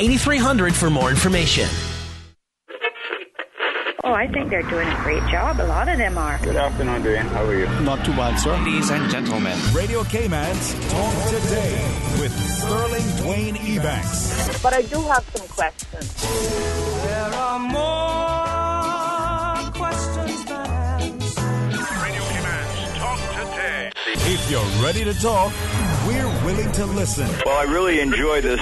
8300 for more information. Oh, I think they're doing a great job. A lot of them are. Good afternoon, Dwayne. How are you? Not too bad, sir. Ladies and gentlemen, Radio Cayman's Talk Today with Sterling Dwayne Ebanks. But I do have some questions. There are more questions than answers. Radio Cayman's Talk Today. If you're ready to talk, we're willing to listen. Well, I really enjoy this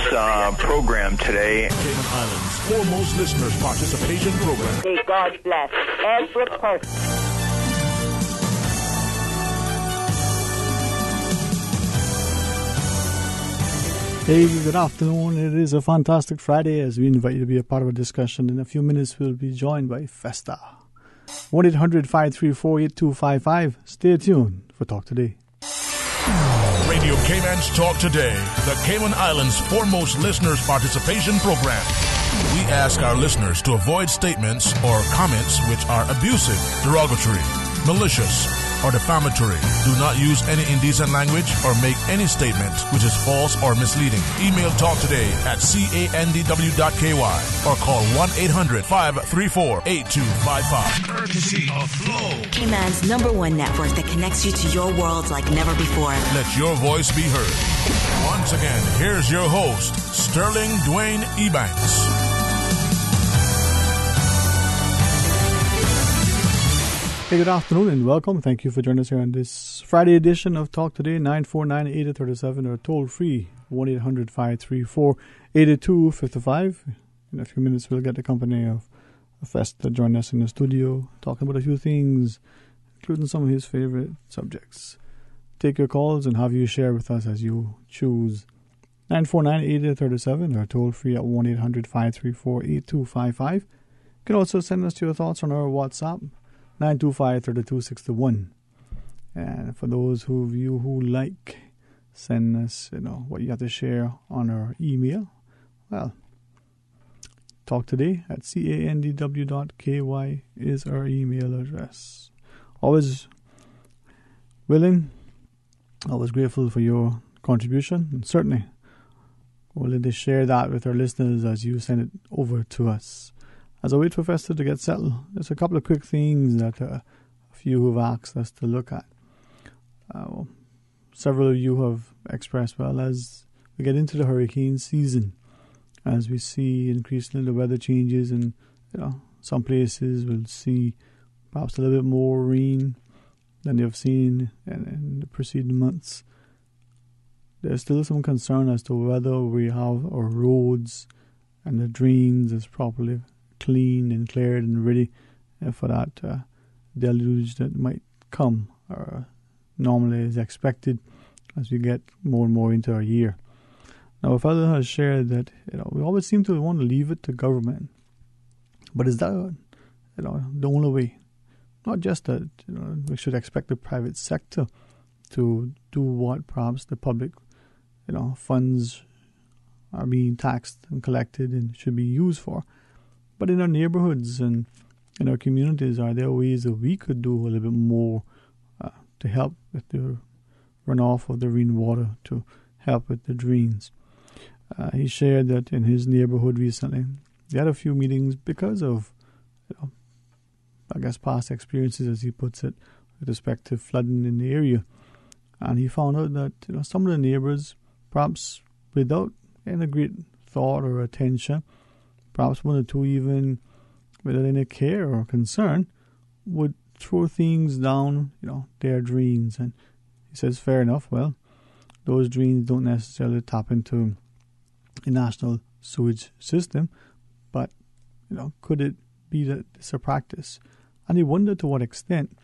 program today. Cayman Islands' foremost listeners participation program. May God bless every person. Hey, good afternoon. It is a fantastic Friday as we invite you to be a part of a discussion. In a few minutes, we'll be joined by Festa. 1-800-534-8255. Stay tuned for Talk Today. Radio Cayman's Talk Today, the Cayman Islands' foremost listeners participation program. We ask our listeners to avoid statements or comments which are abusive, derogatory, malicious, or defamatory. Do not use any indecent language or make any statement which is false or misleading. Email talktoday@candw.ky or call 1-800-534-8255. Courtesy of Flow, Cayman's #1 network that connects you to your world like never before. Let your voice be heard. Once again, here's your host, Sterling Dwayne Ebanks. Hey, good afternoon and welcome. Thank you for joining us here on this Friday edition of Talk Today, 949-8037 or toll free, 1-800-534-8255. In a few minutes, we'll get the company of Festa join us in the studio, talking about a few things, including some of his favorite subjects. Take your calls and have you share with us as you choose. 949-8037 or toll free at 1-800-534-8255. You can also send us your thoughts on our WhatsApp, 925-3261. And for those of you who like, send us, what you have to share on our email. Well, talktoday@candw.ky is our email address. Always willing, always grateful for your contribution, and certainly willing to share that with our listeners as you send it over to us. As I wait for Festa to get settled, there's a couple of quick things that a few have asked us to look at. Several of you have expressed, well, as we get into the hurricane season, as we see increasingly the weather changes and some places will see perhaps a little bit more rain than they've seen in the preceding months. There's still some concern as to whether we have our roads and the drains as properly cleaned and cleared and ready for that deluge that might come or normally is expected as we get more and more into our year. Now, a fellow has shared that we always seem to want to leave it to government, but is that the only way? Not just that we should expect the private sector to do what perhaps the public funds are being taxed and collected and should be used for. But in our neighborhoods and in our communities, are there ways that we could do a little bit more to help with the runoff of the rainwater, to help with the drains? He shared that in his neighborhood recently, they had a few meetings because of, past experiences, as he puts it, with respect to flooding in the area. And he found out that some of the neighbors, perhaps without any great thought or attention, perhaps one or two even without any care or concern, would throw things down, their drains. And he says, fair enough, well, those drains don't necessarily tap into a national sewage system, but, could it be that it's a practice? And he wondered to what extent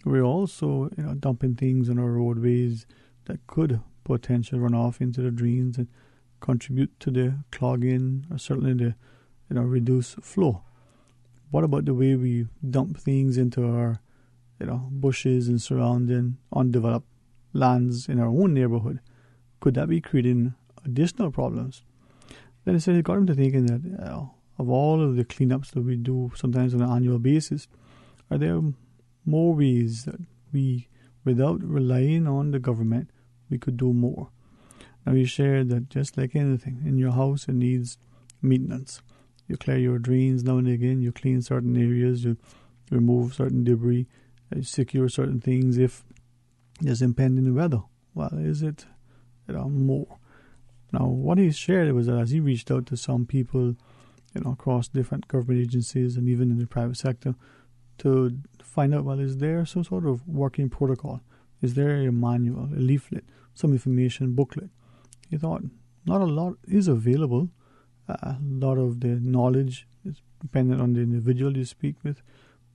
we're also, dumping things on our roadways that could potentially run off into the drains and contribute to the clogging or certainly the reduce flow. What about the way we dump things into our, bushes and surrounding undeveloped lands in our own neighborhood? Could that be creating additional problems? Then he said it got him to thinking that of all of the cleanups that we do sometimes on an annual basis, are there more ways that we, without relying on the government, we could do more? Now he shared that just like anything in your house, it needs maintenance. You clear your drains now and again. You clean certain areas. You remove certain debris. You secure certain things if there's impending weather. Well, is it more? Now, what he shared was that as he reached out to some people, across different government agencies and even in the private sector, to find out, well, is there some sort of working protocol? Is there a manual, a leaflet, some information booklet? He thought not a lot is available. A lot of the knowledge is dependent on the individual you speak with,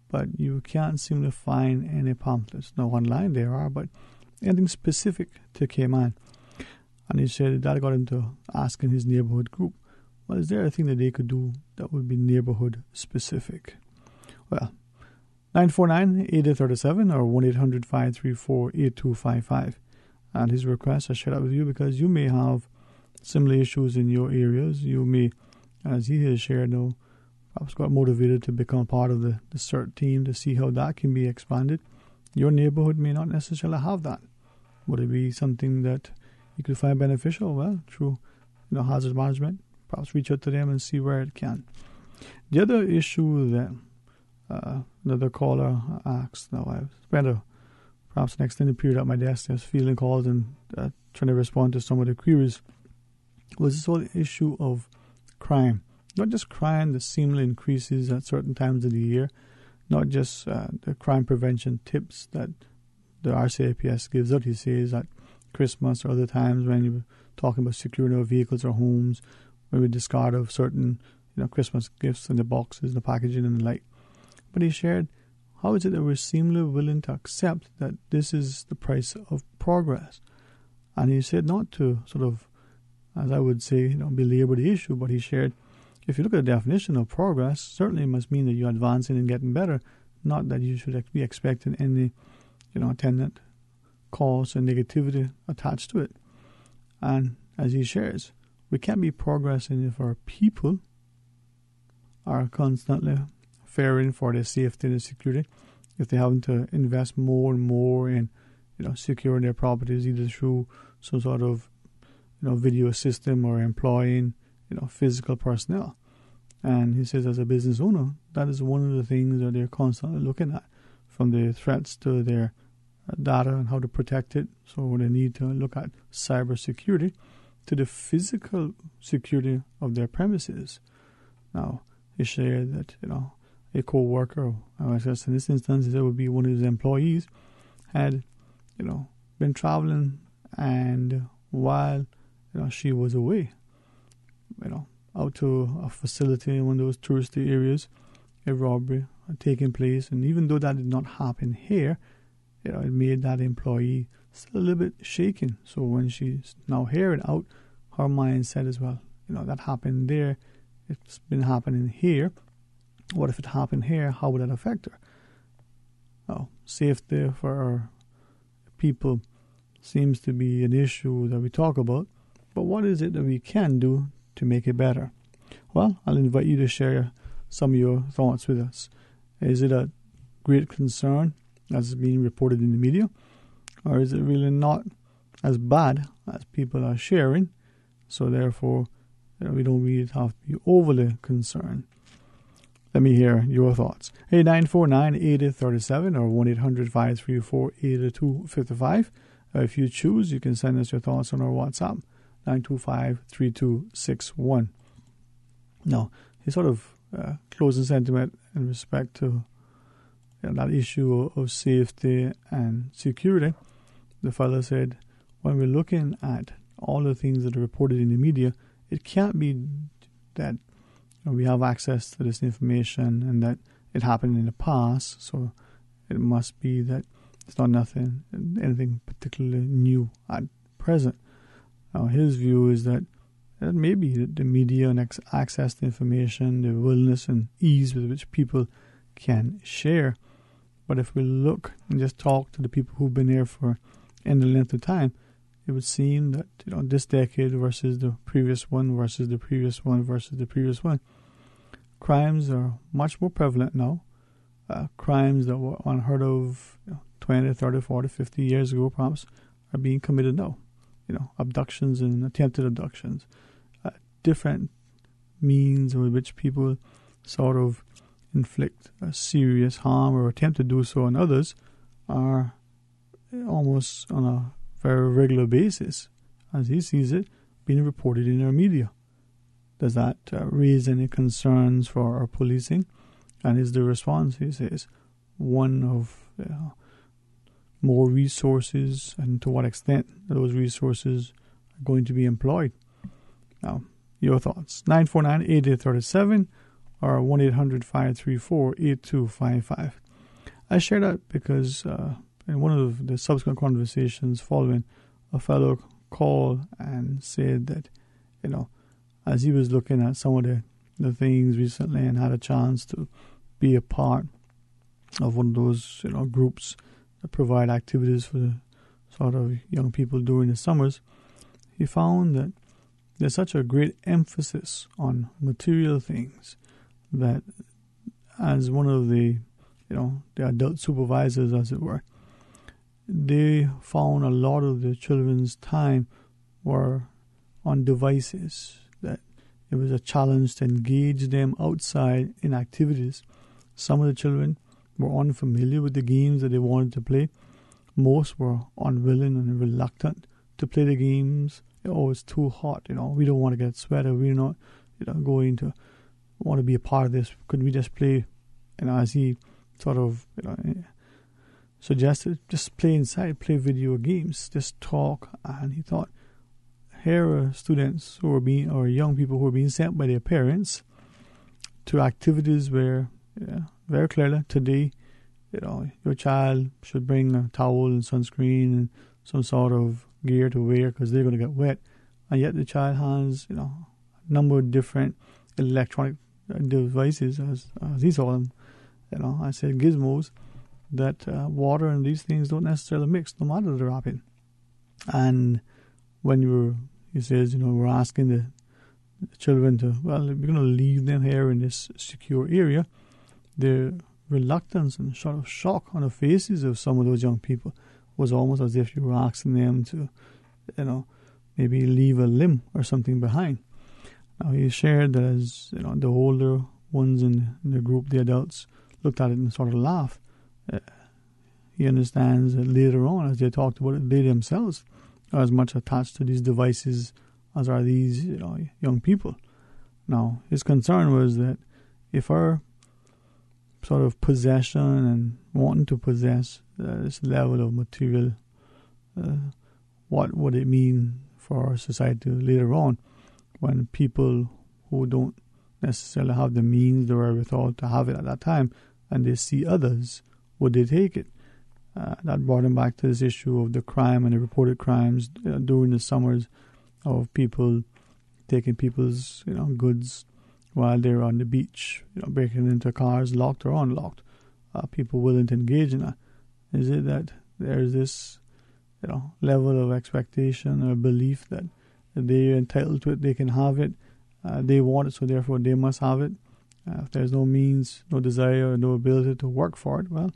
but you can't seem to find any pamphlets. Now, online there are, but anything specific to Cayman. And he said that got him to asking his neighborhood group, well, is there a thing that they could do that would be neighborhood specific? Well, 949-8037 or 1-800-534-8255. And his request I shared that with you because you may have similar issues in your areas. You may, as he has shared, perhaps got motivated to become part of the CERT team to see how that can be expanded. Your neighborhood may not necessarily have that. Would it be something that you could find beneficial? Well, through hazard management, perhaps reach out to them and see where it can. The other issue that another caller asked, now I've spent perhaps an extended period at my desk just fielding calls and trying to respond to some of the queries, was this whole issue of crime. Not just crime that seemingly increases at certain times of the year, not just the crime prevention tips that the RCIPS gives out. He says at Christmas or other times when you're talking about securing our vehicles or homes, when we discard of certain Christmas gifts in the boxes, the packaging and the like. But he shared, how is it that we're seemingly willing to accept that this is the price of progress? And he said not to sort of, as I would say, belabor the issue, but he shared, if you look at the definition of progress, certainly it must mean that you're advancing and getting better, not that you should be expecting any, attendant costs and negativity attached to it. And as he shares, we can't be progressing if our people are constantly fearing for their safety and security, if they're having to invest more and more in, securing their properties either through some sort of, video system or employing, physical personnel. And he says as a business owner, that is one of the things that they're constantly looking at, from the threats to their data and how to protect it. So they need to look at cyber security to the physical security of their premises. Now, he shared that, a co-worker, I guess in this instance, it would be one of his employees, had, been traveling, and while, she was away, out to a facility in one of those touristy areas, a robbery had taken place, and even though that did not happen here, it made that employee still a little bit shaken. So when she's now here and out, her mindset as well, that happened there, it's been happening here. What if it happened here? How would that affect her? Now, safety for our people seems to be an issue that we talk about, but what is it that we can do to make it better? Well, I'll invite you to share some of your thoughts with us. Is it a great concern as is being reported in the media, or is it really not as bad as people are sharing? So therefore, we don't really have to be overly concerned. Let me hear your thoughts. 949-8037 or 1-800-534-8255. If you choose, you can send us your thoughts on our WhatsApp, 925-3261. Now, his sort of closing sentiment in respect to that issue of safety and security, the fellow said, when we're looking at all the things that are reported in the media, it can't be that we have access to this information and that it happened in the past, so it must be that it's not anything particularly new at present. Now, his view is that maybe the media and access to information, the willingness and ease with which people can share. But if we look and just talk to the people who've been here for any length of time, it would seem that this decade versus the previous one versus the previous one versus the previous one, crimes are much more prevalent now. Crimes that were unheard of 20, 30, 40, 50 years ago perhaps are being committed now. Abductions and attempted abductions. Different means with which people sort of inflict a serious harm or attempt to do so on others are almost on a very regular basis, as he sees it, being reported in our media. Does that raise any concerns for our policing? And is the response, he says, one of more resources, and to what extent those resources are going to be employed? Now, your thoughts. 949-8837 or 1-800-534-8255. I share that because in one of the subsequent conversations following, a fellow called and said that, as he was looking at some of the things recently and had a chance to be a part of one of those groups that provide activities for the sort of young people during the summers, he found that there's such a great emphasis on material things that, as one of the adult supervisors, as it were, they found a lot of the children's time were on devices, that it was a challenge to engage them outside in activities. Some of the children were unfamiliar with the games that they wanted to play. Most were unwilling and reluctant to play the games. Oh, it's too hot, we don't want to get sweater. We're not, going to want to be a part of this. Could we just play, as he sort of, suggested, just play inside, play video games, just talk. And he thought, here are students who are being, or young people who are being sent by their parents to activities where, very clearly today, your child should bring a towel and sunscreen and some sort of gear to wear because they're going to get wet. And yet the child has, a number of different electronic devices, as he saw them, I said gizmos, that water and these things don't necessarily mix, no matter the wrapping. And when he says, we're asking the children to, we're going to leave them here in this secure area, the reluctance and sort of shock on the faces of some of those young people was almost as if you were asking them to, maybe leave a limb or something behind. Now, he shared that as, the older ones in the group, the adults, looked at it and sort of laughed. He understands that later on, as they talked about it, they themselves are as much attached to these devices as are these, young people. Now, his concern was that if our sort of possession and wanting to possess this level of material, what would it mean for our society later on when people who don't necessarily have the means or wherewithal to have it at that time, and they see others, would they take it? That brought him back to this issue of the crime and the reported crimes during the summers of people taking people's goods while they're on the beach, breaking into cars, locked or unlocked. People willing to engage in that. Is it that there's this level of expectation or belief that they're entitled to it, they can have it, they want it, so therefore they must have it? If there's no means, no desire, or no ability to work for it, well,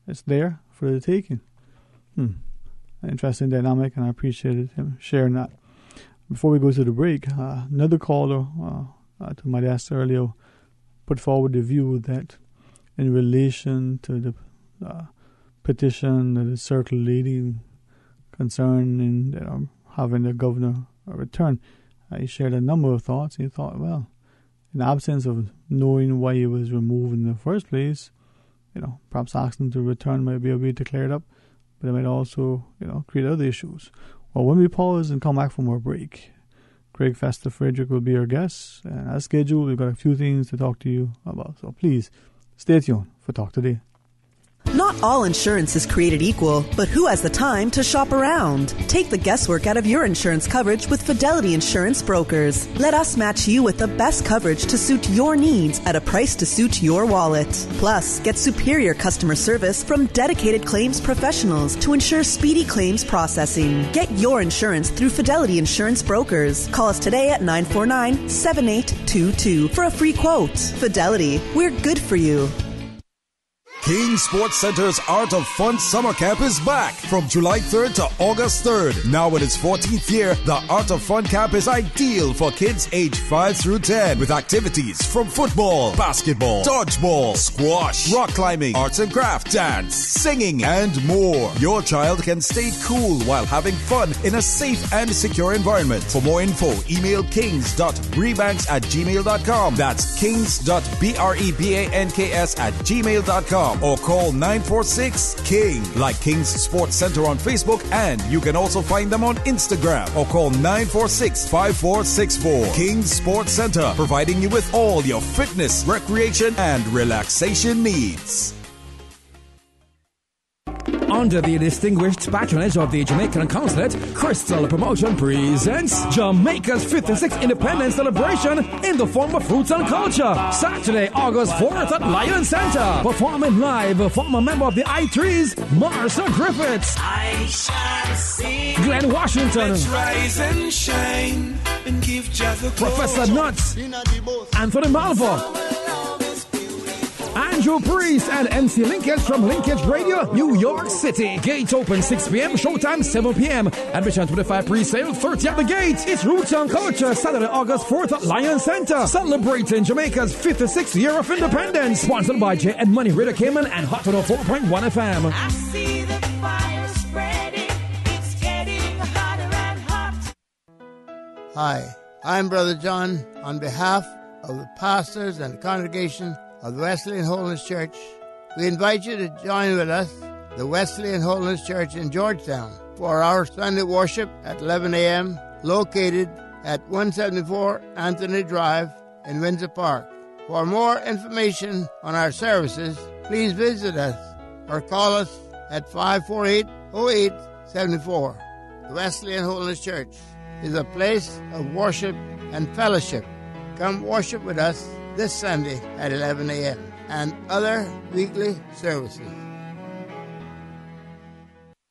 it's there for the taking. Interesting dynamic, and I appreciated him sharing that. Before we go to the break, another caller to my desk earlier put forward the view that in relation to the petition that is circulating concerning having the governor return, he shared a number of thoughts. He thought, well, in the absence of knowing why he was removed in the first place, perhaps asking him to return might be a way to clear it up, but it might also, create other issues. Well, when we pause and come back from our break, Craig Fester Frederick will be our guest, and as scheduled, we've got a few things to talk to you about. So please, stay tuned for Talk Today. Not all insurance is created equal, but who has the time to shop around? Take the guesswork out of your insurance coverage with Fidelity Insurance Brokers. Let us match you with the best coverage to suit your needs at a price to suit your wallet. Plus, get superior customer service from dedicated claims professionals to ensure speedy claims processing. Get your insurance through Fidelity Insurance Brokers. Call us today at 949-7822 for a free quote. Fidelity, we're good for you. King Sports Center's Art of Fun Summer Camp is back from July 3rd to August 3rd. Now in its 14th year, the Art of Fun Camp is ideal for kids aged 5 through 10 with activities from football, basketball, dodgeball, squash, rock climbing, arts and craft, dance, singing, and more. Your child can stay cool while having fun in a safe and secure environment. For more info, email kings.rebanks@gmail.com. That's kings.brebanks@gmail.com. Or call 946-KING, like King's Sports Center on Facebook, and you can also find them on Instagram, or call 946-5464. King's Sports Center, providing you with all your fitness, recreation, and relaxation needs. Under the distinguished patronage of the Jamaican Consulate, Crystal Promotion presents Jamaica's 56th Independence Celebration in the form of Fruits and Culture. Saturday, August 4th at Lion Center. Performing live, former member of the I-3s, Marcia Griffiths. I shall sing. Glenn Washington. Let's rise and shine and give Jah the Professor Nuts. Anthony Malvo. Andrew Priest and MC Linkage from Linkage Radio, New York City. Gate open 6 p.m., showtime 7 p.m. Admission 25 pre-sale, 30 at the gate. It's Roots and Culture, Saturday, August 4th at Lion Center. Celebrating Jamaica's 56th year of independence. Sponsored by J. and Money, Radio Cayman, and Hot 104.1 FM. I see the fire spreading. It's getting hotter and hot. Hi, I'm Brother John. On behalf of the pastors and the congregation of the Wesleyan Holiness Church, we invite you to join with us, the Wesleyan Holiness Church in Georgetown, for our Sunday worship at 11 a.m., located at 174 Anthony Drive in Windsor Park. For more information on our services, please visit us or call us at 548-0874. The Wesleyan Holiness Church is a place of worship and fellowship. Come worship with us this Sunday at 11 a.m. and other weekly services.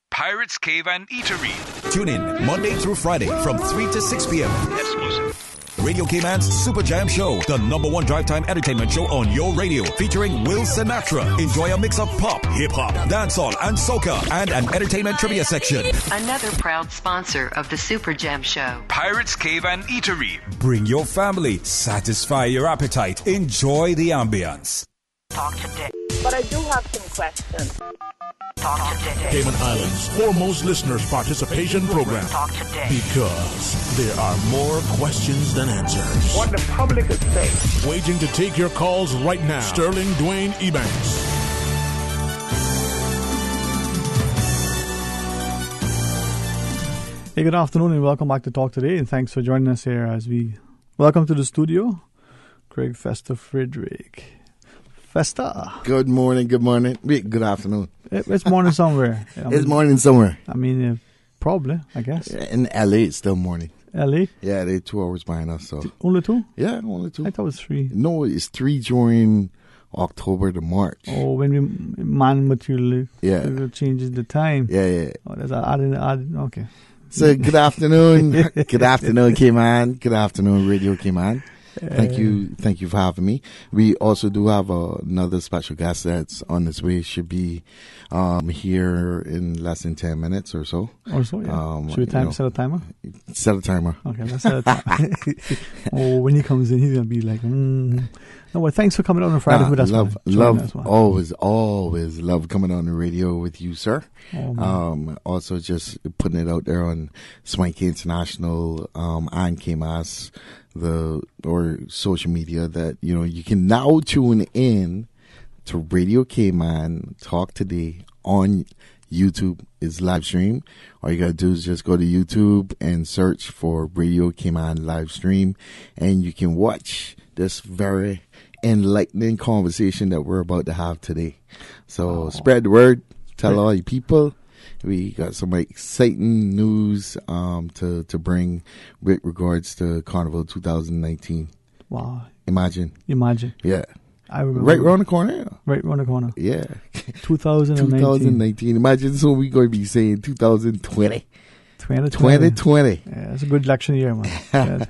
Pirates Cave and Eatery. Tune in Monday through Friday from 3 to 6 p.m. Exclusive. Radio Cayman's Super Jam Show, the #1 drive time entertainment show on your radio, featuring Will Sinatra. Enjoy a mix of pop, hip-hop, dancehall, and soca, and an entertainment trivia section. Another proud sponsor of the Super Jam Show. Pirates Cave and Eatery. Bring your family, satisfy your appetite, enjoy the ambience. Talk today. But I do have some questions. Talk today. Cayman Islands' foremost listeners participation program. Talk today. Because there are more questions than answers. What the public is saying. Waiting to take your calls right now. Sterling Dwayne Ebanks. Hey, good afternoon and welcome back to Talk Today, and thanks for joining us here as we welcome to the studio, Craig Festa Frederick. Festa. Good morning, Wait, good afternoon. It's morning somewhere. It's morning somewhere. I mean, probably, I guess. In LA, it's still morning. LA? Yeah, they're 2 hours behind us. So Only 2? Yeah, only 2. I thought it was 3. No, it's 3 during October to March. Oh, when we man materially changes the time. Yeah. Oh, that's added. Okay. So good afternoon. Good afternoon, Cayman. Good afternoon, Radio Cayman. Thank you for having me. We also do have another special guest that's on his way. Should be here in less than 10 minutes or so. Should we set a timer? Set a timer. Okay, let's set a timer. When he comes in, he's going to be like, No, well, thanks for coming on Friday with us. Love, always love coming on the radio with you, sir. Also just putting it out there on Swanky International, and KMAS, or social media that, you can now tune in to Radio Cayman Talk Today on YouTube. Is live stream. All you gotta do is just go to YouTube and search for Radio Cayman live stream, and you can watch this very enlightening conversation that we're about to have today. So spread the word, tell all your people. We got some exciting news to bring with regards to Carnival 2019. Wow. Imagine. Yeah. I remember. Right around the corner. Yeah. 2019. Imagine, so we're going to be saying 2020. 2020. Yeah, it's a good election year, man. Yeah,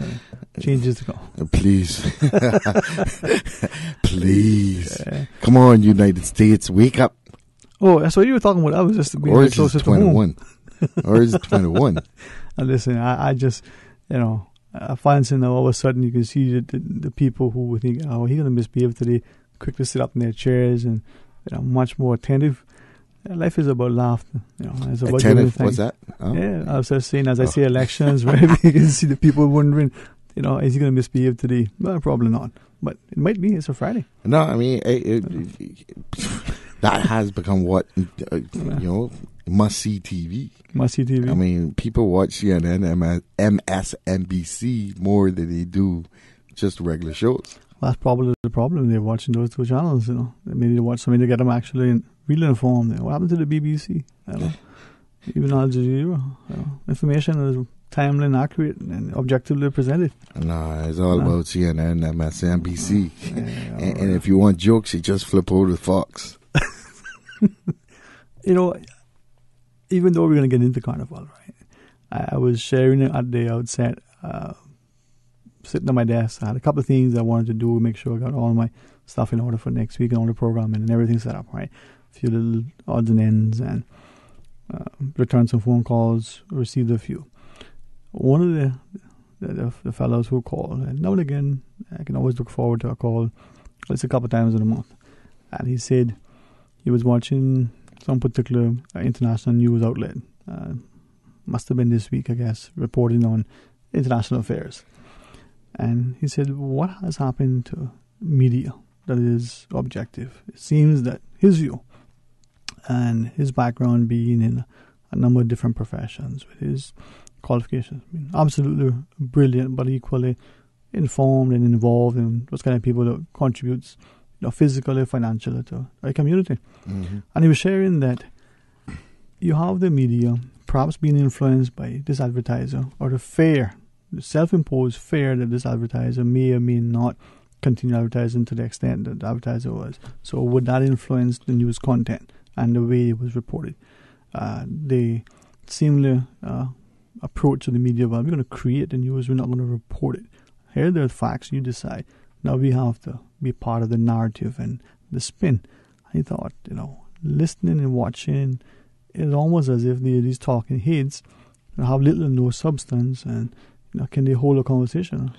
changes to go. Please. Please. Come on, United States, wake up. Oh, that's what you were talking about. I was just being or closer is it to home. 21? Or is it 21? And listen, I just, I find that all of a sudden you can see the people who would think, oh, he's going to misbehave today, quick to sit up in their chairs and much more attentive. Life is about laughter. It's about attentive, what's that? Oh. Yeah, I was just saying, as I say elections, right? You can see the people wondering, is he going to misbehave today? Well, probably not. But it might be. It's a Friday. No, I mean, that has become what, must-see TV. Must-see TV. I mean, people watch CNN, MSNBC more than they do just regular shows. Well, that's probably the problem. They're watching those two channels, Maybe they watch something to get them actually really informed. What happened to the BBC? Even Al Jazeera. Information is timely and accurate and objectively presented. No, it's all about CNN, MSNBC. And if you want jokes, you just flip over to Fox. Even though we're going to get into Carnival, right? I was sharing it at the outset, sitting at my desk. I had a couple of things I wanted to do, make sure I got all my stuff in order for next week and all the programming and everything set up, right? A few little odds and ends and returned some phone calls, received a few. One of the fellows who called, and now and again, I can always look forward to a call, at least a couple of times in a month. And he said he was watching some particular international news outlet, must have been this week, I guess, reporting on international affairs. And he said, what has happened to media that is objective? It seems that his view and his background being in a number of different professions with his qualifications, absolutely brilliant, but equally informed and involved in those kind of people that contributes physically, financially to our community. Mm-hmm. And he was sharing that you have the media perhaps being influenced by this advertiser or the self-imposed fear that this advertiser may or may not continue advertising to the extent that the advertiser was. So would that influence the news content and the way it was reported? They seemingly approach to the media, well, we're going to create the news, we're not going to report it. Here are the facts, you decide. Now we have to be part of the narrative and the spin. I thought, listening and watching, it's almost as if these talking heads have little or no substance, and can they hold a conversation?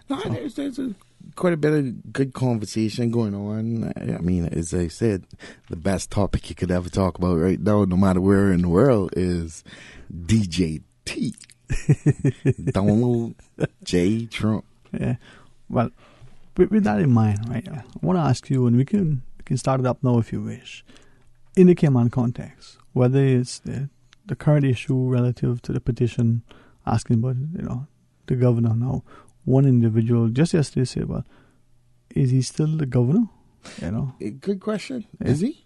No, there's quite a bit of good conversation going on. I mean, as I said, the best topic you could ever talk about right now, no matter where in the world, is DJT. Donald J. Trump. Yeah. Well, with that in mind, right, I want to ask you, and we can start it up now if you wish, in the Cayman context, whether it's the current issue relative to the petition asking about, the governor now. One individual just yesterday said, well, is he still the governor? Good question. Yeah. Is he?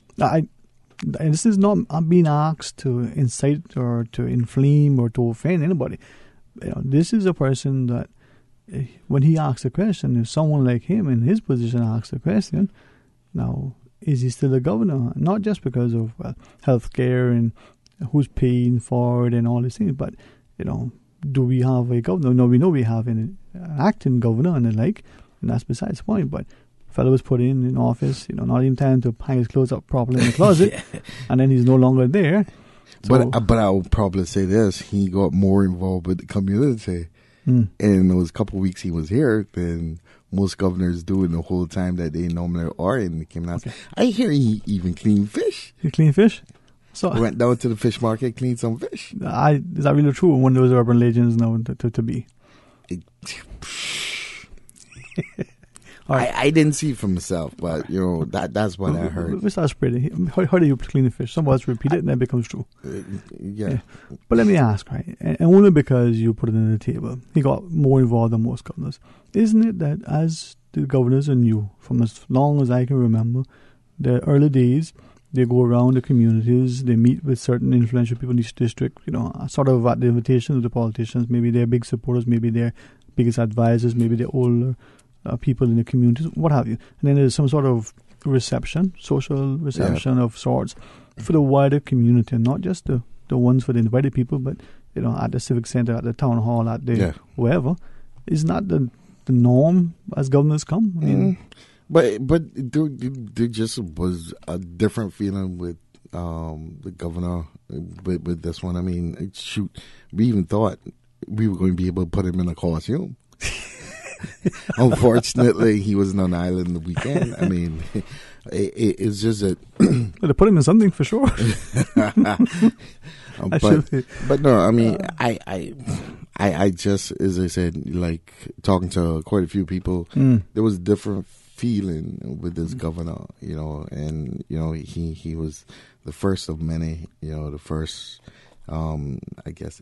And this is not, I'm being asked to incite or to inflame or to offend anybody. This is a person that, when he asks a question, if someone like him in his position asks a question, now, is he still the governor? Not just because of health care and who's paying for it and all these things, but, do we have a governor? No, we know we have an acting governor and the like, and that's besides the point. But the fellow was put in office, not even time to hang his clothes up properly in the closet, yeah. And then he's no longer there. So, but I would probably say this: he got more involved with the community in those couple of weeks he was here than most governors do in the whole time that they normally are in the Cayman Islands. Okay. I hear he even cleaned fish. He cleaned fish? So went down to the fish market, cleaned some fish. Is that really true? One of those urban legends now to be. Right. I didn't see it for myself, but that's what I heard. We start spreading. How do you clean the fish? Somebody else repeat it, and that becomes true. Yeah. But let me ask, right? And only because you put it on the table, he got more involved than most governors. Isn't it that as the governors are new, from as long as I can remember, the early days, they go around the communities, they meet with certain influential people in each district, sort of at the invitation of the politicians. Maybe they're big supporters, maybe they're biggest advisors, maybe they're older people in the communities, what have you. And then there's some sort of reception, social reception of sorts for the wider community, not just the ones for the invited people, but at the civic center, at the town hall, at the wherever, is not the norm as governors come. I mean, but there just was a different feeling with the governor with this one. I mean, shoot, we even thought we were going to be able to put him in a costume. Unfortunately, he wasn't on the island the weekend. I mean, it's just that. Well, they put him in something for sure. But no, I mean, I just, as I said, like talking to quite a few people, there was a different feeling with this governor, and he was the first of many, the first, I guess,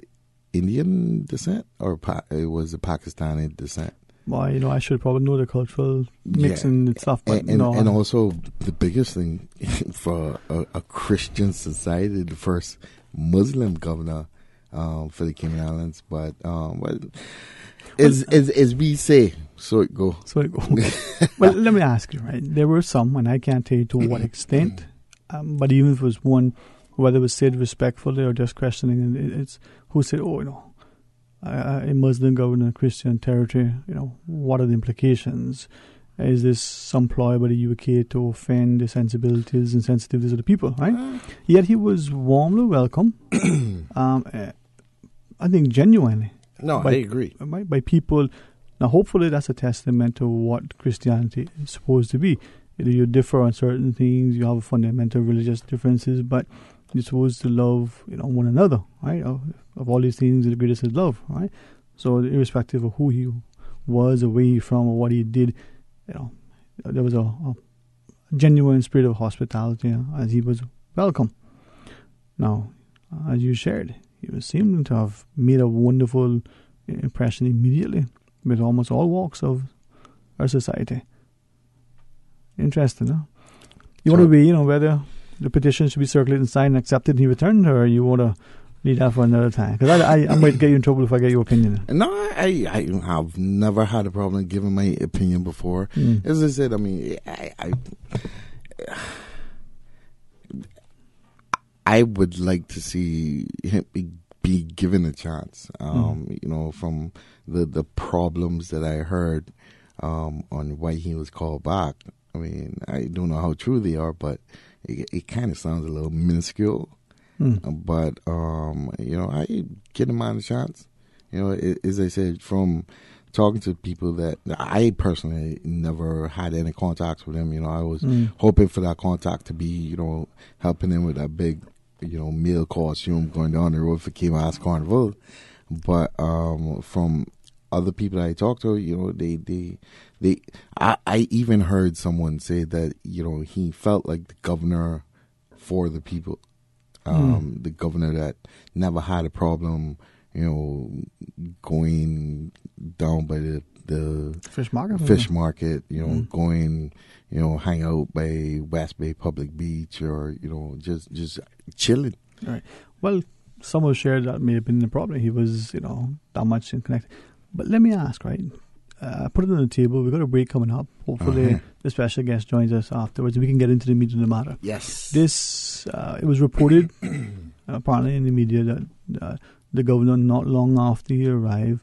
Indian descent, or it was a Pakistani descent. Well, I should probably know the cultural mix and stuff. But and also the biggest thing for a Christian society, the first Muslim governor for the Cayman Islands. But as we say, so it go. So it go. Well, let me ask you, right? There were some, and I can't tell you to what extent, but even if it was one, whether it was said respectfully or just questioning, and it's who said, a Muslim governor, Christian territory, what are the implications? Is this some ploy by the UK to offend the sensibilities and sensitivities of the people, right? Yet he was warmly welcome, I think genuinely. No, I agree. By people. Now, hopefully that's a testament to what Christianity is supposed to be. You differ on certain things, you have fundamental religious differences, but you're supposed to love, one another, right? Of all these things, the greatest is love, right? So, irrespective of who he was, or where he's from, or what he did, there was a genuine spirit of hospitality as he was welcome. Now, as you shared, he seemed to have made a wonderful impression immediately with almost all walks of our society. Interesting, huh? You want to be, whether the petition should be circulated, signed, and accepted, and he returned, or you want to leave that for another time? Because I might get you in trouble if I get your opinion. No, I have never had a problem giving my opinion before. As I said, I mean, I would like to see him be given a chance. From the problems that I heard on why he was called back. I mean, I don't know how true they are, but it kind of sounds a little minuscule. But I give him a chance. As I said, from talking to people that I personally never had any contacts with him, I was hoping for that contact to be, helping him with that big, meal costume going down the road for Cayman Carnival. But from other people that I talked to, I even heard someone say that, he felt like the governor for the people. The governor that never had a problem, going down by the fish market, going, hang out by West Bay Public Beach, or, just chilling. All right. Well, some have shared that may have been the problem. He was, that much connected. But let me ask, right? Put it on the table. We've got a break coming up. Hopefully, the special guest joins us afterwards. We can get into the meat of the matter. Yes. It was reported, apparently in the media, that the governor, not long after he arrived,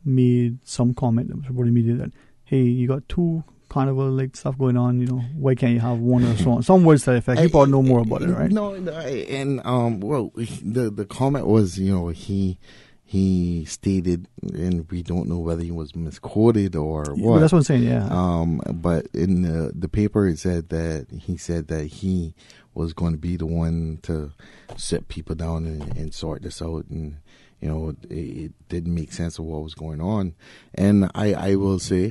made some comment that was reported in the media that, hey, you got two carnival-like stuff going on, why can't you have one, or so on? Some words to that effect. You probably know more about it, right? No, and, the comment was, he stated, and we don't know whether he was misquoted or what. Well, that's what I'm saying, yeah. But in the paper, it said that he was going to be the one to sit people down and sort this out, and it didn't make sense of what was going on. And I will say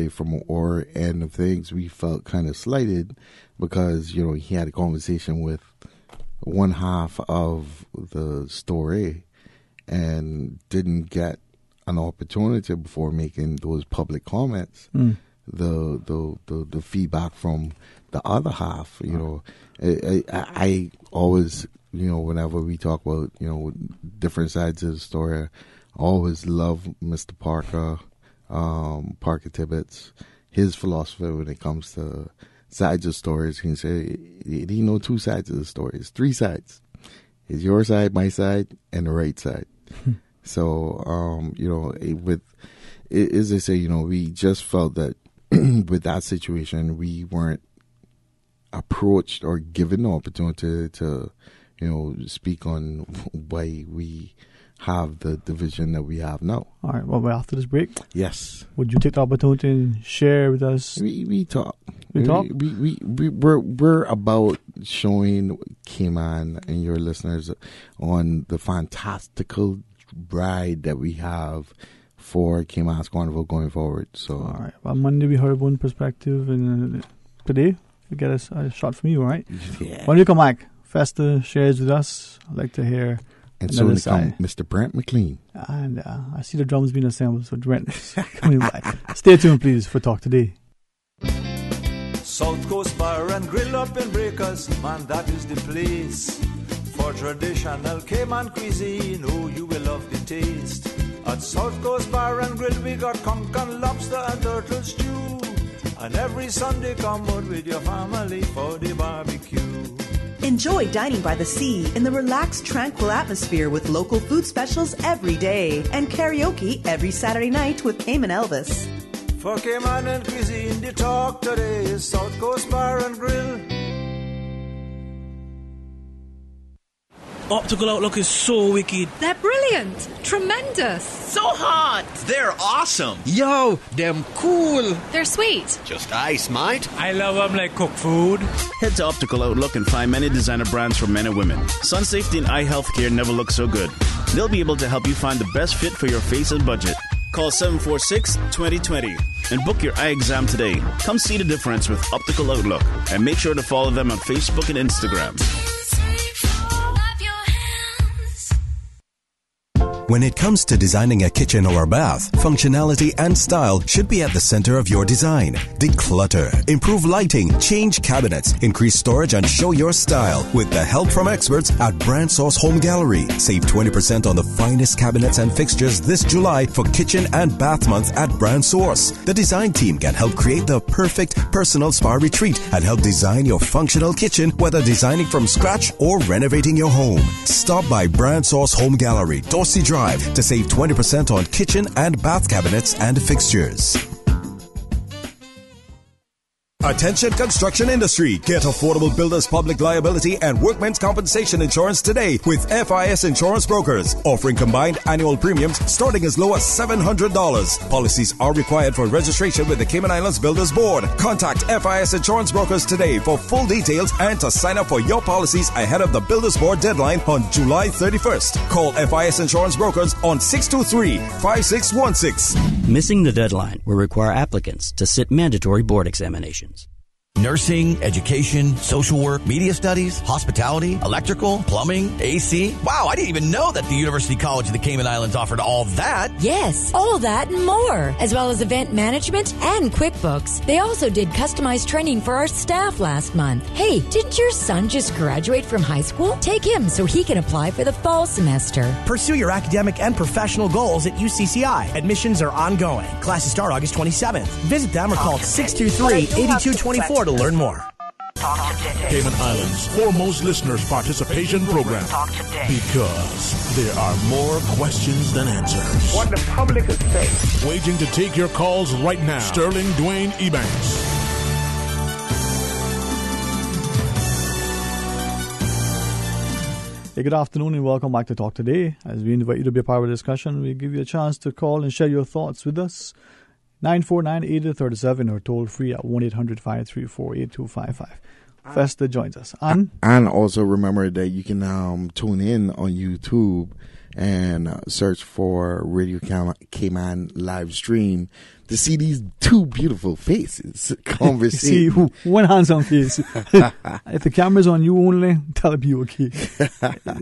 from our end of things, we felt kind of slighted because he had a conversation with one half of the story and didn't get an opportunity before making those public comments. The feedback from the other half, I always, whenever we talk about, different sides of the story, I always love Mr. Parker Tibbetts, his philosophy when it comes to sides of stories. He say he know two sides of the story. It's three sides. It's your side, my side, and the right side. So, as they say, we just felt that with that situation, we weren't approached or given the opportunity to speak on why we have the division that we have now. All right. Well, after this break, yes, would you take the opportunity and share with us? We talk. We talk. We're about showing Cayman and your listeners on the fantastical ride that we have for Cayman's Carnival going forward. So, all right. Well, Monday we heard one perspective, and today we get a shot from you. All right. Yeah. When you come back, Festa shares with us. I'd like to hear. And so come Mr. Brent McLean. And I see the drums being assembled, so Brent is coming back. Stay tuned, please, for Talk Today. South Coast Bar and Grill up in Breakers, man, that is the place. For traditional Cayman cuisine, oh, you will love the taste. At South Coast Bar and Grill, we got conch and lobster and turtle stew. And every Sunday, come out with your family for the barbecue. Enjoy dining by the sea in the relaxed, tranquil atmosphere with local food specials every day and karaoke every Saturday night with Cayman Elvis. For Cayman and cuisine, the talk today is South Coast Bar and Grill. Optical Outlook is so wicked. They're brilliant. Tremendous. So hot. They're awesome. Yo, them cool. They're sweet. Just ice, mate. I love them like cooked food. Head to Optical Outlook and find many designer brands for men and women. Sun safety and eye health care never look so good. They'll be able to help you find the best fit for your face and budget. Call 746-2020 and book your eye exam today. Come see the difference with Optical Outlook and make sure to follow them on Facebook and Instagram. When it comes to designing a kitchen or a bath, functionality and style should be at the center of your design. Declutter, improve lighting, change cabinets, increase storage, and show your style with the help from experts at Brand Source Home Gallery. Save 20% on the finest cabinets and fixtures this July for Kitchen and Bath Month at Brand Source. The design team can help create the perfect personal spa retreat and help design your functional kitchen, whether designing from scratch or renovating your home. Stop by Brand Source Home Gallery, Dorsey Drive, to save 20% on kitchen and bath cabinets and fixtures. Attention construction industry. Get affordable builders public liability and workmen's compensation insurance today with FIS Insurance Brokers, offering combined annual premiums starting as low as $700. Policies are required for registration with the Cayman Islands Builders Board. Contact FIS Insurance Brokers today for full details and to sign up for your policies ahead of the Builders Board deadline on July 31st. Call FIS Insurance Brokers on 623-5616. Missing the deadline will require applicants to sit mandatory board examinations. Nursing, education, social work, media studies, hospitality, electrical, plumbing, AC. Wow, I didn't even know that the University College of the Cayman Islands offered all that. Yes, all that and more, as well as event management and QuickBooks. They also did customized training for our staff last month. Hey, didn't your son just graduate from high school? Take him so he can apply for the fall semester. Pursue your academic and professional goals at UCCI. Admissions are ongoing. Classes start August 27th. Visit them or call 623-8224 to learn more. Cayman Islands' foremost listeners' participation program. Because there are more questions than answers. What the public is saying. Waiting to take your calls right now. Sterling Dwayne Ebanks. Hey, good afternoon and welcome back to Talk Today. As we invite you to be a part of the discussion, we give you a chance to call and share your thoughts with us. 949-8037 or toll free at 1-800-534-8255. Festa joins us. And also remember that you can tune in on YouTube and search for Radio Cayman live stream to see these two beautiful faces conversing. See, one handsome face. If the camera's on you only, that'll be okay.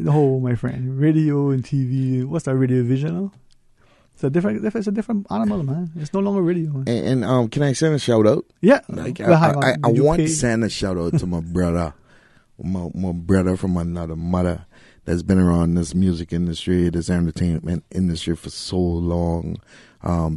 Oh, my friend. Radio and TV. What's that, radio vision? It's a different animal, man. It's no longer radio. And can I send a shout out? Yeah. I want to send a shout out to my brother, my brother from another mother that's been around this music industry, this entertainment industry for so long.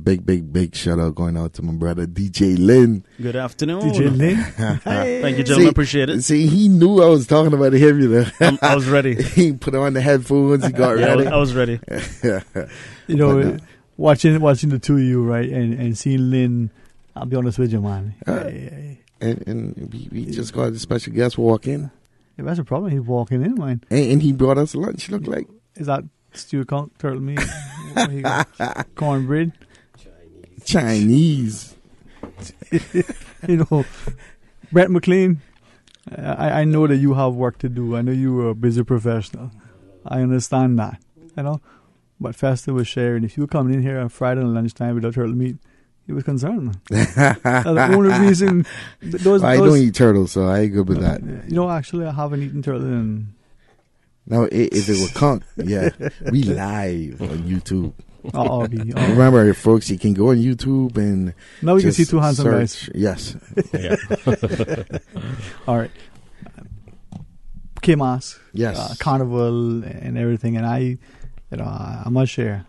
Big shout out going out to my brother DJ Lynn. Good afternoon. DJ Lynn. Hey. Thank you, gentlemen. Appreciate it. See, he knew I was talking about him, you know. I was ready. He put on the headphones. He got ready. I was ready. You know, watching the two of you, right, and seeing Lynn, I'll be honest with you, man. And we just got a special guest walk in. Yeah, that's a problem. He's walking in, man. And he brought us lunch. Look like. Is that stewed turtle meat? Cornbread? Chinese. You know, Brent McLean, I know that you have work to do. I know you are a busy professional. I understand that, you know. But Fester was sharing. If you were coming in here on Friday at lunchtime without turtle meat, he was concerned, man. That's the only reason. I don't eat turtle, so I ain't good with that. You know, actually, I haven't eaten turtle in... No, if it were conch, yeah. We live on YouTube. Remember, folks, you can go on YouTube and now we can see two handsome guys. Yes. Yeah. All right. K-Mas. Yes. Carnival and everything. And I must share,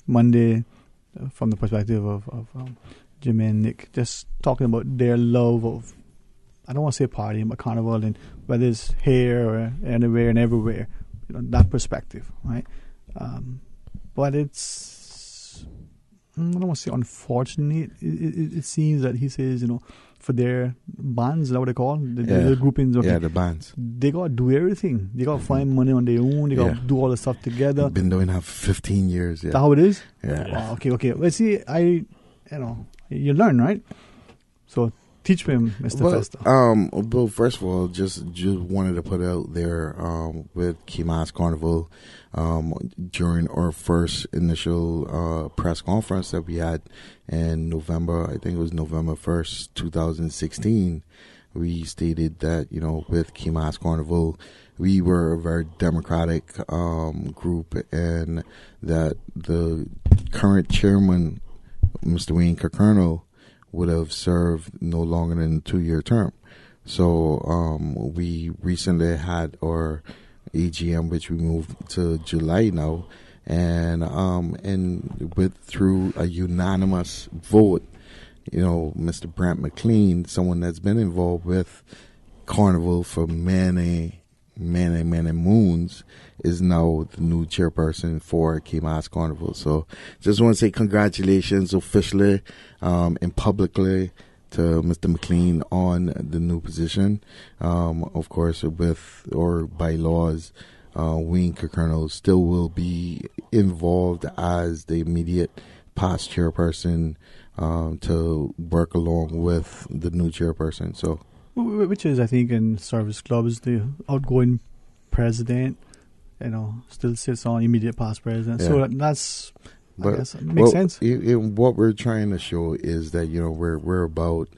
Monday, from the perspective of Jim and Nick, just talking about their love of, I don't want to say partying, but carnival, and whether it's here or anywhere and everywhere, that perspective, right? But it's, I don't want to say unfortunate. It seems that he says, for their bands, is that what they call the groupings? Okay, the bands. They got to do everything. They got to find money on their own. They got to do all the stuff together. I've been doing that for 15 years. Yeah. Is that how it is? Yeah. Okay. Well, see, you learn, right? So teach me, Mr. Fester. Well, first of all, just wanted to put out there with K-Mas Carnival during our first initial press conference that we had in November. I think it was November 1st, 2016. We stated that, with K-Mas Carnival, we were a very democratic group, and that the current chairman, Mr. Dwayne, would have served no longer than a 2-year term. So we recently had our AGM, which we moved to July now, and through a unanimous vote, Mr. Brent McLean, someone that's been involved with Carnival for many moons, is now the new chairperson for K-Mas Carnival. So just want to say congratulations officially and publicly to Mr. McLean on the new position. Of course, with or by laws, Wayne Kirkernel still will be involved as the immediate past chairperson to work along with the new chairperson. So, which is, I think, in service clubs, the outgoing president, still sits on immediate past president. Yeah. So that's, I guess, makes sense. What we're trying to show is that, we're about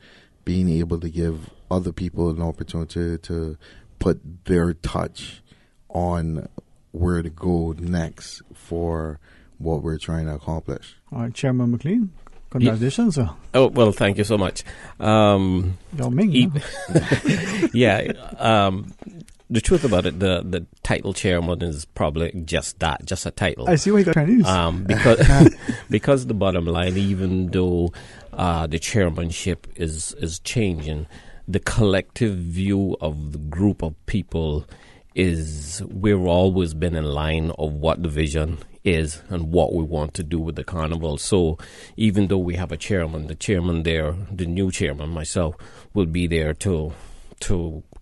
being able to give other people an opportunity to put their touch on where to go next for what we're trying to accomplish. All right, Chairman McLean, congratulations. Yeah. Oh, well, thank you so much. Yao Ming, the truth about it, the title chairman is probably just that, just a title. I see what you got Chinese. Because the bottom line, even though the chairmanship is changing, the collective view of the group of people is we've always been in line of what the vision is and what we want to do with the carnival. So even though we have a chairman, the chairman there, the new chairman, myself, will be there to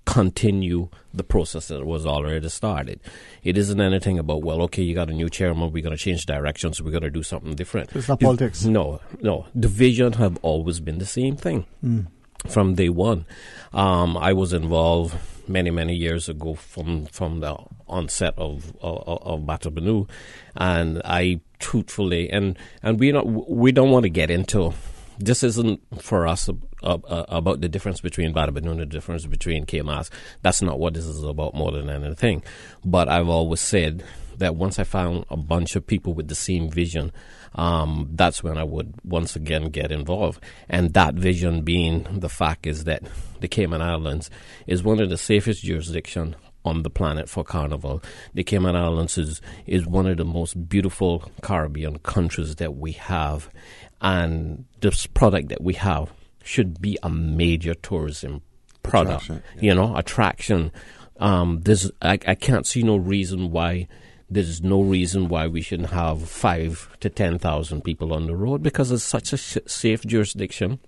continue the process that was already started. It isn't anything about, well, okay, you got a new chairman, we're going to change directions, we're going to do something different. It's not politics. No. The vision have always been the same thing from day one. I was involved many years ago from the onset of Battle Banu, and I truthfully, and we don't want to get into, this isn't for us about the difference between Battle Banu and the difference between K-Mas. That's not what this is about more than anything. But I've always said that once I found a bunch of people with the same vision, that's when I would once again get involved. And that vision being the fact is that the Cayman Islands is one of the safest jurisdictions on the planet for Carnival. The Cayman Islands is one of the most beautiful Caribbean countries that we have, and this product that we have should be a major tourism product, attraction. I can't see no reason why. There's no reason why we shouldn't have 5,000 to 10,000 people on the road, because it's such a safe jurisdiction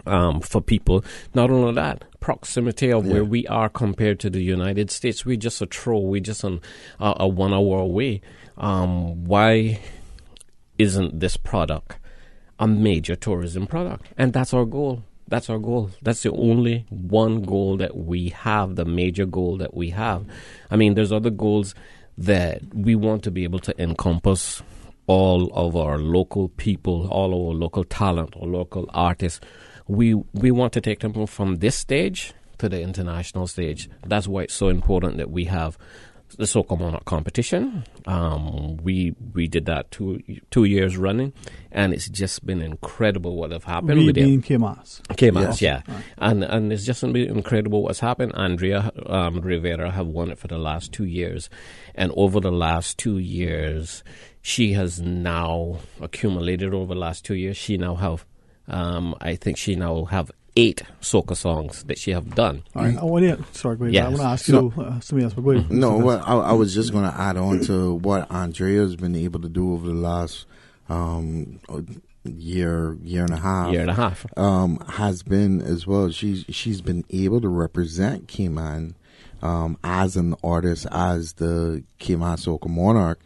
for people. Not only that, proximity of where we are compared to the United States. We're just we're just a 1 hour away. Why isn't this product a major tourism product? And that's our goal. That's our goal. That's the only one goal that we have, the major goal that we have. I mean, there's other goals that we want to be able to encompass all of our local people, all of our local talent, or local artists. We want to take them from this stage to the international stage. That's why it's so important that we have the Soca Monarch competition. We did that two years running, and it's just been incredible what have happened. We being Caymas. Caymas, yeah. Right. And it's just been incredible what's happened. Andrea Rivera have won it for the last 2 years, and over the last 2 years, she has now accumulated over the last 2 years. She now have, I think she now have 8 soca songs that she have done. All right. I want to ask you something else. But go ahead. No, well, I was just going to add on to what Andrea has been able to do over the last year and a half. Has been as well. She's been able to represent Cayman as an artist, as the Cayman Soca Monarch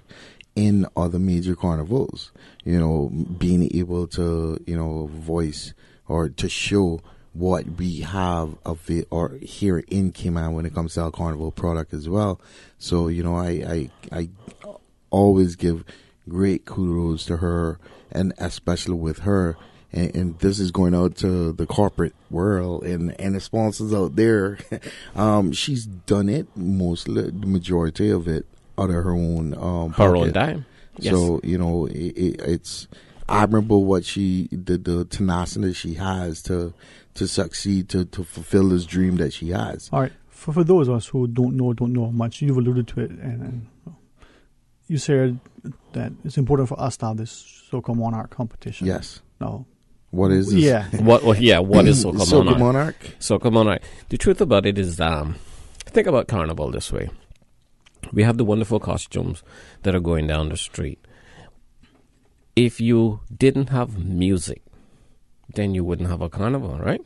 in other major carnivals. Being able to voice or to show what we have of it or here in Cayman when it comes to our carnival product as well. So, I always give great kudos to her, and especially with her. And this is going out to the corporate world and the sponsors out there. She's done it mostly, the majority of it, out of her own her own dime. Yes. So, it's admirable what she did, the tenacity she has to succeed, to fulfill this dream that she has. All right. For those of us who don't know much, you've alluded to it, and you said that it's important for us to have this Soca Monarch competition. Yes. No. What is this? Yeah. What is Soca Monarch? Soca Monarch? Soca Monarch. The truth about it is, think about Carnival this way. We have the wonderful costumes that are going down the street. If you didn't have music, then you wouldn't have a carnival, right?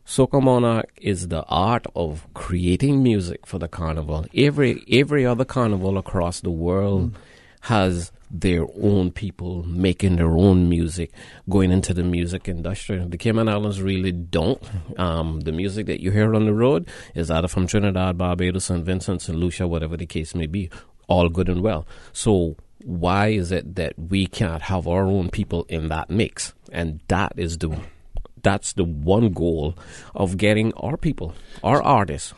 Soca Monarch is the art of creating music for the carnival. Every other carnival across the world has their own people making their own music, going into the music industry. The Cayman Islands really don't. The music that you hear on the road is either from Trinidad, Barbados, St. Vincent, St. Lucia, whatever the case may be. All good and well. So why is it that we can't have our own people in that mix? And that's the one goal of getting our people, our artists,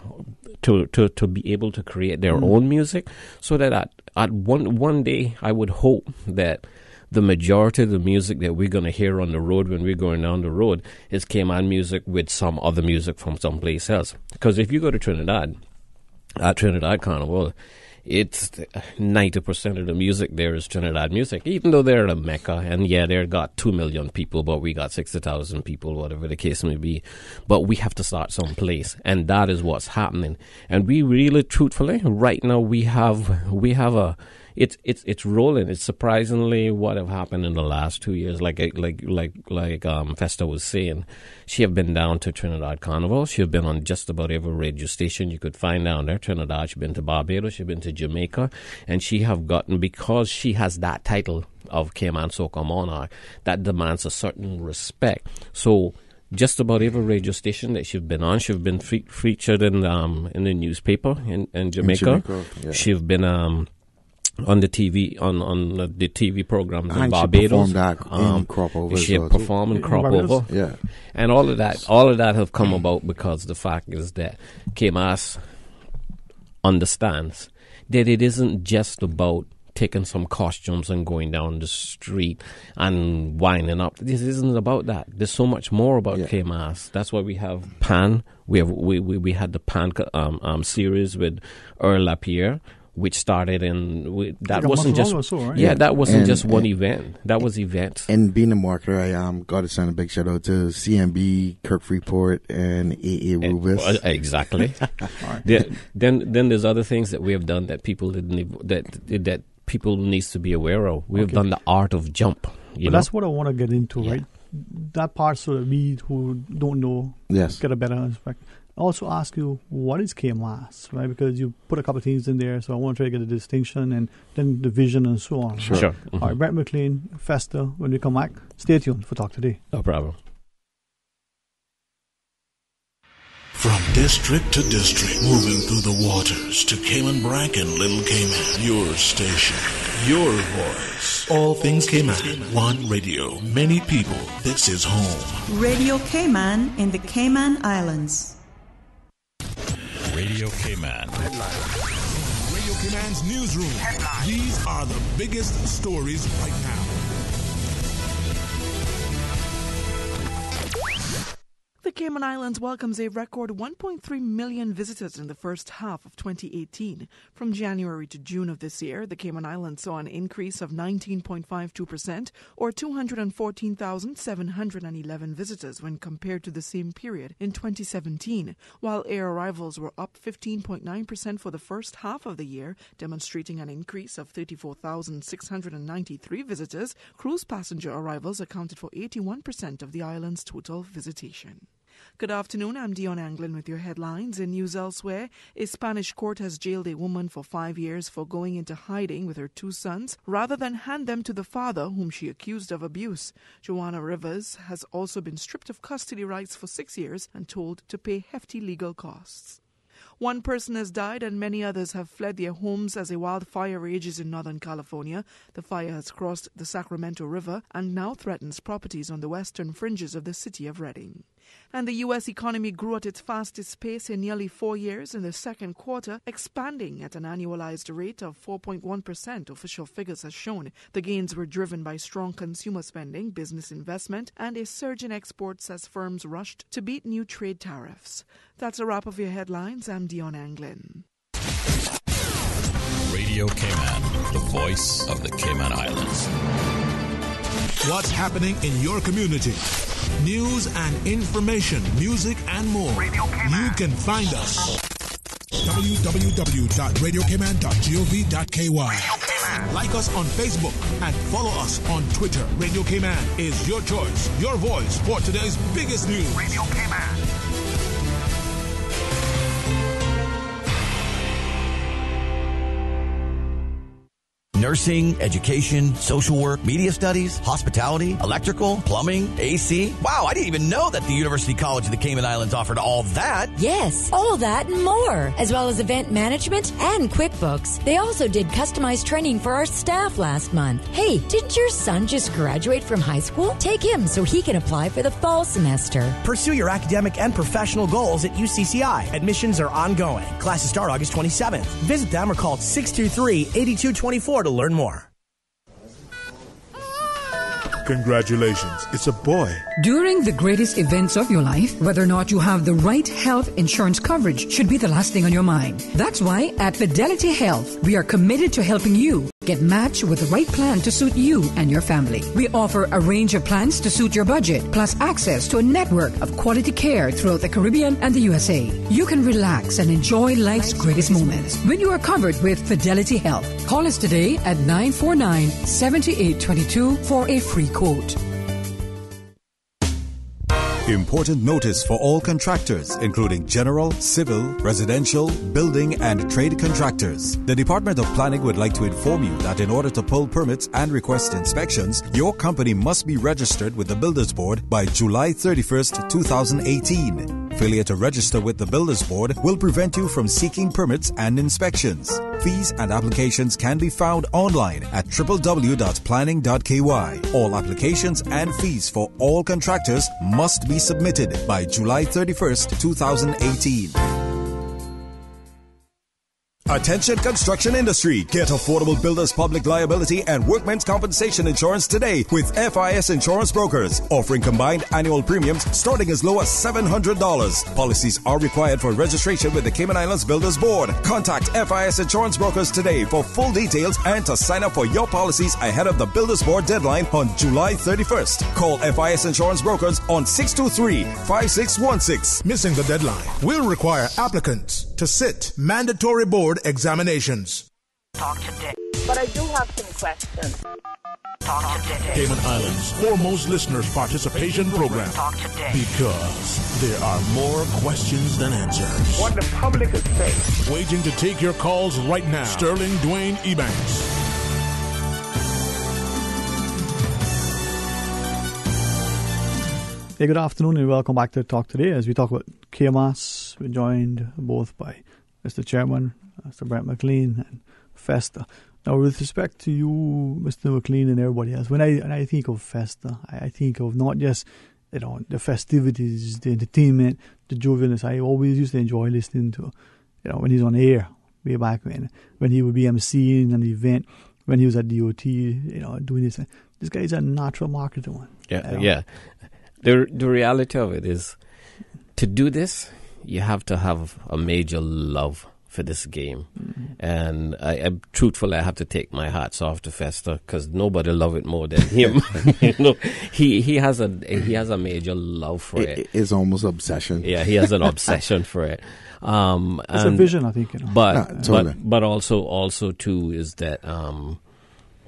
to be able to create their own music, so that at one day I would hope that the majority of the music that we're going to hear on the road when we're going down the road is Cayman music with some other music from someplace else. Because if you go to Trinidad, at Trinidad Carnival, it's 90% of the music there is Trinidad music, even though they're a mecca, and they got 2 million people, but we got 60,000 people, whatever the case may be. But we have to start someplace, and that is what's happening. And we really, truthfully, right now we have it's rolling. It's surprisingly what have happened in the last 2 years. Like Festa was saying, she have been down to Trinidad Carnival. She have been on just about every radio station you could find down there. Trinidad. She's been to Barbados. She's been to Jamaica, and she have gotten, because she has that title of Cayman Soca Monarch, that demands a certain respect. So just about every radio station that she's been on, she's been featured in the newspaper in Jamaica. She's been on the TV, on the TV programs in Barbados. She performed that in Crop Over. She performed in Crop Over. Yeah. And all of that have come about because the fact is that Cayman understands that it isn't just about taking some costumes and going down the street and winding up. This isn't about that. There's so much more about KMAS. That's why we have Pan. We had the Pan series with Earl Lapierre, which started that wasn't just right? That wasn't just one event. That was events. And being a marketer, I got to send a big shout out to CMB, Kirk Freeport, and AA Rubis. Exactly. Then there's other things that we have done that people that people needs to be aware of. We have done the art of jump. That's what I want to get into, right? That part, so that we who don't know get a better aspect. Also ask you, what is KMAS, right? Because you put a couple of things in there, so I want to try to get the distinction and then the vision and so on. Sure. Mm-hmm. All right, Brett McLean, Fester, when we come back, stay tuned for Talk Today. No problem. From district to district, moving through the waters to Cayman Brac and Little Cayman. Your station, your voice. All things Cayman. One radio, many people. This is home. Radio Cayman in the Cayman Islands. Radio Cayman. Radio Cayman's newsroom. These are the biggest stories right now. The Cayman Islands welcomes a record 1.3 million visitors in the first half of 2018. From January to June of this year, the Cayman Islands saw an increase of 19.52%, or 214,711 visitors when compared to the same period in 2017, while air arrivals were up 15.9% for the first half of the year, demonstrating an increase of 34,693 visitors. Cruise passenger arrivals accounted for 81% of the island's total visitation. Good afternoon, I'm Dion Anglin with your headlines. In news elsewhere, a Spanish court has jailed a woman for 5 years for going into hiding with her 2 sons rather than hand them to the father whom she accused of abuse. Joanna Rivers has also been stripped of custody rights for 6 years and told to pay hefty legal costs. One person has died and many others have fled their homes as a wildfire rages in Northern California. The fire has crossed the Sacramento River and now threatens properties on the western fringes of the city of Redding. And the U.S. economy grew at its fastest pace in nearly 4 years in the second quarter, expanding at an annualized rate of 4.1%, official figures have shown. The gains were driven by strong consumer spending, business investment, and a surge in exports as firms rushed to beat new trade tariffs. That's a wrap of your headlines. I'm Dion Anglin. Radio Cayman, the voice of the Cayman Islands. What's happening in your community? News and information, music and more. You can find us. www.radiocayman.gov.ky. Like us on Facebook and follow us on Twitter. Radio Cayman is your choice, your voice for today's biggest news. Radio Cayman. Nursing, education, social work, media studies, hospitality, electrical, plumbing, AC. Wow, I didn't even know that the University College of the Cayman Islands offered all that. Yes, all that and more, as well as event management and QuickBooks. They also did customized training for our staff last month. Hey, didn't your son just graduate from high school? Take him so he can apply for the fall semester. Pursue your academic and professional goals at UCCI. Admissions are ongoing. Classes start August 27th. Visit them or call 623-8224 to learn more. Congratulations, it's a boy. During the greatest events of your life, whether or not you have the right health insurance coverage should be the last thing on your mind. That's why at Fidelity Health, we are committed to helping you get matched with the right plan to suit you and your family. We offer a range of plans to suit your budget, plus access to a network of quality care throughout the Caribbean and the USA. You can relax and enjoy life's greatest moments when you are covered with Fidelity Health. Call us today at 949-7822 for a free quote. Important notice for all contractors, including general, civil, residential, building, and trade contractors. The Department of Planning would like to inform you that in order to pull permits and request inspections, your company must be registered with the Builders Board by July 31st, 2018. Failure to register with the Builders Board will prevent you from seeking permits and inspections. Fees and applications can be found online at www.planning.ky. All applications and fees for all contractors must be submitted by July 31st, 2018. Attention construction industry. Get affordable builders public liability and workmen's compensation insurance today with FIS Insurance Brokers, offering combined annual premiums starting as low as $700. Policies are required for registration with the Cayman Islands Builders Board. Contact FIS Insurance Brokers today for full details and to sign up for your policies ahead of the Builders Board deadline on July 31st. Call FIS Insurance Brokers on 623-5616. Missing the deadline will require applicants to sit mandatory board examinations. Talk today. But I do have some questions. Talk today. Cayman Islands' foremost listeners participation program. Talk today. Because there are more questions than answers. What the public is saying. Waiting to take your calls right now. Sterling Dwayne Ebanks. Hey, good afternoon and welcome back to Talk Today. As we talk about KMAS, we're joined both by Mr. Chairman, Mr. Brent McLean, and Festa. Now, with respect to you, Mr. McLean, and everybody else, when I think of Festa, I think of not just the festivities, the entertainment, the jovialness. I always used to enjoy listening to, when he's on air, way back when he would be emceeing an event, when he was at DOT, doing this. This guy is a natural marketer, one. Yeah. The reality of it is, to do this, you have to have a major love for this game. Mm-hmm. And I truthfully, I have to take my hats off to Festa because nobody love it more than him. He has a major love for it. It's almost obsession. Yeah, he has an obsession for it. It's a vision, I think. Totally. But also too is that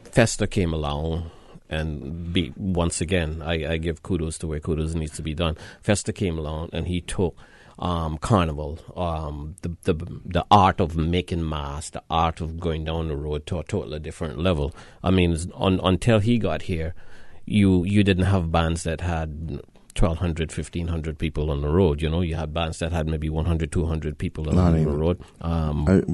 Festa came along. And once again, I give kudos to where kudos needs to be done. Festa came along and he took Carnival, the art of making mass, the art of going down the road to a totally different level. I mean, until he got here, you didn't have bands that had 1,200, 1,500 people on the road. You had bands that had maybe 100, 200 people on the road.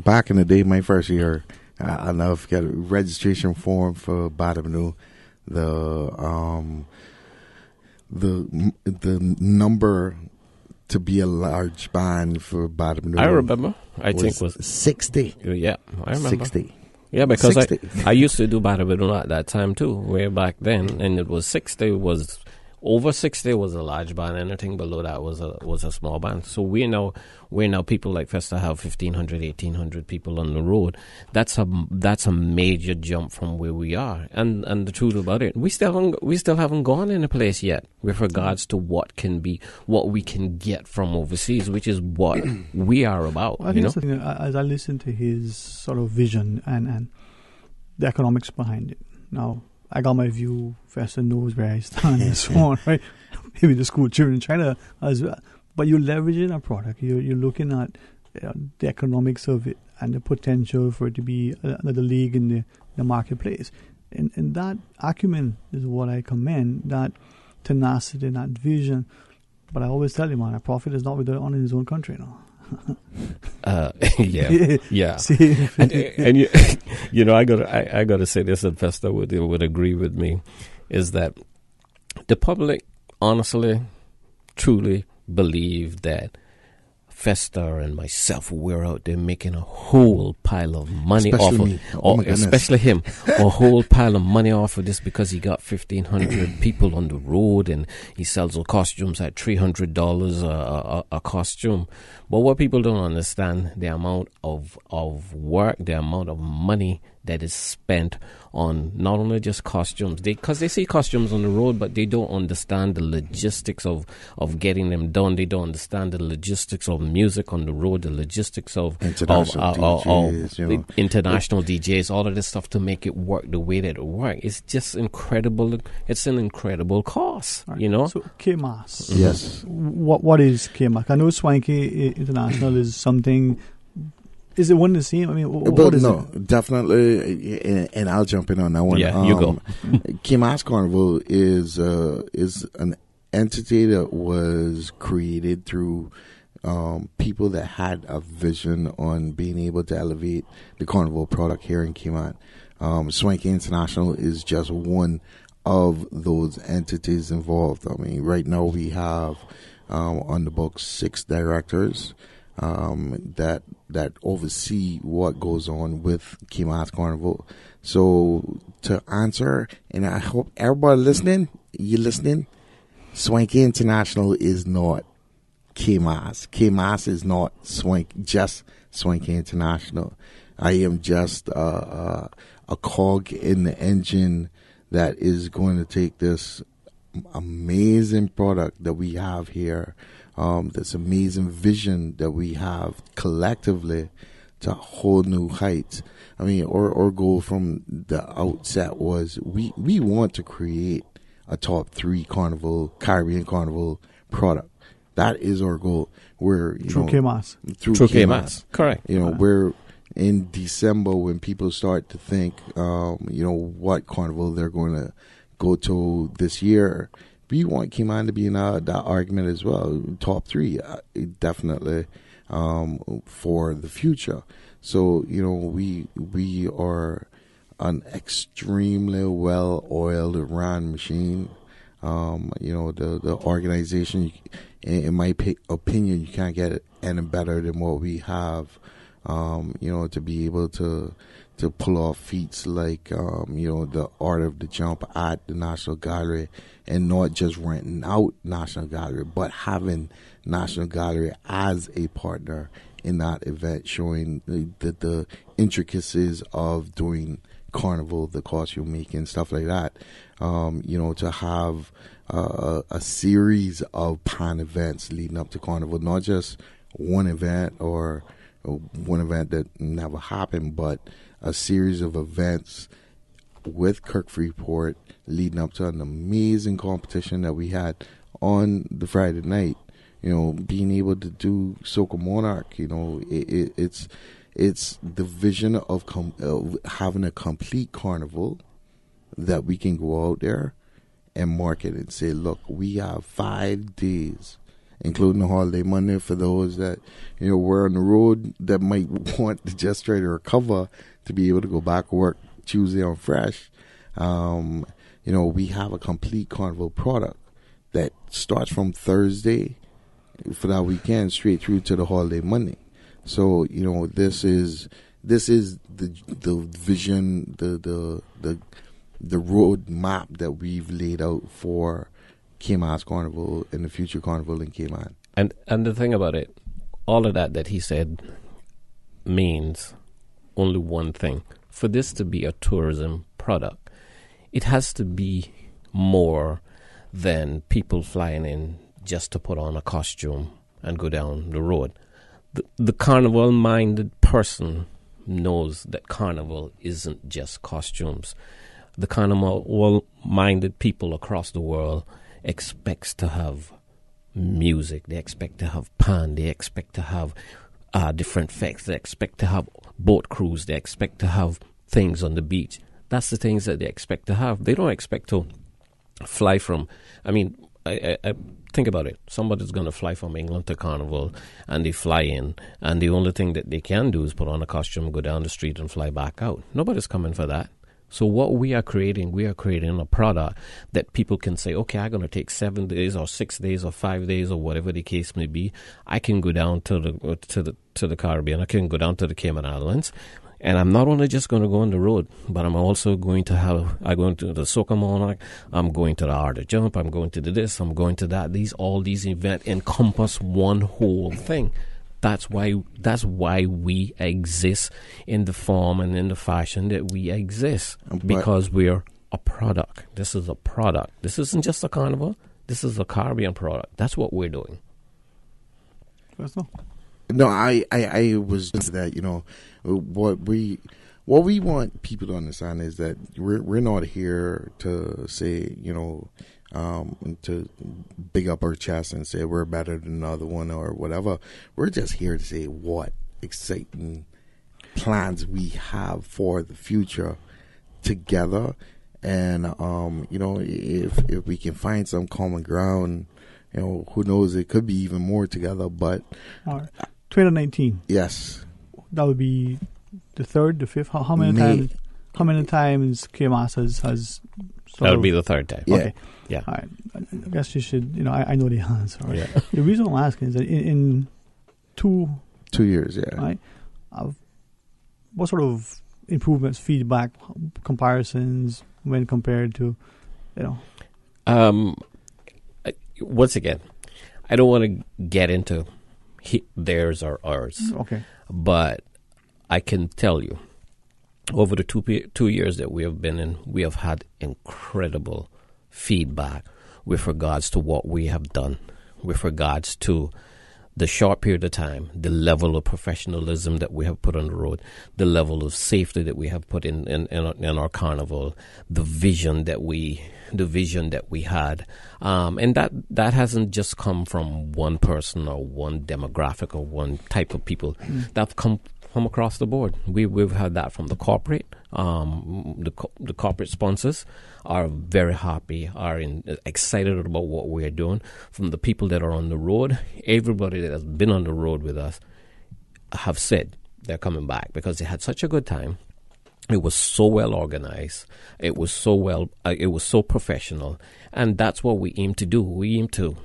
Back in the day, my first year, I'll never forget a registration form for Badabanu. The number to be a large band for Badabanu. I remember. I think it was 60. Yeah, I remember. 60. Yeah, because 60. I used to do Badabanu at that time too, way back then, and it was 60 was. Over 60 was a large band. Anything below that was a small band. So we know people like Festa have 1,500, 1,800 people on the road. That's a major jump from where we are. And the truth about it, we still haven't gone in a place yet with regards to what we can get from overseas, which is what we are about. I think as I listen to his sort of vision and the economics behind it now. I got my view. Festa knows where I stand and so on, right? Maybe the school children in China as well. But you're leveraging a product. You're looking at the economics of it and the potential for it to be another league in the marketplace. And that acumen is what I commend, that tenacity and that vision. But I always tell you, man, a prophet is not without honor in his own country, Yeah. See? and I gotta say this, and Festa would agree with me, is that the public honestly, truly believe that Festa and myself, we're out there making a whole pile of money especially him, a whole pile of money off of this because he got 1,500 people on the road and he sells the costumes at $300 a costume. But what people don't understand, the amount of work, the amount of money that is spent on not only just costumes, because they see costumes on the road, but they don't understand the logistics of getting them done. They don't understand the logistics of music on the road, the logistics of international DJs, all of this stuff to make it work the way that it works. It's just incredible. It's an incredible cost, right. So KMAS. Yes. What is KMAS? I know Swanky International is something. Is it one and the same? I mean, what is it? Definitely, and I'll jump in on that one. Yeah, you go. KMAS Carnival is an entity that was created through people that had a vision on being able to elevate the carnival product here in Cayman. Swanky International is just one of those entities involved. I mean, right now we have on the books 6 directors. that oversee what goes on with Cayman Carnival. So to answer, and I hope everybody listening, Swanky International is not Cayman. Cayman is not just Swanky International. I am just a cog in the engine that is going to take this amazing product that we have here, this amazing vision that we have collectively to whole new heights. I mean, our goal from the outset was we want to create a top 3 Caribbean Carnival product. That is our goal. We're through KMAS. Through KMAS. Correct. We're in December when people start to think, what carnival they're going to go to this year. We want Cayman to be in that argument as well. Top 3, definitely, for the future. So, we are an extremely well-oiled run machine. The organization, in my opinion, you can't get it any better than what we have. To be able to pull off feats like, the Art of the Jump at the National Gallery, and not just renting out National Gallery, but having National Gallery as a partner in that event, showing the intricacies of doing carnival, the costume making, stuff like that. To have a series of pan events leading up to carnival, not just one event or one event that never happened, but a series of events with Kirk Freeport leading up to an amazing competition that we had on the Friday night. Being able to do Soca Monarch, it's the vision of having a complete carnival that we can go out there and market and say, look, we have 5 days, including the holiday Monday, for those that, were on the road that might want to just try to recover to be able to go back to work Tuesday on fresh. We have a complete carnival product that starts from Thursday for that weekend straight through to the holiday Monday. So, this is the vision, the road map that we've laid out for Cayman's Carnival and the future Carnival in Cayman. And the thing about it, all of that he said means only one thing. For this to be a tourism product, it has to be more than people flying in just to put on a costume and go down the road. The carnival-minded person knows that carnival isn't just costumes. The carnival-minded people across the world expects to have music. They expect to have pan. They expect to have different effects. They expect to have boat crews. They expect to have things on the beach. That's the things that they expect to have. They don't expect to fly from... I think about it. Somebody's going to fly from England to Carnival, and they fly in, and the only thing that they can do is put on a costume, go down the street, and fly back out. Nobody's coming for that. So what we are creating a product that people can say, okay, I'm going to take 7 days or 6 days or 5 days or whatever the case may be. I can go down to the Caribbean. I can go down to the Cayman Islands. And I'm not only just going to go on the road, but I'm also going to I'm going to the Soca Monarch, I'm going to the Art of Jump, I'm going to this, I'm going to that. All these events encompass one whole thing. That's why we exist in the form and in the fashion that we exist, because we're a product. This is a product. This isn't just a carnival. This is a Caribbean product. That's what we're doing. No, I was into that. What we want people to understand is that we're not here to say, to big up our chest and say we're better than another one or whatever. We're just here to say what exciting plans we have for the future together. And, if we can find some common ground, who knows, it could be even more together, but... 2019. Yes. That would be the third, the fifth. How many times KMAS has that would be the third time. Okay. Yeah. All right. I guess you should, I know the answer. Yeah. The reason I'm asking is that in 2 2 years, yeah. Right? What sort of improvements, feedback, comparisons when compared to, Once again, I don't want to get into theirs or ours. Okay. But I can tell you, over the 2 years that we have been in, we have had incredible feedback with regards to what we have done, with regards to the short period of time, the level of professionalism that we have put on the road, the level of safety that we have put in our carnival, the vision that we had, and that hasn't just come from one person or one demographic or one type of people. That's come across the board. We've had that from the corporate. The corporate sponsors are very happy, excited about what we're doing. From the people that are on the road, everybody that has been on the road with us have said they're coming back because they had such a good time. It was so well organized. It was so professional, and that's what we aim to do. We aim to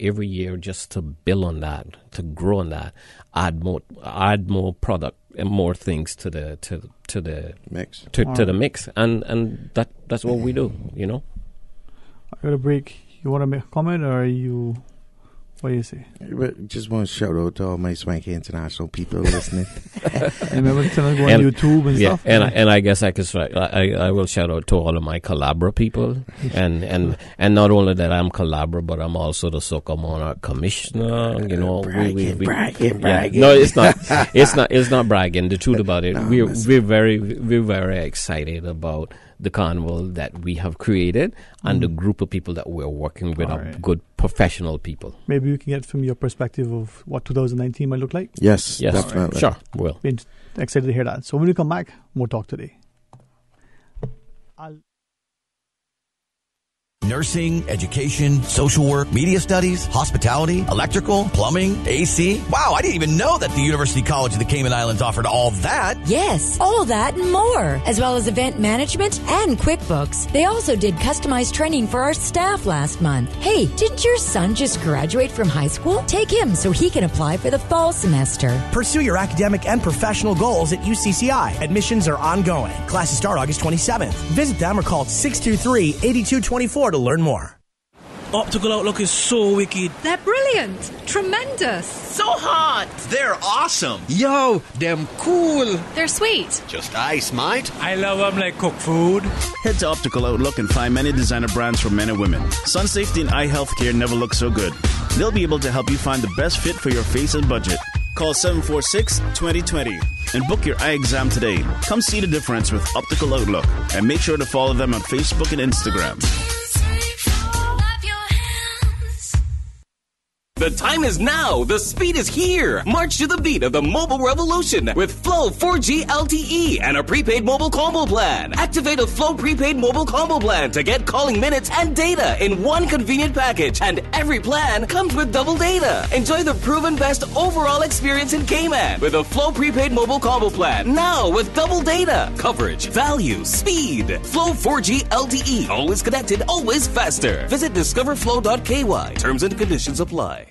every year just to build on that, to grow on that, add more product and more things to the mix, to the mix, and that's what we do. I got a break. You want to make a comment, or what do you say? Just want to shout out to all my Swanky International people listening. Remember to go on YouTube and stuff. And I guess I will shout out to all of my Calabra people, and not only that I'm Calabra, but I'm also the Soca Monarch Commissioner. Bragging. No, it's not. It's not bragging. The truth about it, we're very excited about the carnival that we have created and the group of people that we're working with are good professional people. Maybe you can get from your perspective of what 2019 might look like. Yes, definitely. Right. Sure, we'll. Been excited to hear that. So when we come back, more talk today. Nursing, education, social work, media studies, hospitality, electrical, plumbing, AC. Wow, I didn't even know that the University College of the Cayman Islands offered all that. Yes, all that and more, as well as event management and QuickBooks. They also did customized training for our staff last month. Hey, didn't your son just graduate from high school? Take him so he can apply for the fall semester. Pursue your academic and professional goals at UCCI. Admissions are ongoing. Classes start August 27th. Visit them or call 623-8224 to learn more. Optical Outlook is so wicked. They're brilliant. Tremendous. So hot. They're awesome. Yo, them cool. They're sweet. Just ice, mate. I love them like cooked food. Head to Optical Outlook and find many designer brands for men and women. Sun safety and eye health care never look so good. They'll be able to help you find the best fit for your face and budget. Call 746-2020 and book your eye exam today. Come see the difference with Optical Outlook and make sure to follow them on Facebook and Instagram. The time is now. The speed is here. March to the beat of the mobile revolution with Flow 4G LTE and a prepaid mobile combo plan. Activate a Flow prepaid mobile combo plan to get calling minutes and data in one convenient package. And every plan comes with double data. Enjoy the proven best overall experience in Cayman with a Flow prepaid mobile combo plan. Now with double data, coverage, value, speed. Flow 4G LTE. Always connected, always faster. Visit discoverflow.ky. Terms and conditions apply.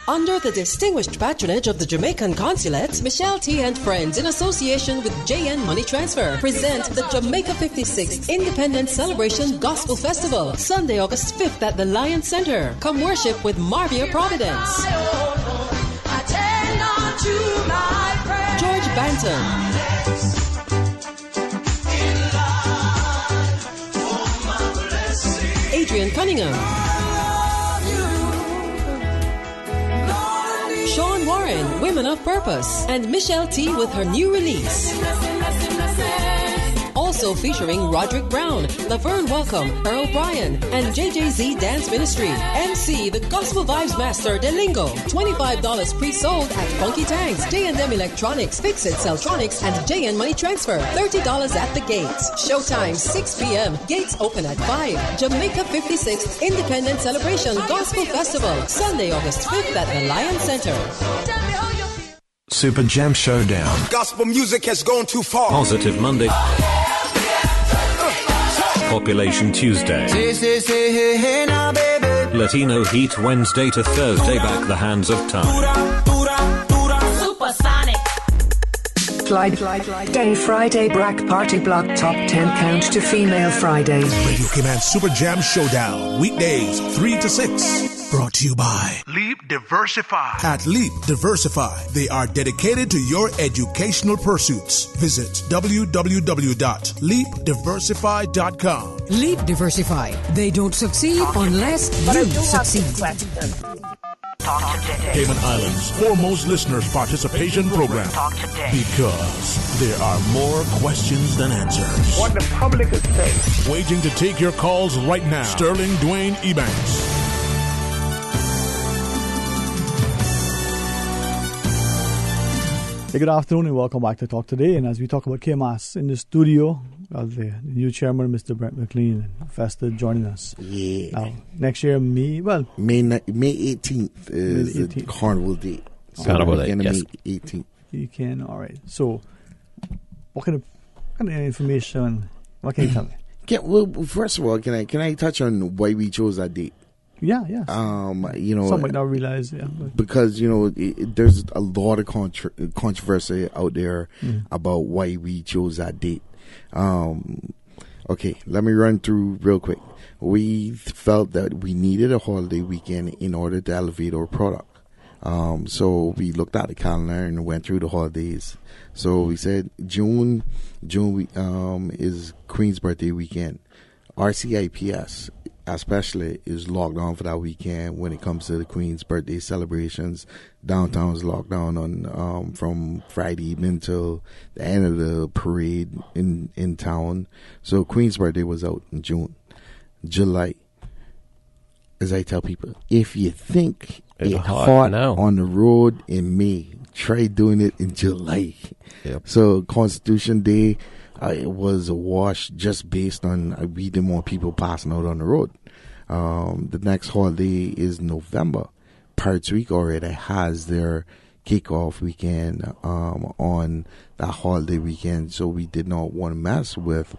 Under the distinguished patronage of the Jamaican Consulate, Michelle T. and Friends, in association with JN Money Transfer, present the Jamaica 56th Independence Celebration Gospel Festival, Sunday, August 5th at the Lion Center. Come worship with Marvia Providence, George Banton, Adrian Cunningham, Sean Warren, Women of Purpose, and Michelle T. with her new release. Also featuring Roderick Brown, Laverne Welcome, Earl Bryan, and JJZ Dance Ministry. MC, the Gospel Vibes Master, Delingo. $25 pre-sold at Funky Tanks, J&M Electronics, Fixit, Celtronics, and JN Money Transfer. $30 at the gates. Showtime 6 p.m. Gates open at 5. Jamaica 56th Independence Celebration Gospel Festival, Sunday, August 5th at the Lion Center. Super Jam Showdown. Gospel music has gone too far. Positive Monday. Population Tuesday. Latino Heat Wednesday to Thursday. Back the hands of time. Super Slide. Gay Friday Brack Party Block Top 10 Count to Female Friday. Radio Cayman Super Jam Showdown. Weekdays 3 to 6. Brought to you by Leap Diversify. At Leap Diversify, they are dedicated to your educational pursuits. Visit www.leapdiversify.com. Leap Diversify. They don't succeed unless you succeed. Cayman Islands' foremost listeners participation program. Because there are more questions than answers. What the public is saying. Waiting to take your calls right now. Sterling Dwayne Ebanks. Hey, good afternoon and welcome back to Talk Today. And as we talk about KMAS in the studio, the new chairman, Mr. Brent McLean, and Festa joining us. Yeah. Now, next year, May 18th is the carnival date. So carnival date, yes. May 18th. You can, all right. So, what kind of information, what can you tell me? Well, first of all, can I touch on why we chose that date? Yeah. Some might not realize, because there's a lot of controversy out there about why we chose that date. Okay, let me run through real quick. We felt that we needed a holiday weekend in order to elevate our product. So we looked at the calendar and went through the holidays. So we said June is Queen's birthday weekend. RCIPS especially is locked down for that weekend when it comes to the Queen's birthday celebrations. Downtown is locked down on from Friday evening till the end of the parade in town. So Queen's birthday was out in June. July, as I tell people, if you think it's hot on the road in May, try doing it in July. Yep. So Constitution Day, it was a wash just based on we didn't want people passing out on the road. The next holiday is November. Pirates Week already has their kickoff weekend on that holiday weekend, so we did not want to mess with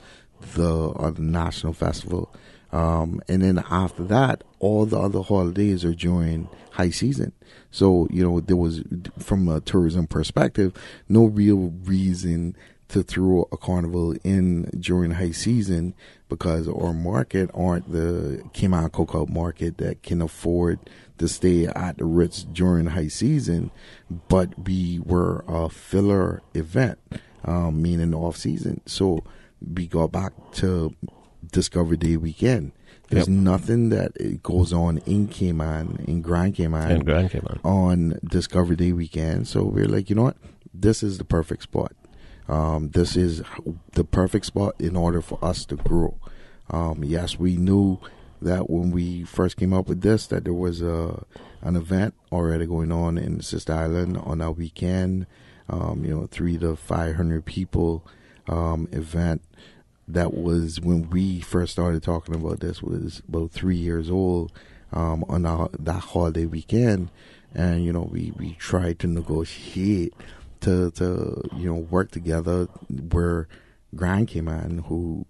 the national festival. And then after that, all the other holidays are during high season. So, there was, from a tourism perspective, no real reason to throw a carnival in during high season because our market aren't the Cayman Cookout market that can afford to stay at the Ritz during high season, but we were a filler event, meaning off season. So we got back to Discovery Day weekend. There's nothing that goes on in Cayman, in Grand Cayman, on Discovery Day weekend. So we're like, you know what? This is the perfect spot. This is the perfect spot in order for us to grow. Yes, we knew that when we first came up with this, that there was an event already going on in the Sister Island on that weekend. 300 to 500 people event. That was when we first started talking about this. Was about 3 years old on that holiday weekend, and we tried to negotiate to work together where Grand Cayman, who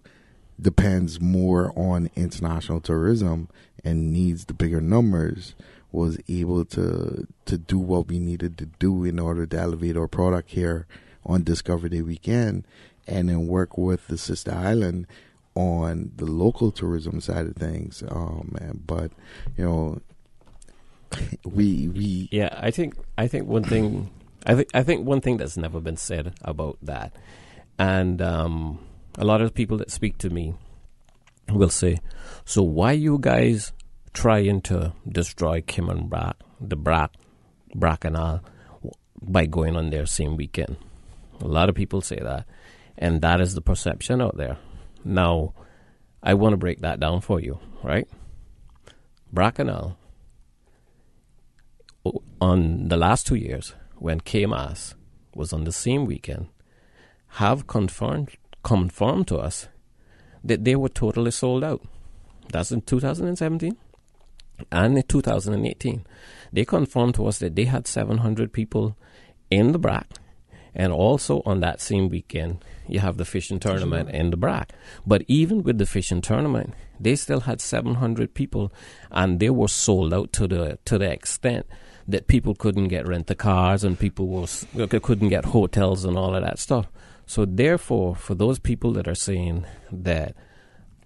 depends more on international tourism and needs the bigger numbers, was able to do what we needed to do in order to elevate our product here on Discovery Day weekend, and then work with the Sister Island on the local tourism side of things. But I think one thing. I think one thing that's never been said about that, and a lot of people that speak to me will say, so why you guys trying to destroy Cayman the Bracknell by going on their same weekend? A lot of people say that, and that is the perception out there. Now, I want to break that down for you, right? Bracknell, on the last 2 years, when KMAS was on the same weekend, have confirmed to us that they were totally sold out. That's in 2017 and in 2018. They confirmed to us that they had 700 people in the BRAC, and also on that same weekend, you have the fishing tournament in the BRAC. But even with the fishing tournament, they still had 700 people, and they were sold out to the extent that people couldn't get rent-a-cars and people couldn't get hotels and all of that stuff. So therefore, for those people that are saying that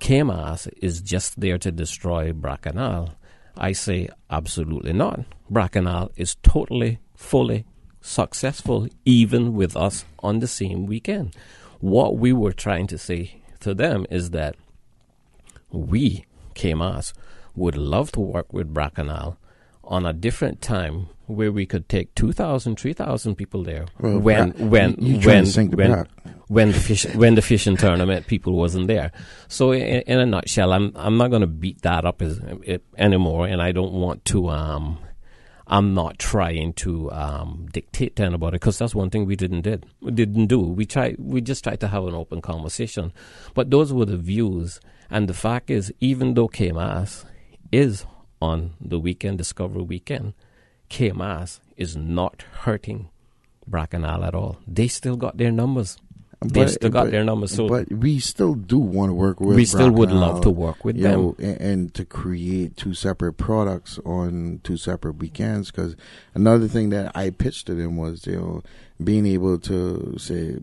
KMAS is just there to destroy Bracknell, I say absolutely not. Bracknell is totally, fully successful, even with us on the same weekend. What we were trying to say to them is that we, KMAS, would love to work with Bracknell on a different time where we could take 2,000, 3,000 people there when the fishing tournament people wasn't there. So in a nutshell, I'm not going to beat that up anymore, and I don't want to. I'm not trying to dictate to anybody, because that's one thing we didn't do. We just tried to have an open conversation, but those were the views. And the fact is, even though KMAS is on the weekend, Discovery Weekend, KMAS is not hurting Bracknell at all. They still got their numbers. So, but we still do want to work with. We still would love to work with them, and to create two separate products on two separate weekends. Because another thing that I pitched to them was, being able to say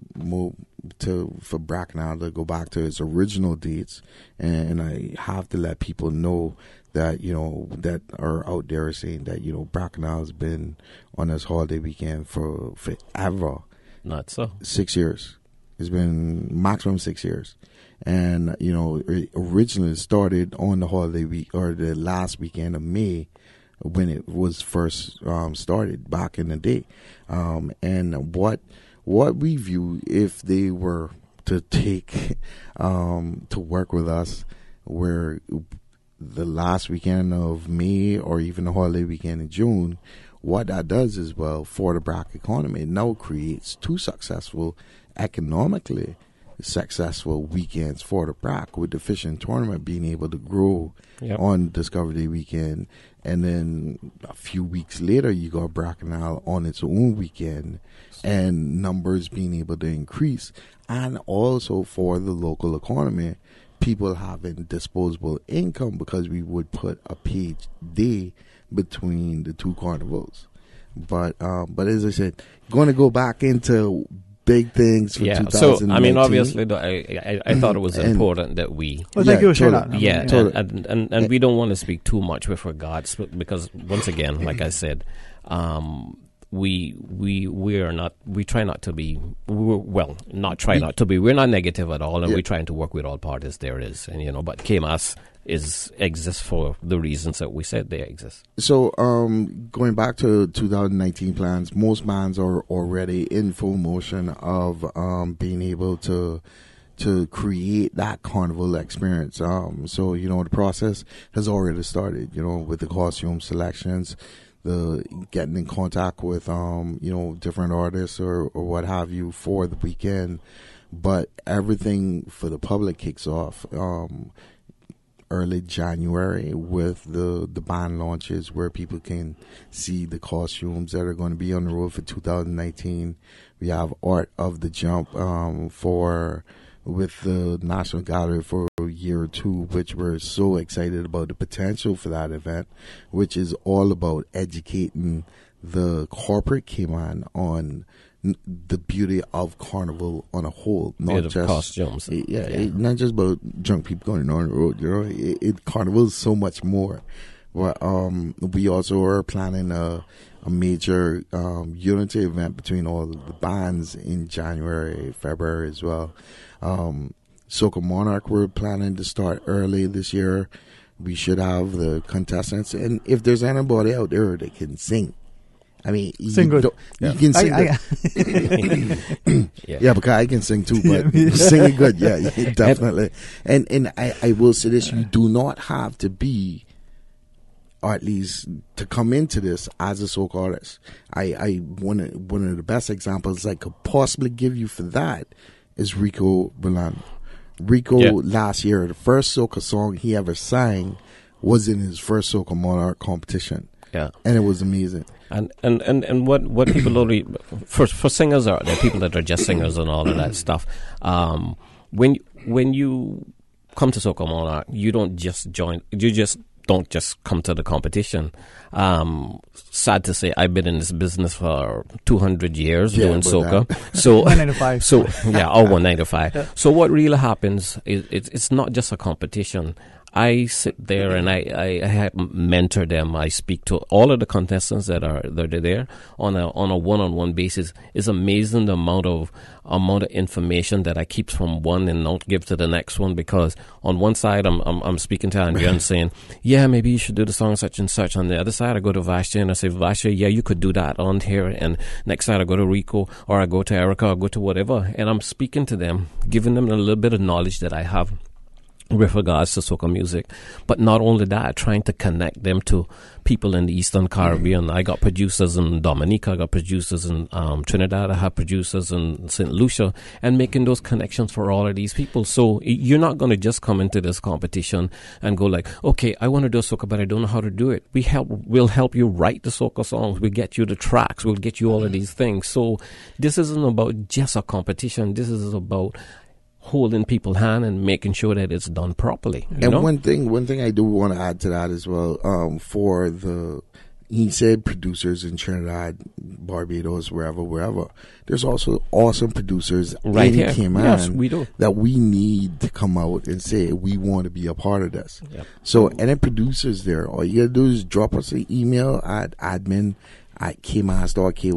for Bracknell to go back to its original dates, and I have to let people know that that are out there saying that Bracknell has been on this holiday weekend for forever. Not so. 6 years. It's been maximum 6 years. And, it originally started on the holiday week or the last weekend of May when it was first started back in the day. And what we view, if they were to take, to work with us, where the last weekend of May or even the holiday weekend in June, what that does is, for the Brack economy, it now creates two economically successful weekends for the Brack, with the fishing tournament being able to grow on Discovery Day weekend, and then a few weeks later you got Bracknell on its own weekend, and numbers being able to increase, and also for the local economy, people having disposable income, because we would put a paid day between the two carnivals. But as I said, going to go back into big things for 2019. So I mean, obviously, I thought it was important that we. Well, thank you for sharing that. And we don't want to speak too much with regards, because once again, like I said, we're not negative at all, and we're trying to work with all parties there is, and but KMAS exists for the reasons that we said they exist. So going back to 2019 plans, most bands are already in full motion of being able to create that carnival experience. So the process has already started, with the costume selections, the getting in contact with different artists or what have you for the weekend. But everything for the public kicks off early January with the band launches, where people can see the costumes that are going to be on the road for 2019. We have Art of the Jump with the National Gallery for a year or two, which we're so excited about the potential for that event, which is all about educating the corporate Cayman on the beauty of carnival on a whole, not just costumes. Not just about drunk people going on the road. Carnival is so much more. But we also are planning a major unity event between all the bands in January, February as well. Soca Monarch, we're planning to start early this year. We should have the contestants, and if there's anybody out there that can sing, I mean, sing good. You can sing good. Because I can sing too, but singing good, definitely. And I will say this: you do not have to be, or at least to come into this as a soca artist. One of the best examples I could possibly give you for that is Rico Rolando. Last year, the first soca song he ever sang was in his first Soca Monarch competition. Yeah, and it was amazing. And what people only for singers are there people that are just singers and all of that stuff. When you come to Soca Monarch, you don't just join. You just don't just come to the competition. Sad to say, I've been in this business for 200 years doing soca. So 195. So yeah, 195. Yeah. So what really happens is it's not just a competition. I sit there and I mentor them. I speak to all of the contestants that are there on a one-on-one basis. It's amazing the amount of information that I keep from one and don't give to the next one, because on one side I'm speaking to Andrea and saying, yeah, maybe you should do the song such and such. On the other side I go to Vasha and I say, Vasha, yeah, you could do that on here. And next side I go to Rico, or I go to Erica, or go to whatever, and I'm speaking to them, giving them a little bit of knowledge that I have with regards to soca music. But not only that, trying to connect them to people in the Eastern Caribbean. I got producers in Dominica, I got producers in Trinidad, I have producers in St. Lucia, and making those connections for all of these people. So you're not going to just come into this competition and go like, okay, I want to do a soca, but I don't know how to do it. We'll help you write the soca songs, we'll get you the tracks, we'll get you all of these things. So this isn't about just a competition, this is about holding people's hand and making sure that it's done properly. You know? one thing I do want to add to that as well, for he said producers in Trinidad, Barbados, wherever. There's also awesome producers right in Cayman, yes, we do, that we need to come out and say we want to be a part of this. Yep. So any producers there, all you gotta do is drop us an email at admin@kmas.ky.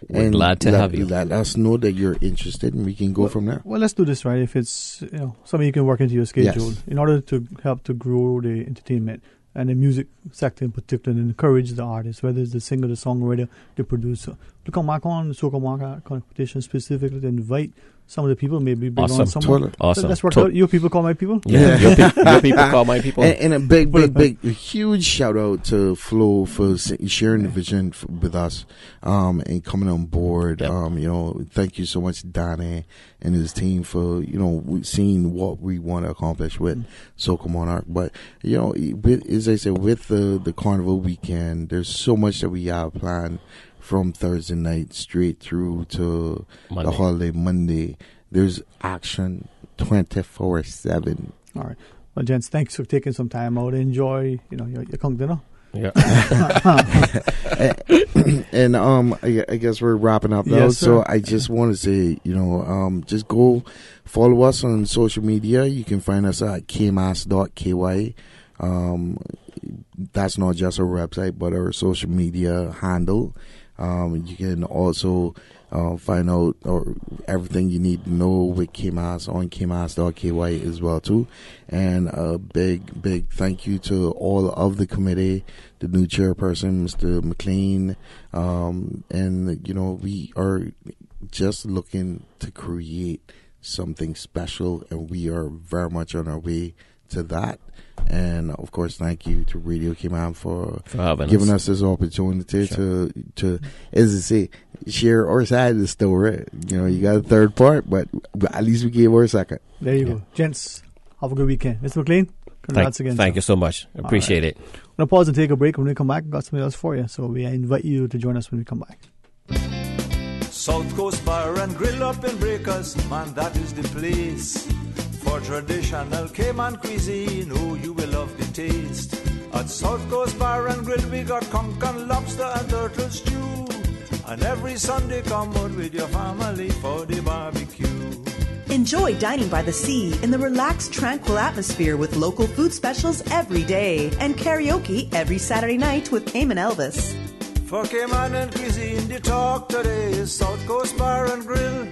We're glad to have you. Let us know that you're interested, and we can go from there. Well, let's do this, right? If it's something you can work into your schedule, yes, in order to help to grow the entertainment and the music sector in particular, and encourage the artists, whether it's the singer, the songwriter, the producer, to come back on the Soca Market competition specifically, to invite some of the people, maybe bring on someone. Totally. Awesome. Let's work out. Your people call my people. Yeah, your people call my people. And a big, huge shout out to Flo for sharing the vision with us, and coming on board. Yep. Thank you so much, Donnie and his team, for seeing what we want to accomplish with Soca Monarch. But as I said, with the carnival weekend, there's so much that we have planned. From Thursday night straight through to the holiday Monday, there's action 24/7. All right. Well, gents, thanks for taking some time out. Enjoy, your kung dinner. Yeah. And I guess we're wrapping up now. Yes, so I just want to say, just go follow us on social media. You can find us at kmas.ky. That's not just our website, but our social media handle. You can also find out everything you need to know with KMAS on kmas.ky as well too. And a big thank you to all of the committee, the new chairperson, Mr. McLean, and we are just looking to create something special, and we are very much on our way to that. And of course, thank you to Radio Cayman for giving us this opportunity to, as I say, share our side of the story. You got a third part, but at least we gave our second. There you go. Gents, have a good weekend. Mr. McLean, congrats again. Thank you so much. Appreciate it. I'm going to pause and take a break. When we come back, we've got something else for you. So we invite you to join us when we come back. South Coast Bar and Grill up in Breakers, man, that is the place. For traditional Cayman cuisine, oh, you will love the taste. At South Coast Bar and Grill, we got conch and lobster and turtle stew. And every Sunday, come out with your family for the barbecue. Enjoy dining by the sea in the relaxed, tranquil atmosphere with local food specials every day. And karaoke every Saturday night with Cayman Elvis. For Cayman and cuisine, the talk today is South Coast Bar and Grill.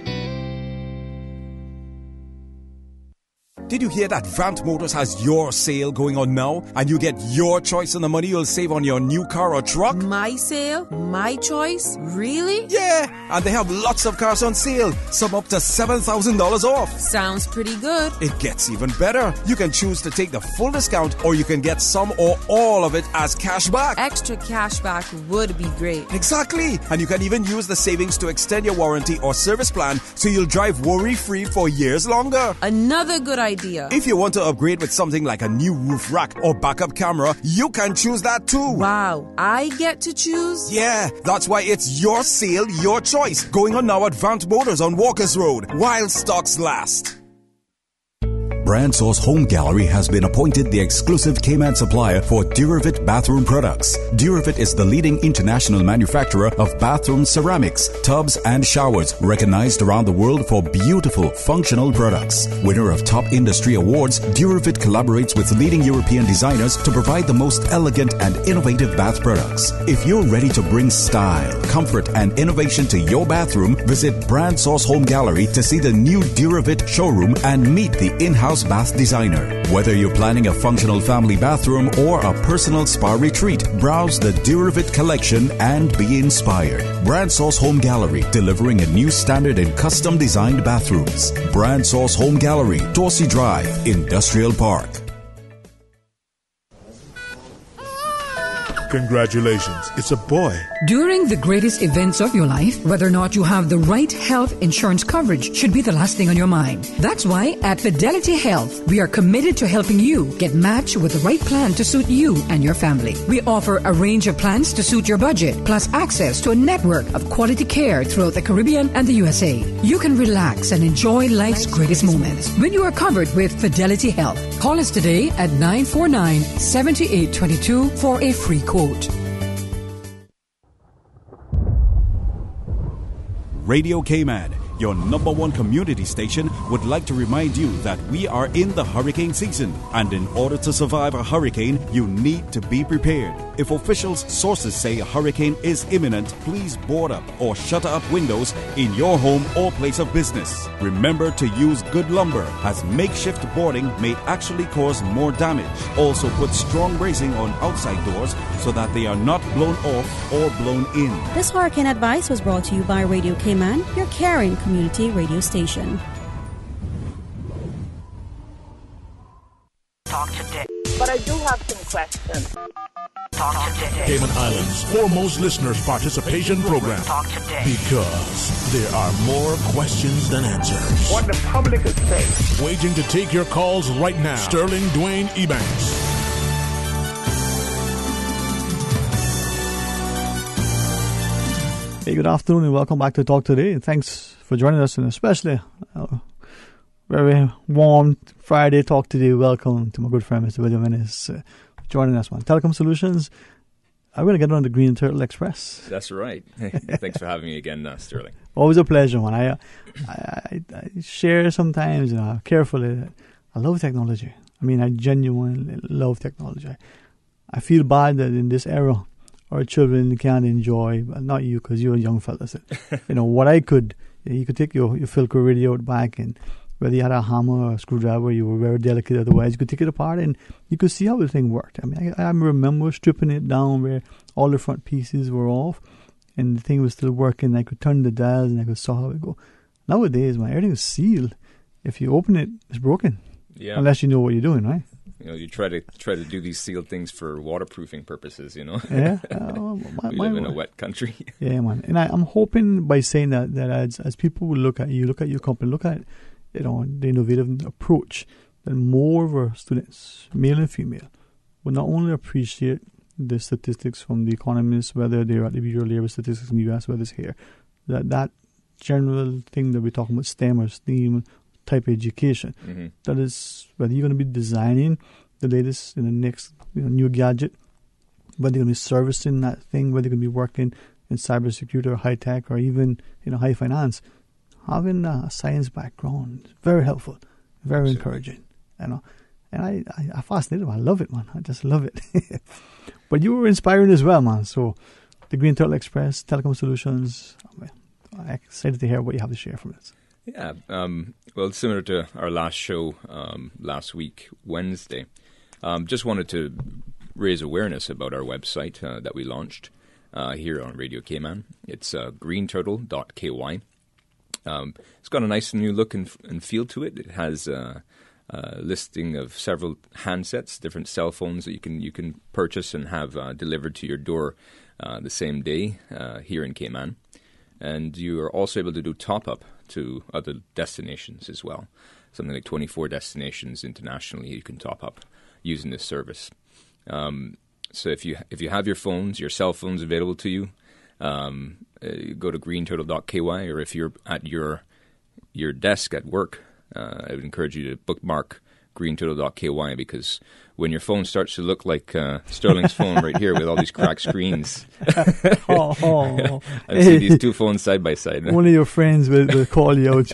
Did you hear that Vant Motors has your sale going on now? And you get your choice on the money you'll save on your new car or truck? My sale? My choice? Really? Yeah! And they have lots of cars on sale. Some up to $7,000 off. Sounds pretty good. It gets even better. You can choose to take the full discount, or you can get some or all of it as cash back. Extra cash back would be great. Exactly. And you can even use the savings to extend your warranty or service plan so you'll drive worry-free for years longer. Another good idea. If you want to upgrade with something like a new roof rack or backup camera, you can choose that too. Wow, I get to choose? Yeah, that's why it's your sale, your choice. Going on now at Vant Motors on Walkers Road while stocks last. Brand Source Home Gallery has been appointed the exclusive Cayman supplier for Duravit bathroom products. Duravit is the leading international manufacturer of bathroom ceramics, tubs, and showers, recognized around the world for beautiful, functional products. Winner of top industry awards, Duravit collaborates with leading European designers to provide the most elegant and innovative bath products. If you're ready to bring style, comfort, and innovation to your bathroom, visit Brand Source Home Gallery to see the new Duravit showroom and meet the in-house bath designer. Whether you're planning a functional family bathroom or a personal spa retreat, browse the Duravit collection and be inspired. Brand Source Home Gallery, delivering a new standard in custom designed bathrooms. Brand Source Home Gallery, Dorsey Drive, Industrial Park. Congratulations, it's a boy. During the greatest events of your life, whether or not you have the right health insurance coverage should be the last thing on your mind. That's why at Fidelity Health, we are committed to helping you get matched with the right plan to suit you and your family. We offer a range of plans to suit your budget, plus access to a network of quality care throughout the Caribbean and the USA. You can relax and enjoy life's greatest moments when you are covered with Fidelity Health. Call us today at 949-7822 for a free quote. Radio Cayman, your number one community station, would like to remind you that we are in the hurricane season, and in order to survive a hurricane, you need to be prepared. If officials' sources say a hurricane is imminent, please board up or shutter up windows in your home or place of business. Remember to use good lumber, as makeshift boarding may actually cause more damage. Also put strong bracing on outside doors so that they are not blown off or blown in. This hurricane advice was brought to you by Radio Cayman, your caring community radio station. Talk today. But I do have some questions. Talk today. Cayman Islands' foremost listeners' participation program. Talk today. Because there are more questions than answers. What the public is saying. Waiting to take your calls right now. Sterling Dwayne Ebanks. Hey, good afternoon and welcome back to Talk Today. Thanks for joining us, and especially very warm Friday Talk Today. Welcome to my good friend Mr. William Ennis joining us, man. Telecom Solutions. I'm going to get on the Green Turtle Express. That's right. Thanks for having me again, Sterling. Always a pleasure, man. I share sometimes, carefully. I love technology. I mean, I genuinely love technology. I feel bad that in this era, our children can't enjoy, but not you, because you're a young fella. So, what I could, you could take your Philco radio out back, and whether you had a hammer or a screwdriver, you were very delicate otherwise, you could take it apart and you could see how the thing worked. I mean, I remember stripping it down where all the front pieces were off and the thing was still working. I could turn the dials and I could saw how it go. Nowadays, man, everything is sealed. If you open it, it's broken. Yeah. Unless you know what you're doing, right? You try to do these sealed things for waterproofing purposes, Yeah. We live in a wet country. Yeah, man. And I'm hoping by saying that as people will look at your company, look at the innovative approach, that more of our students, male and female, will not only appreciate the statistics from the economists, whether they're at the Bureau of Labor Statistics in the US, whether it's here, that general thing that we're talking about, STEM or STEAM type education, that is whether you're going to be designing the latest in the next new gadget, whether you're going to be servicing that thing, whether you're going to be working in cybersecurity or high tech or even high finance. Having a science background is very helpful, very encouraging, And I fascinated. I love it, man. I just love it. But you were inspiring as well, man. So the Green Turtle Express, Telecom Solutions. I'm excited to hear what you have to share from this. Yeah. Well, similar to our last show last week, Wednesday, just wanted to raise awareness about our website that we launched here on Radio Cayman. It's greenturtle.ky. It's got a nice new look and feel to it. It has a listing of several handsets, different cell phones that you can purchase and have delivered to your door the same day here in Cayman. And you are also able to do top-up to other destinations as well. Something like 24 destinations internationally you can top up using this service. So if you have your cell phones available to you, go to greenturtle.ky, or if you're at your desk at work, I would encourage you to bookmark greenturtle.ky, because when your phone starts to look like Sterling's phone right here with all these cracked screens, I've seen these two phones side by side. One of your friends will call you out,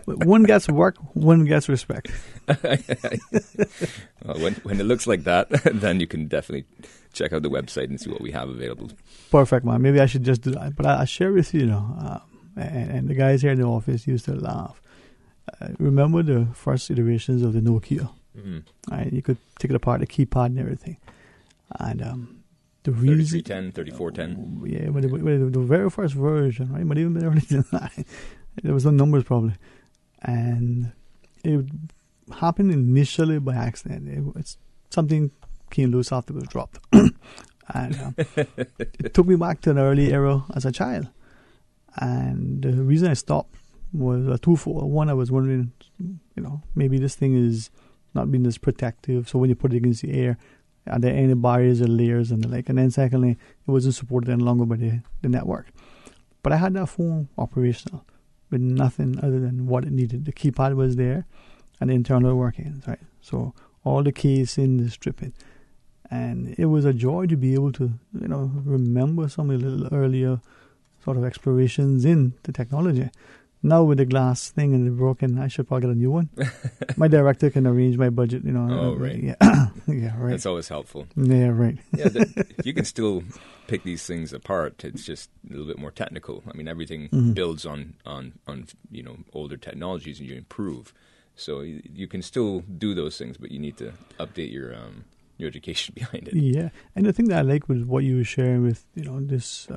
One gets work, one gets respect. Well, when it looks like that, then you can definitely check out the website and see what we have available. Perfect, man. Maybe I should just do that. But I share with you, and the guys here in the office used to laugh. Remember the first iterations of the Nokia? Mm-hmm. Right, you could take it apart, the keypad and everything. And the reason 3310, 3410. Yeah, but the very first version, right? But even earlier than that, there was no numbers probably, and it happened initially by accident. It's something came loose after it was dropped, and it took me back to an early era as a child. And the reason I stopped was twofold. One, I was wondering, maybe this thing is not being as protective. So when you put it against the air, are there any barriers or layers and the like? And then secondly, it wasn't supported any longer by the network. But I had that phone operational with nothing other than what it needed. The keypad was there and the internal workings, right? So all the keys in the stripping. And it was a joy to be able to, remember some of the little earlier sort of explorations in the technology. Now with the glass thing and the broken, I should probably get a new one. My director can arrange my budget, Oh, right. Yeah, yeah, right. That's always helpful. Yeah, right. Yeah, you can still pick these things apart. It's just a little bit more technical. I mean, everything builds on older technologies, and you improve. So you can still do those things, but you need to update your education behind it. Yeah, and the thing that I like was what you were sharing with this.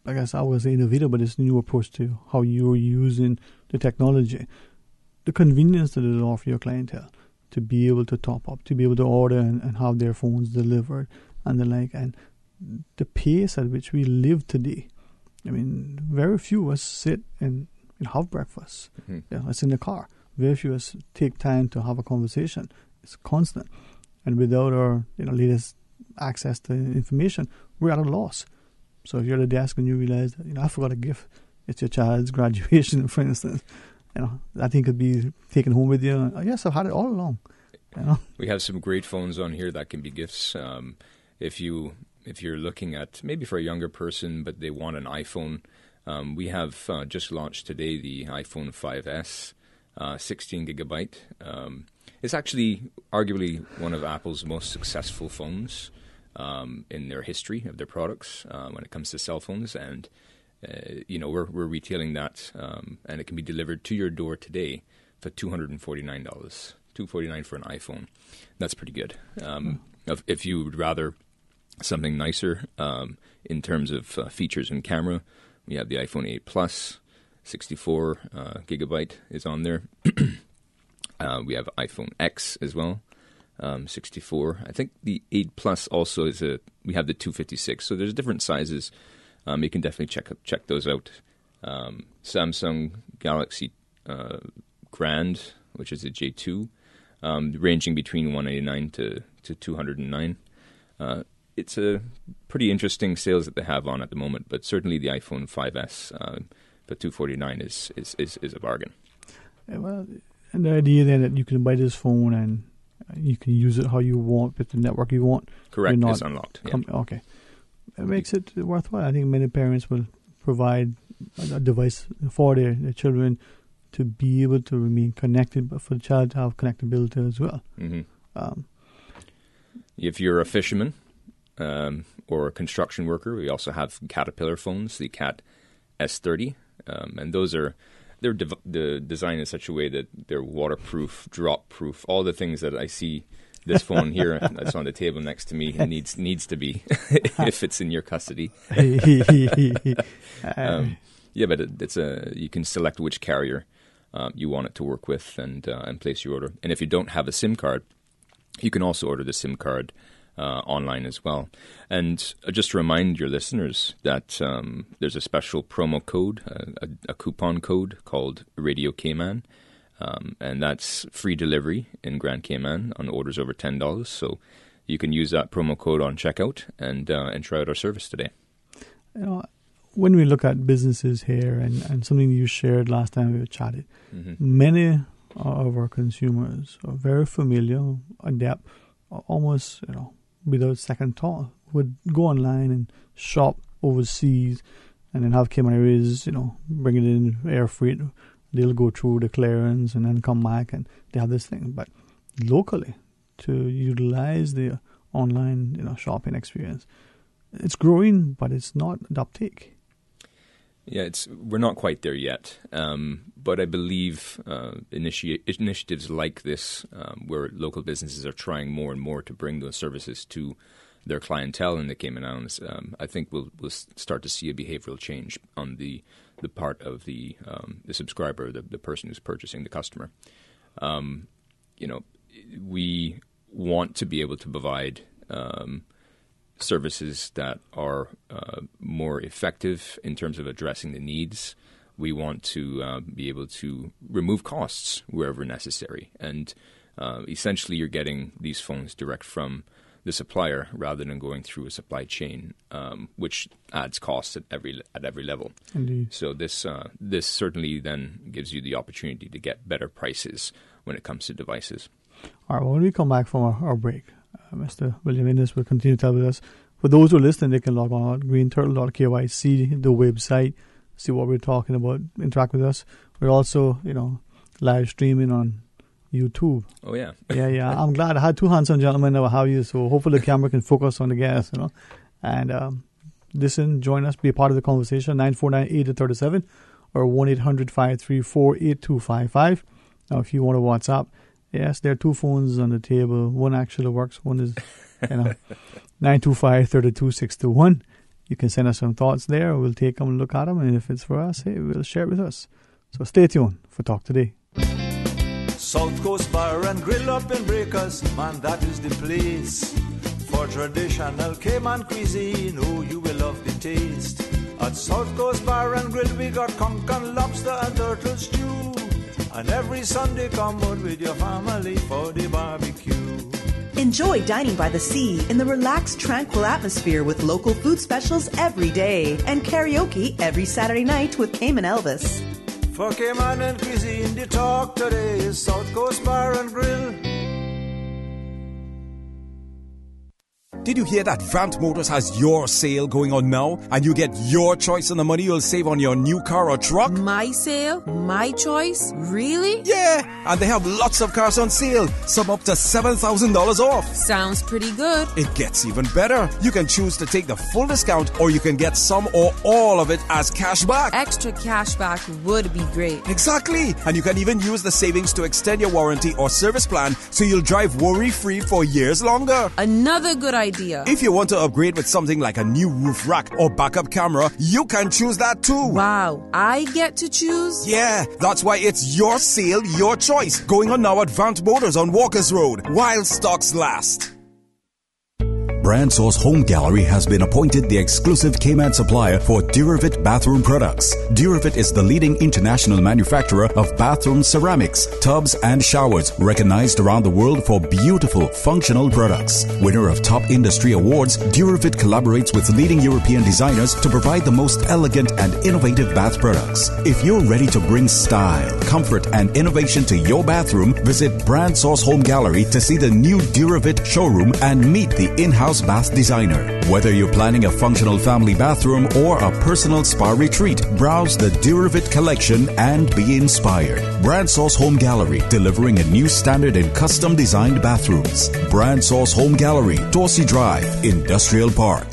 I guess I was innovative, but this new approach to how you're using the technology, the convenience that it offers your clientele to be able to top up, to be able to order and have their phones delivered and the like, and the pace at which we live today. I mean, very few of us sit and have breakfast. Mm-hmm. Yeah, it's in the car. Very few of us take time to have a conversation. It's constant, and without our latest access to information, we're at a loss. So if you're at a desk and you realize that, I forgot a gift, it's your child's graduation, for instance, that thing could be taken home with you. Yes, I've had it all along. We have some great phones on here that can be gifts. If you're looking at, maybe for a younger person, but they want an iPhone, we have just launched today the iPhone 5S, 16 gigabyte. It's actually arguably one of Apple's most successful phones in their history of their products when it comes to cell phones, and we're retailing that, and it can be delivered to your door today for $249. $249 for an iPhone. That's pretty good. If you would rather something nicer in terms of features and camera, we have the iPhone 8 Plus, 64 gigabyte is on there. We have iPhone X as well. 64. I think the 8 Plus also is we have the 256. So there's different sizes. You can definitely check those out. Samsung Galaxy Grand, which is a J2, ranging between $189 to $209. It's a pretty interesting sales that they have on at the moment, but certainly the iPhone 5S for $249 is a bargain. Yeah, well, and the idea then that you can buy this phone and you can use it how you want with the network you want. Correct, it's unlocked. Yeah. Okay. It makes it worthwhile. I think many parents will provide a device for their children to be able to remain connected, but for the child to have connectability as well. Mm-hmm. If you're a fisherman or a construction worker, we also have Caterpillar phones, the Cat S30, and they're designed in such a way that they're waterproof, drop-proof, all the things that I see this phone here that's on the table next to me needs to be if it's in your custody. Yeah, but it's you can select which carrier you want it to work with and place your order. And if you don't have a SIM card, you can also order the SIM card online as well. And just to remind your listeners that there's a special promo code, a coupon code called Radio Cayman, and that's free delivery in Grand Cayman on orders over $10. So you can use that promo code on checkout and try out our service today. When we look at businesses here and something you shared last time we chatted, mm-hmm. many of our consumers are very familiar, adept, almost without second thought, would go online and shop overseas, and then have Cayman Airways, bring it in air freight. They'll go through the clearance and then come back, and they have this thing. But locally, to utilize the online, shopping experience, it's growing, but it's not the uptake. Yeah, we're not quite there yet, but I believe initiatives like this, where local businesses are trying more and more to bring those services to their clientele in the Cayman Islands, I think we'll start to see a behavioral change on the part of the subscriber, the person who's purchasing, the customer. We want to be able to provide services that are more effective in terms of addressing the needs. We want to be able to remove costs wherever necessary. And essentially you're getting these phones direct from the supplier rather than going through a supply chain, which adds costs at every level. Indeed. So this certainly then gives you the opportunity to get better prices when it comes to devices. All right, well, when we come back from our break, Mr. William Innes will continue to tell us. For those who are listening, they can log on at greenturtle.kyc, the website, see what we're talking about, interact with us. We're also, live streaming on YouTube. Oh, yeah. Yeah. I'm glad I had two handsome gentlemen that will have you, so hopefully the camera can focus on the guests, And listen, join us, be a part of the conversation, 949-8037 or 1-800-534-8255. Now, if you want to WhatsApp, yes, there are two phones on the table. One actually works. One is, 925-32621. You can send us some thoughts there. We'll take them and look at them. And if it's for us, hey, we'll share it with us. So stay tuned for Talk Today. South Coast Bar and Grill up in Breakers, man, that is the place for traditional Cayman cuisine. Oh, you will love the taste. At South Coast Bar and Grill, we got conch and lobster and turtle stew. And every Sunday, come out with your family for the barbecue. Enjoy dining by the sea in the relaxed, tranquil atmosphere with local food specials every day and karaoke every Saturday night with Cayman Elvis. For Cayman and cuisine, the talk today is South Coast Bar and Grill. Did you hear that Vant Motors has your sale going on now? And you get your choice on the money you'll save on your new car or truck? My sale? My choice? Really? Yeah! And they have lots of cars on sale. Some up to $7,000 off. Sounds pretty good. It gets even better. You can choose to take the full discount or you can get some or all of it as cash back. Extra cash back would be great. Exactly. And you can even use the savings to extend your warranty or service plan so you'll drive worry-free for years longer. Another good idea. If you want to upgrade with something like a new roof rack or backup camera, you can choose that too. Wow, I get to choose? Yeah, that's why it's your sale, your choice. Going on now at Vant Motors on Walkers Road, while stocks last. Brand Source Home Gallery has been appointed the exclusive Cayman supplier for Duravit bathroom products. Duravit is the leading international manufacturer of bathroom ceramics, tubs and showers, recognized around the world for beautiful, functional products. Winner of top industry awards, Duravit collaborates with leading European designers to provide the most elegant and innovative bath products. If you're ready to bring style, comfort and innovation to your bathroom, visit Brand Source Home Gallery to see the new Duravit showroom and meet the in-house bath designer. Whether you're planning a functional family bathroom or a personal spa retreat, browse the Duravit collection and be inspired. Brand Source Home Gallery, delivering a new standard in custom designed bathrooms. Brand Source Home Gallery, Dorsey Drive, Industrial Park.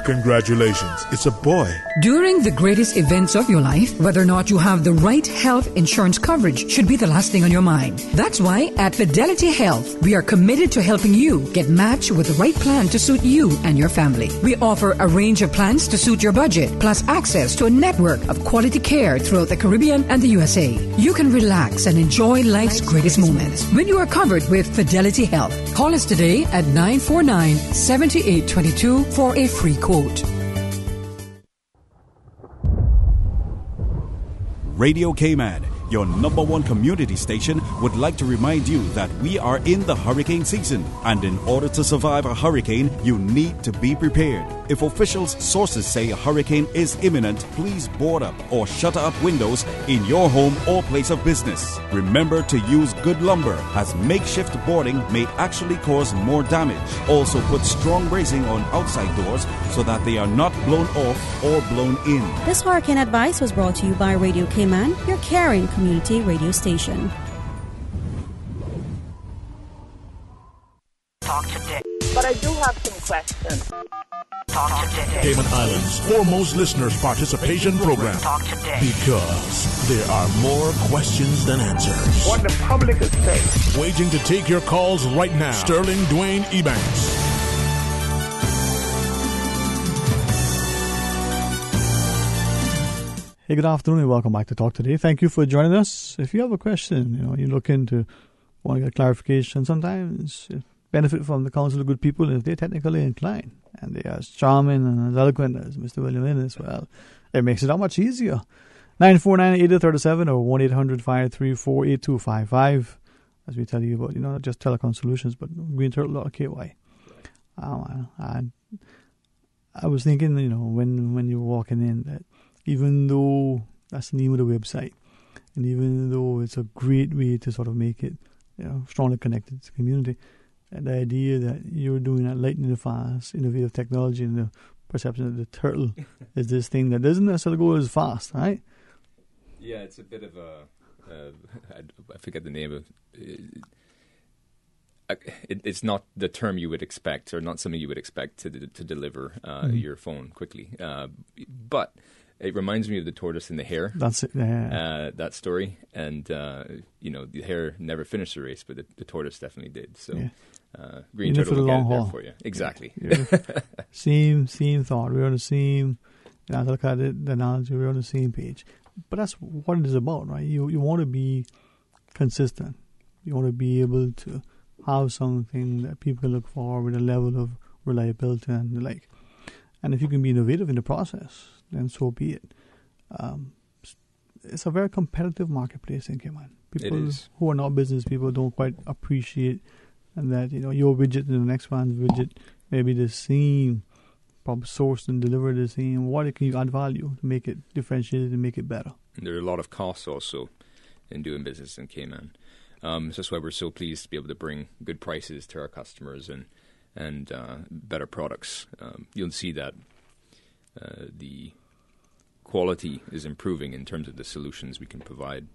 Congratulations, it's a boy. During the greatest events of your life, whether or not you have the right health insurance coverage should be the last thing on your mind. That's why at Fidelity Health, we are committed to helping you get matched with the right plan to suit you and your family. We offer a range of plans to suit your budget, plus access to a network of quality care throughout the Caribbean and the USA. You can relax and enjoy life's greatest moments when you are covered with Fidelity Health. Call us today at 949-7822 for a free quote. Radio Cayman, your number one community station, would like to remind you that we are in the hurricane season, and in order to survive a hurricane, you need to be prepared. If officials' sources say a hurricane is imminent, please board up or shutter up windows in your home or place of business. Remember to use good lumber, as makeshift boarding may actually cause more damage. Also put strong bracing on outside doors so that they are not blown off or blown in. This hurricane advice was brought to you by Radio Cayman, your caring community radio station. Talk today. But I do have some questions. Talk today. Cayman Islands' foremost listeners' participation program. Talk today. Because there are more questions than answers. What the public is saying. Waiting to take your calls right now. Sterling Dwayne Ebanks. Hey, good afternoon and welcome back to Talk Today. Thank you for joining us. If you have a question, you look into, want to get clarification, sometimes benefit from the counsel of good people if they're technically inclined and they are as charming and as eloquent as Mr. William Innes. Well, it makes it that much easier. 949-8037 or 1-800-534-8255 as we tell you about, not just telecom solutions, but greenturtle.ky. And I was thinking, when you were walking in, that even though that's the name of the website, and even though it's a great way to sort of make it, strongly connected to the community, and the idea that you're doing that lightning fast, innovative technology, and the perception that the turtle is this thing that doesn't necessarily go as fast, right? Yeah, it's a bit of a, I forget the name of it's not the term you would expect, or not something you would expect to deliver your phone quickly. But it reminds me of the tortoise and the hare. That's it. Yeah. That story, and the hare never finished the race, but the tortoise definitely did. So, green turtle will get it there for you. Exactly. Same thought. We're on the same. I look at it, the analogy. We're on the same page. But that's what it is about, right? You want to be consistent. You want to be able to have something that people can look for with a level of reliability and the like. And if you can be innovative in the process, then so be it. It's a very competitive marketplace in Cayman. People who are not business people don't quite appreciate, and that your widget and the next one's widget may be the same, probably sourced and delivered the same. What can you add value to make it differentiated and make it better? There are a lot of costs also in doing business in Cayman. So that's why we're so pleased to be able to bring good prices to our customers and better products. You'll see that the quality is improving in terms of the solutions we can provide.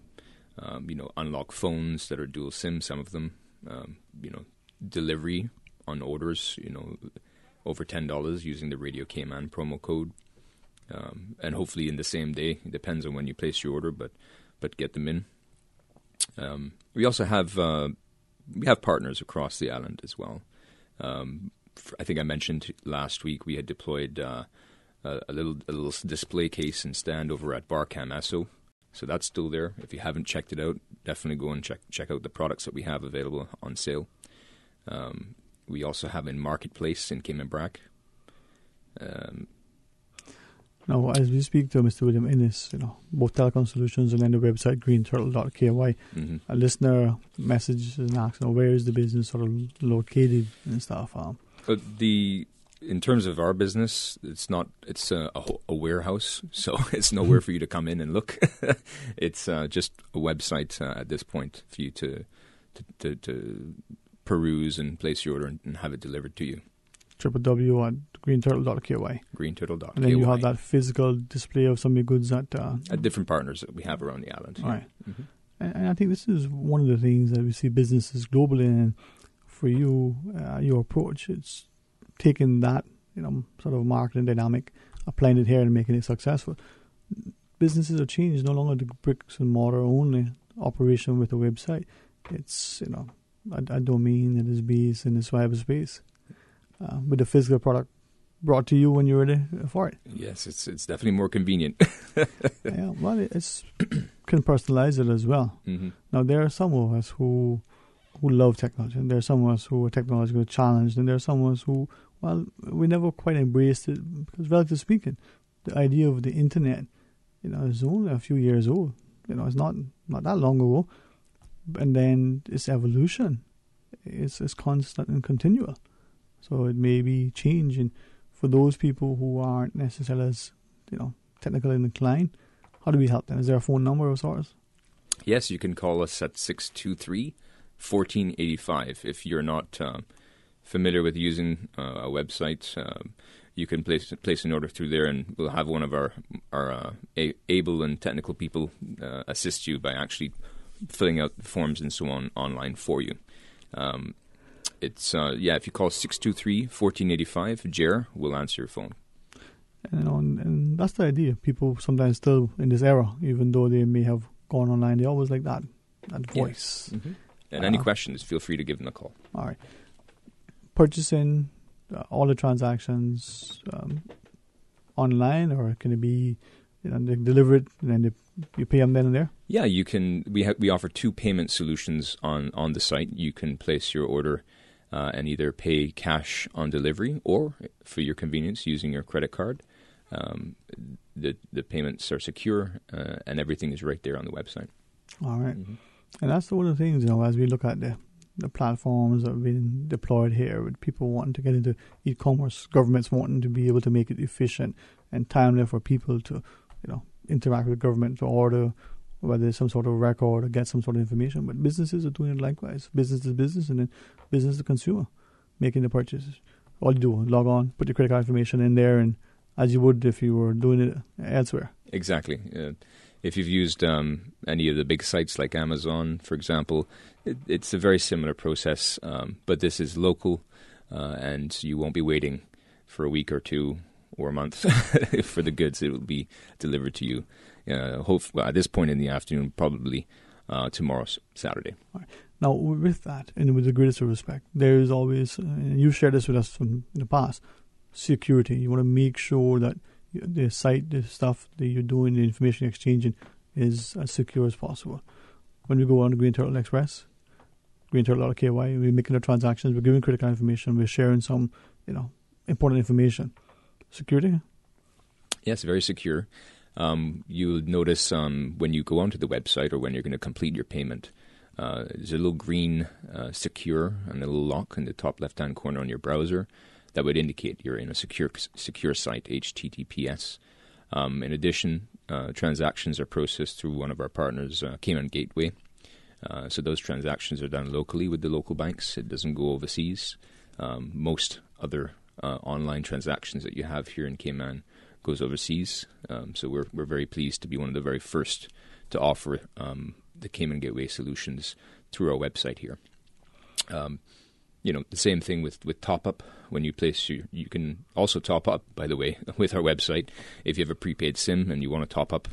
Unlock phones that are dual SIM, some of them. Delivery on orders, over $10 using the Radio Cayman promo code. And hopefully in the same day. It depends on when you place your order, but get them in. We also have partners across the island as well. I think I mentioned last week we had deployed a little display case and stand over at Barcam Esso. So that's still there. If you haven't checked it out, definitely go and check out the products that we have available on sale. We also have in Marketplace in Cayman Brac. Now, as we speak to Mr. William Innes, both telecom solutions and then the website greenturtle.ky, a listener message and asks, where is the business sort of located and stuff. In terms of our business, it's a warehouse, so it's nowhere for you to come in and look. It's just a website at this point for you to peruse and place your order and have it delivered to you. www.greenturtle.ky. Greenturtle.ky. And then you have that physical display of some of your goods at different partners that we have around the island. All right. Mm-hmm. And I think this is one of the things that we see businesses globally, and for you, your approach, it's taking that sort of marketing dynamic, applying it here and making it successful. Businesses have changed, no longer the bricks and mortar only operation with a website. It's a domain that is based in the cyberspace. With the physical product brought to you when you're ready for it. Yes, it's definitely more convenient. Yeah, well, it's can personalize it as well. Mm-hmm. Now, there are some of us who love technology, and there are some of us who are technologically challenged, and there are some of us who, we never quite embraced it, because relatively speaking, the idea of the internet, is only a few years old. It's not that long ago, and then its evolution is constant and continual. So it may be changing for those people who aren't necessarily as, technically inclined, how do we help them? Is there a phone number of sorts? Yes, you can call us at 623-1485. If you're not familiar with using a website, you can place an order through there, and we'll have one of our able and technical people assist you by actually filling out the forms and so on online for you. If you call 623-1485, Jer will answer your phone. And that's the idea. People sometimes still in this era, even though they may have gone online, they always like that voice. Yeah. Mm-hmm. And any questions, feel free to give them a call. All right. Purchasing all the transactions online, or can it be they deliver it and then you pay them then and there? Yeah, you can. We offer two payment solutions on the site. You can place your order and either pay cash on delivery or, for your convenience, using your credit card. The payments are secure and everything is right there on the website. All right. Mm-hmm. And that's one of the things, as we look at the platforms that have been deployed here, with people wanting to get into e-commerce, governments wanting to be able to make it efficient and timely for people to, interact with government to order, whether it's some sort of record or get some sort of information. But businesses are doing it likewise. Business is business, and then business to consumer, making the purchases. All you do, log on, put your credit card information in there, and as you would if you were doing it elsewhere. Exactly. If you've used any of the big sites like Amazon, for example, it's a very similar process, but this is local, and you won't be waiting for a week or two or a month for the goods. It will be delivered to you, at this point in the afternoon, probably tomorrow, Saturday. All right. Now, with that, and with the greatest of respect, there is always, and you've shared this with us in the past, security. You want to make sure that the site, the stuff that you're doing, the information exchanging, is as secure as possible. When we go on to Green Turtle Express, Green Turtle KY, we're making the transactions, we're giving credit card information, we're sharing some, important information. Security? Yes, very secure. You'll notice when you go onto the website or when you're going to complete your payment, there's a little green secure and a little lock in the top left-hand corner on your browser that would indicate you're in a secure site, HTTPS. In addition, transactions are processed through one of our partners, Cayman Gateway. So those transactions are done locally with the local banks. It doesn't go overseas. Most other online transactions that you have here in Cayman goes overseas. So we're very pleased to be one of the very first to offer the Cayman Gateway solutions through our website here. The same thing with top-up. When you place you can also top up, by the way, with our website. If you have a prepaid SIM and you want to top up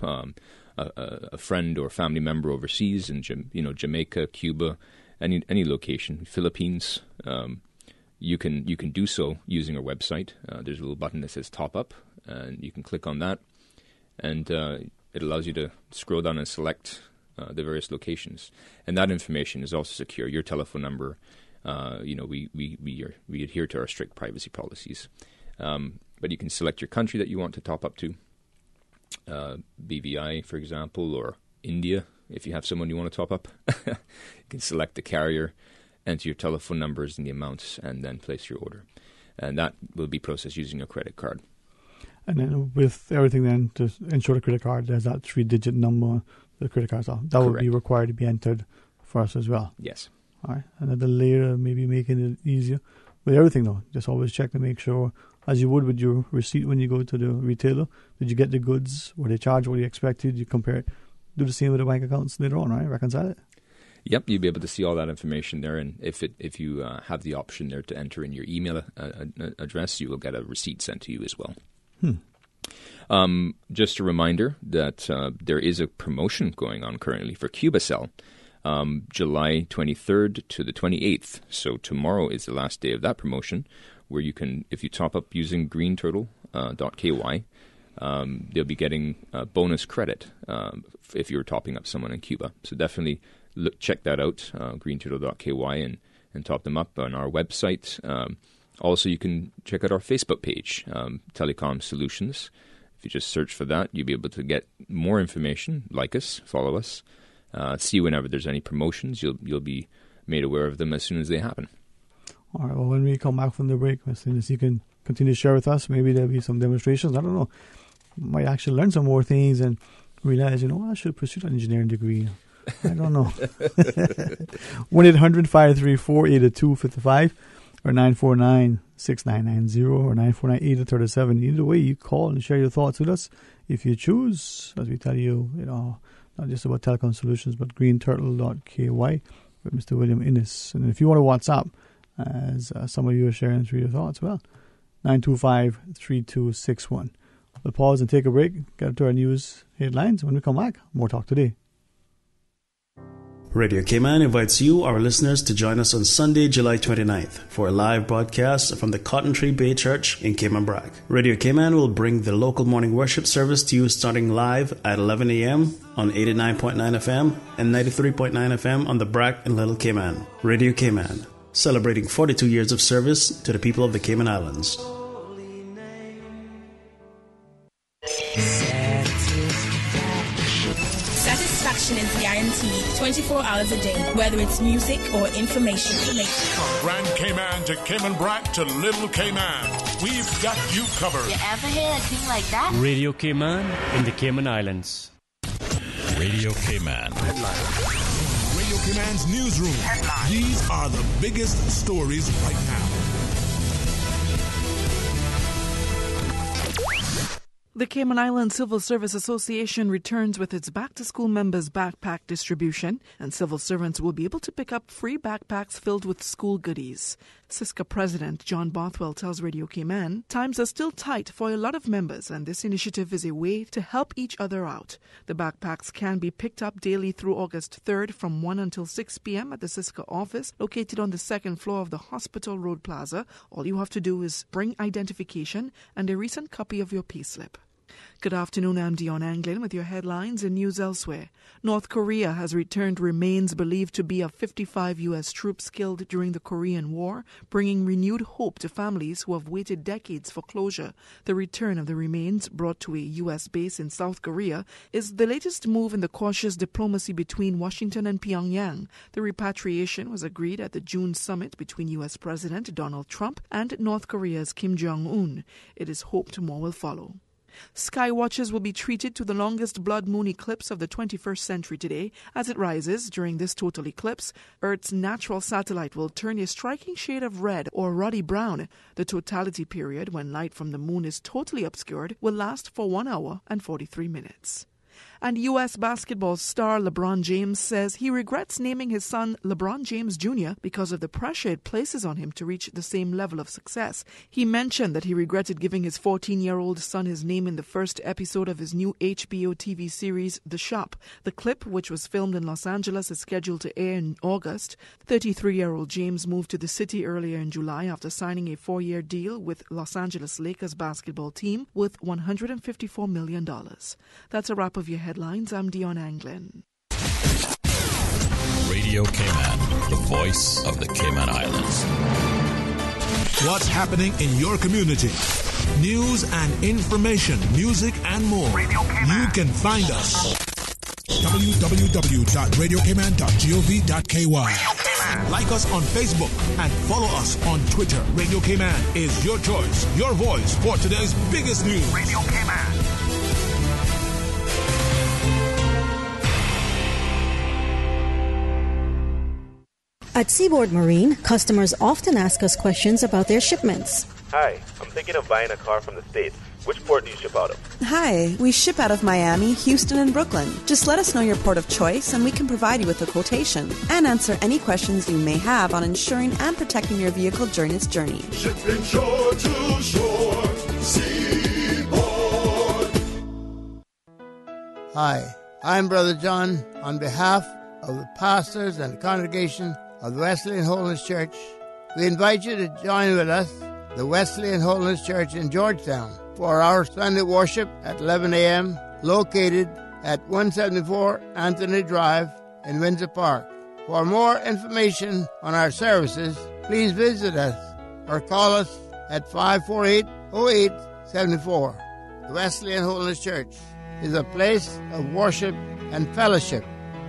a friend or family member overseas in Jamaica, Cuba, any location, Philippines, you can do so using our website. There's a little button that says top up, and you can click on that, and it allows you to scroll down and select the various locations. And that information is also secure. Your telephone number. We adhere to our strict privacy policies. But you can select your country that you want to top up to, BVI, for example, or India, if you have someone you want to top up. You can select the carrier, enter your telephone numbers and the amounts, and then place your order. And that will be processed using your credit card. And then with everything then, to ensure the credit card, there's that 3-digit number the credit card's off. That would be required to be entered for us as well. Yes. All right. Another layer, maybe making it easier. With everything, though, just always check to make sure, as you would with your receipt when you go to the retailer, did you get the goods? Were they charged what you expected? You compare it. Do the same with the bank accounts later on, right? Reconcile it. Yep, you'll be able to see all that information there. And if you have the option there to enter in your email address, you will get a receipt sent to you as well. Just a reminder that there is a promotion going on currently for CubaCell. July 23rd to the 28th. So tomorrow is the last day of that promotion, where you can, if you top up using greenturtle.ky, they'll be getting bonus credit if you're topping up someone in Cuba. So definitely check that out, greenturtle.ky, and top them up on our website. Also, you can check out our Facebook page, Telecom Solutions. If you just search for that, you'll be able to get more information, like us, follow us. See whenever there's any promotions. You'll be made aware of them as soon as they happen. All right. Well, when we come back from the break, as soon as you can continue to share with us. Maybe there'll be some demonstrations. I don't know. Might actually learn some more things and realize, I should pursue an engineering degree. I don't know. 1-800-534-8255 or 949-6990 or 949-8037. Either way, you call and share your thoughts with us. If you choose, as we tell you, not just about telecom solutions, but greenturtle.ky with Mr. William Innes. And if you want to WhatsApp, as some of you are sharing through your thoughts, 925-3261. We'll pause and take a break, get to our news headlines. When we come back, more Talk Today. Radio Cayman invites you, our listeners, to join us on Sunday, July 29th for a live broadcast from the Cotton Tree Bay Church in Cayman Brac. Radio Cayman will bring the local morning worship service to you starting live at 11 a.m. on 89.9 FM and 93.9 FM on the Brac and Little Cayman. Radio Cayman, celebrating 42 years of service to the people of the Cayman Islands. Satisfaction is guaranteed 24 hours a day, whether it's music or information. From Grand Cayman to Cayman Brac to Little Cayman, we've got you covered. You ever hear a thing like that? Radio Cayman in the Cayman Islands. Radio Cayman. Radio Cayman's newsroom. These are the biggest stories right now. The Cayman Islands Civil Service Association returns with its back-to-school members' backpack distribution, and civil servants will be able to pick up free backpacks filled with school goodies. CISCA President John Bothwell tells Radio Cayman, times are still tight for a lot of members, and this initiative is a way to help each other out. The backpacks can be picked up daily through August 3rd from 1 until 6 p.m. at the CISCA office, located on the second floor of the Hospital Road Plaza. All you have to do is bring identification and a recent copy of your payslip. Good afternoon, I'm Dion Anglin with your headlines and news elsewhere. North Korea has returned remains believed to be of 55 U.S. troops killed during the Korean War, bringing renewed hope to families who have waited decades for closure. The return of the remains, brought to a U.S. base in South Korea, is the latest move in the cautious diplomacy between Washington and Pyongyang. The repatriation was agreed at the June summit between U.S. President Donald Trump and North Korea's Kim Jong-un. It is hoped more will follow. Sky watchers will be treated to the longest blood moon eclipse of the 21st century today. As it rises during this total eclipse, Earth's natural satellite will turn a striking shade of red or ruddy brown. The totality period, when light from the moon is totally obscured, will last for 1 hour and 43 minutes. And U.S. basketball star LeBron James says he regrets naming his son LeBron James Jr. because of the pressure it places on him to reach the same level of success. He mentioned that he regretted giving his 14-year-old son his name in the first episode of his new HBO TV series, The Shop. The clip, which was filmed in Los Angeles, is scheduled to air in August. 33-year-old James moved to the city earlier in July after signing a 4-year deal with Los Angeles Lakers basketball team worth $154 million. That's a wrap of your headlines. I'm Dion Anglin. Radio Cayman, the voice of the Cayman Islands. What's happening in your community? News and information, music and more. You can find us. www.radiocayman.gov.ky. Like us on Facebook and follow us on Twitter. Radio Cayman is your choice, your voice for today's biggest news. Radio Cayman. At Seaboard Marine, customers often ask us questions about their shipments. Hi, I'm thinking of buying a car from the States. Which port do you ship out of? Hi, we ship out of Miami, Houston, and Brooklyn. Just let us know your port of choice and we can provide you with a quotation and answer any questions you may have on insuring and protecting your vehicle during its journey. Shipping shore to shore, Seaboard. Hi, I'm Brother John. On behalf of the pastors and the congregation of the Wesleyan Holiness Church, we invite you to join with us, the Wesleyan Holiness Church in Georgetown, for our Sunday worship at 11 a.m., located at 174 Anthony Drive in Windsor Park. For more information on our services, please visit us or call us at 548-0874. The Wesleyan Holiness Church is a place of worship and fellowship.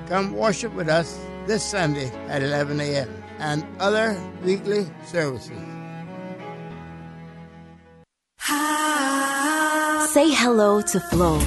Come worship with us this Sunday at 11 a.m. and other weekly services. Say hello to Flow.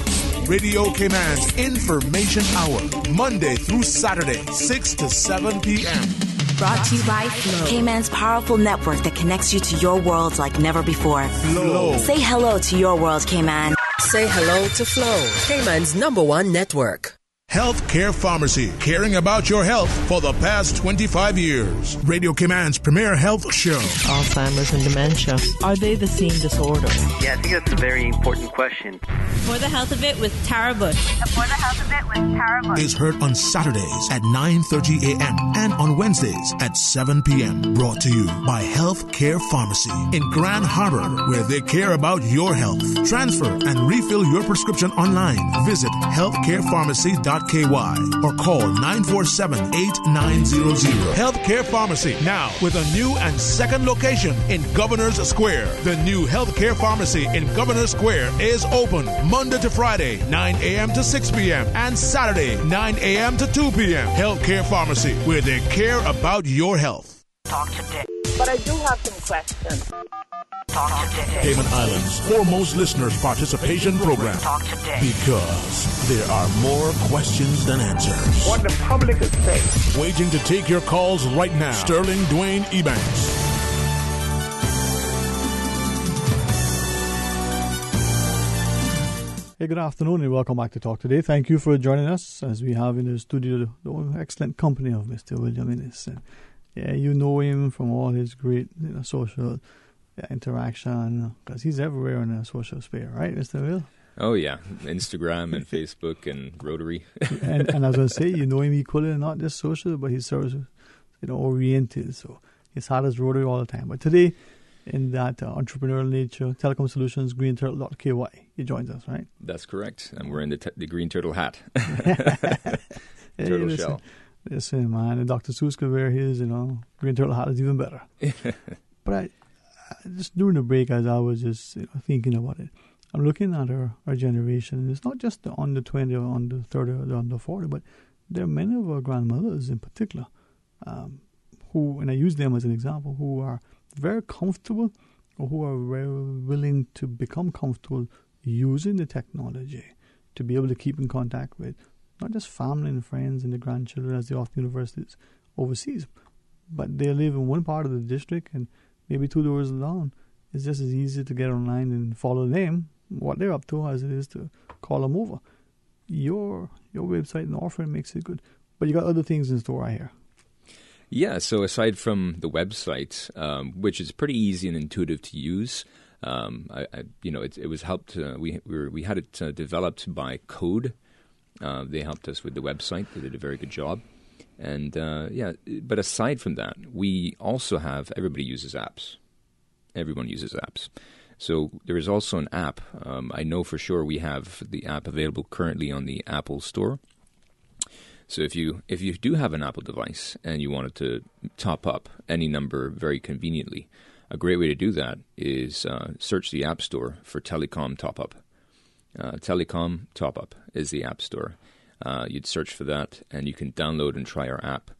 Radio Cayman's Information Hour, Monday through Saturday, 6 to 7 p.m. Brought to you by Flow. Cayman's powerful network that connects you to your world like never before. Flow. Say hello to your world, Cayman. Say hello to Flow, Cayman's #1 network. Healthcare Pharmacy, caring about your health for the past 25 years. Radio Cayman's premier health show. Alzheimer's and dementia, are they the same disorder? Yeah, I think that's a very important question. For the Health of It with Tara Bush. For the Health of It with Tara Bush. Is heard on Saturdays at 9:30 a.m. and on Wednesdays at 7 p.m. Brought to you by Healthcare Pharmacy in Grand Harbor, where they care about your health. Transfer and refill your prescription online. Visit healthcarepharmacy.com. or call 947-8900. Healthcare Pharmacy, now with a new and second location in Governor's Square. The new Healthcare Pharmacy in Governor's Square is open Monday to Friday, 9 a.m. to 6 p.m. and Saturday, 9 a.m. to 2 p.m. Healthcare Pharmacy, where they care about your health. Talk today. But I do have some questions. Talk today. Cayman Islands' foremost listeners' participation program. Talk today. Because there are more questions than answers. What the public is saying. Waiting to take your calls right now. Sterling Dwayne Ebanks. Hey, good afternoon and welcome back to Talk Today. Thank you for joining us as we have in the studio the excellent company of Mr. William Innes. Yeah, you know him from all his great social interaction, because he's everywhere in the social sphere, right, Mr. Will? Oh, yeah. Instagram and Facebook and Rotary. and I was going to say, you know him equally, not just social, but he's sort of, oriented. So he's hard as Rotary all the time. But today, in that entrepreneurial nature, Telecom Solutions, Green Turtle.ky, he joins us, right? That's correct. And we're in the Green Turtle hat. Turtle shell. Listen, man, and Dr. Seuss could wear his, Green Turtle hat is even better. But I just during the break, as I was just thinking about it, I'm looking at our generation, and it's not just the under 20 or under 30 or the under 40, but there are many of our grandmothers in particular who, and I use them as an example, who are very comfortable or who are very willing to become comfortable using the technology to be able to keep in contact with not just family and friends and the grandchildren as they often universities overseas, but they live in one part of the district and maybe 2 doors down. It's just as easy to get online and follow them, what they're up to, as it is to call them over. Your website and offering makes it good. But you got other things in store, I hear. Yeah, so aside from the website, which is pretty easy and intuitive to use, it was helped. We had it developed by Code. They helped us with the website. They did a very good job. And but aside from that, we also have, everybody uses apps. Everyone uses apps. So there is also an app. I know for sure we have the app available currently on the Apple Store. So if you do have an Apple device and you wanted to top up any number very conveniently, a great way to do that is search the App Store for Telecom Top Up. Telecom Top Up is the App Store. You'd search for that, and you can download and try our app.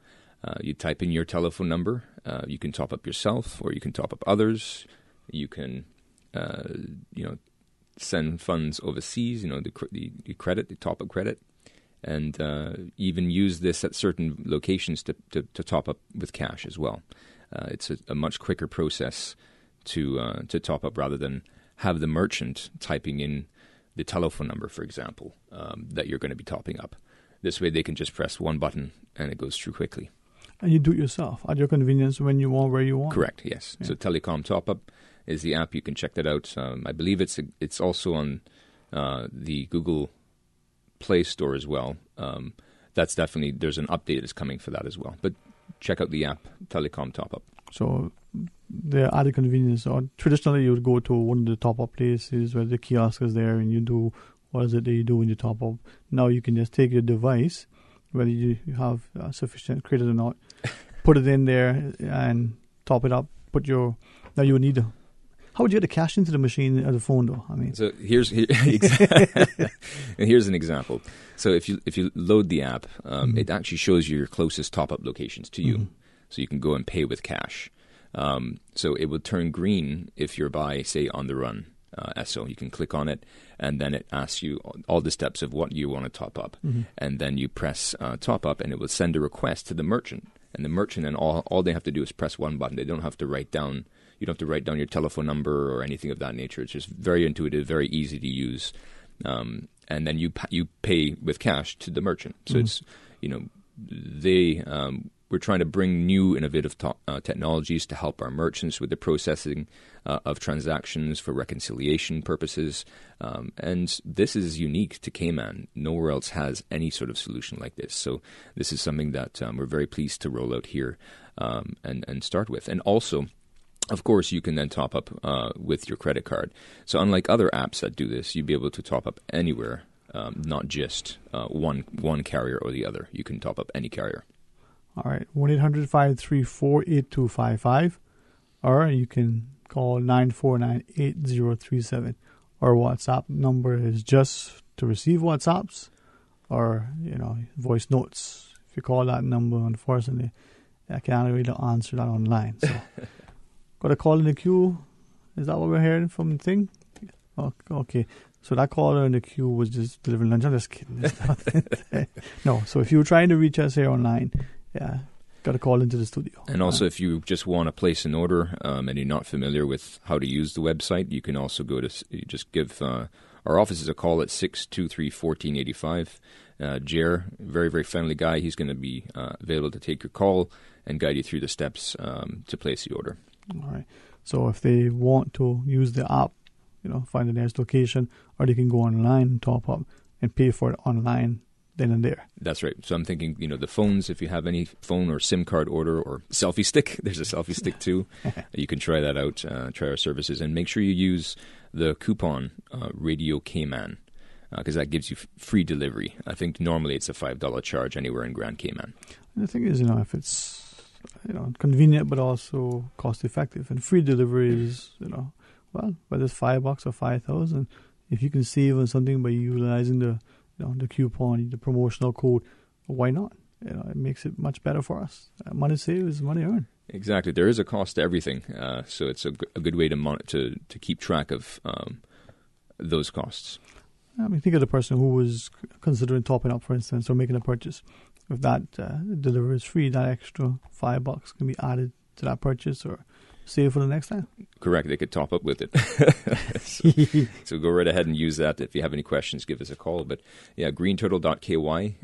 You type in your telephone number. You can top up yourself, or you can top up others. You can, send funds overseas. The credit, the top up credit, and even use this at certain locations to top up with cash as well. It's a much quicker process to top up rather than have the merchant typing in the telephone number, for example, that you're going to be topping up. This way they can just press one button and it goes through quickly. And you do it yourself at your convenience when you want, where you want? Correct, yes. Yeah. So Telecom Top Up is the app. You can check that out. I believe it's also on the Google Play Store as well. That's definitely, there's an update that's coming for that as well. But check out the app, Telecom Top Up. So the added convenience, or traditionally you would go to one of the top-up places where the kiosk is there and you do, what is it that you do when you top up? Now you can just take your device, whether you have sufficient credit or not, put it in there and top it up. Now you would need to, how would you get the cash into the machine or the phone though? I mean, so here's an example. So if you load the app, it actually shows you your closest top-up locations to you. So you can go and pay with cash. So it will turn green if you're by, say, On the Run, SO. You can click on it, and then it asks you all the steps of what you want to top up. And then you press top up, and it will send a request to the merchant. And the merchant, and all they have to do is press one button. They don't have to write down. You don't have to write down your telephone number or anything of that nature. It's just very intuitive, very easy to use. And then you pay with cash to the merchant. So it's, we're trying to bring new innovative technologies to help our merchants with the processing of transactions for reconciliation purposes. And this is unique to Cayman. Nowhere else has any sort of solution like this. So this is something that we're very pleased to roll out here and start with. And also, of course, you can then top up with your credit card. So unlike other apps that do this, you'd be able to top up anywhere, not just one carrier or the other. You can top up any carrier. All right, 1-800-534-8255, or you can call 949-8037. Our WhatsApp number is just to receive WhatsApps or, voice notes. If you call that number, unfortunately, I can't really answer that online. So, got a call in the queue. Is that what we're hearing from the thing? Okay. So that caller in the queue was just delivering lunch. I'm just kidding. No, so if you were trying to reach us here online, got to call into the studio. And also, if you just want to place an order and you're not familiar with how to use the website, you can also just give our offices a call at 623-1485. Jer, very, very friendly guy. He's going to be available to take your call and guide you through the steps to place the order. All right. So if they want to use the app, find the nearest location, or they can go online and top up and pay for it online then and there. That's right. So I'm thinking, the phones, if you have any phone or SIM card order or selfie stick, there's a selfie stick too. You can try that out, try our services, and make sure you use the coupon Radio Cayman, because that gives you free delivery. I think normally it's a $5 charge anywhere in Grand Cayman. And the thing is, if it's convenient but also cost effective, and free delivery is, whether it's $5 or 5,000, if you can save on something by utilizing the coupon, the promotional code, why not? It makes it much better for us. Money saved is money earned. Exactly. There is a cost to everything, so it's a good way to keep track of those costs. Think of the person who was considering topping up, for instance, or making a purchase. If that delivery is free, that extra $5 can be added to that purchase or save for the next time. Correct. They could top up with it. So go right ahead and use that. If you have any questions, give us a call. But greenturtle.ky.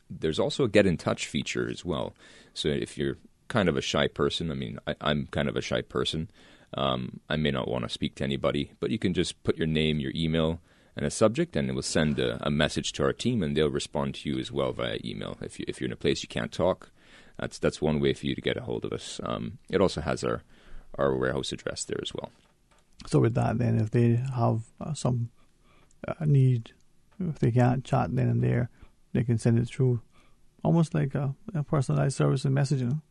There's also a get in touch feature as well. So if you're kind of a shy person, I'm kind of a shy person. I may not want to speak to anybody, but you can just put your name, your email, and a subject, and it will send a message to our team, and they'll respond to you as well via email. If you're in a place you can't talk, that's one way for you to get a hold of us. It also has our warehouse address there as well. So with that, then, if they have some need, if they can't chat then and there, they can send it through, almost like a personalized service and messaging.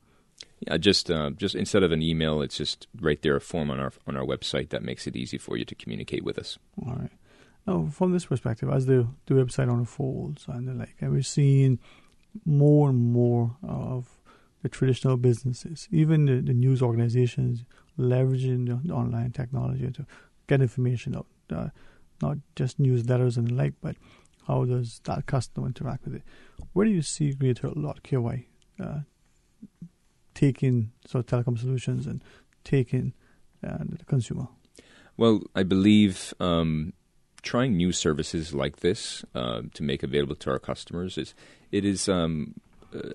Yeah, just instead of an email, it's just right there, a form on our website that makes it easy for you to communicate with us. All right. Now, from this perspective, as the website unfolds and the like, and we're seeing more and more of the traditional businesses, even the news organizations, leveraging the online technology to get information out, not just newsletters and the like, but how does that customer interact with it? Where do you see greenturtle.ky taking telecom solutions and taking the consumer? Well, I believe trying new services like this to make available to our customers is an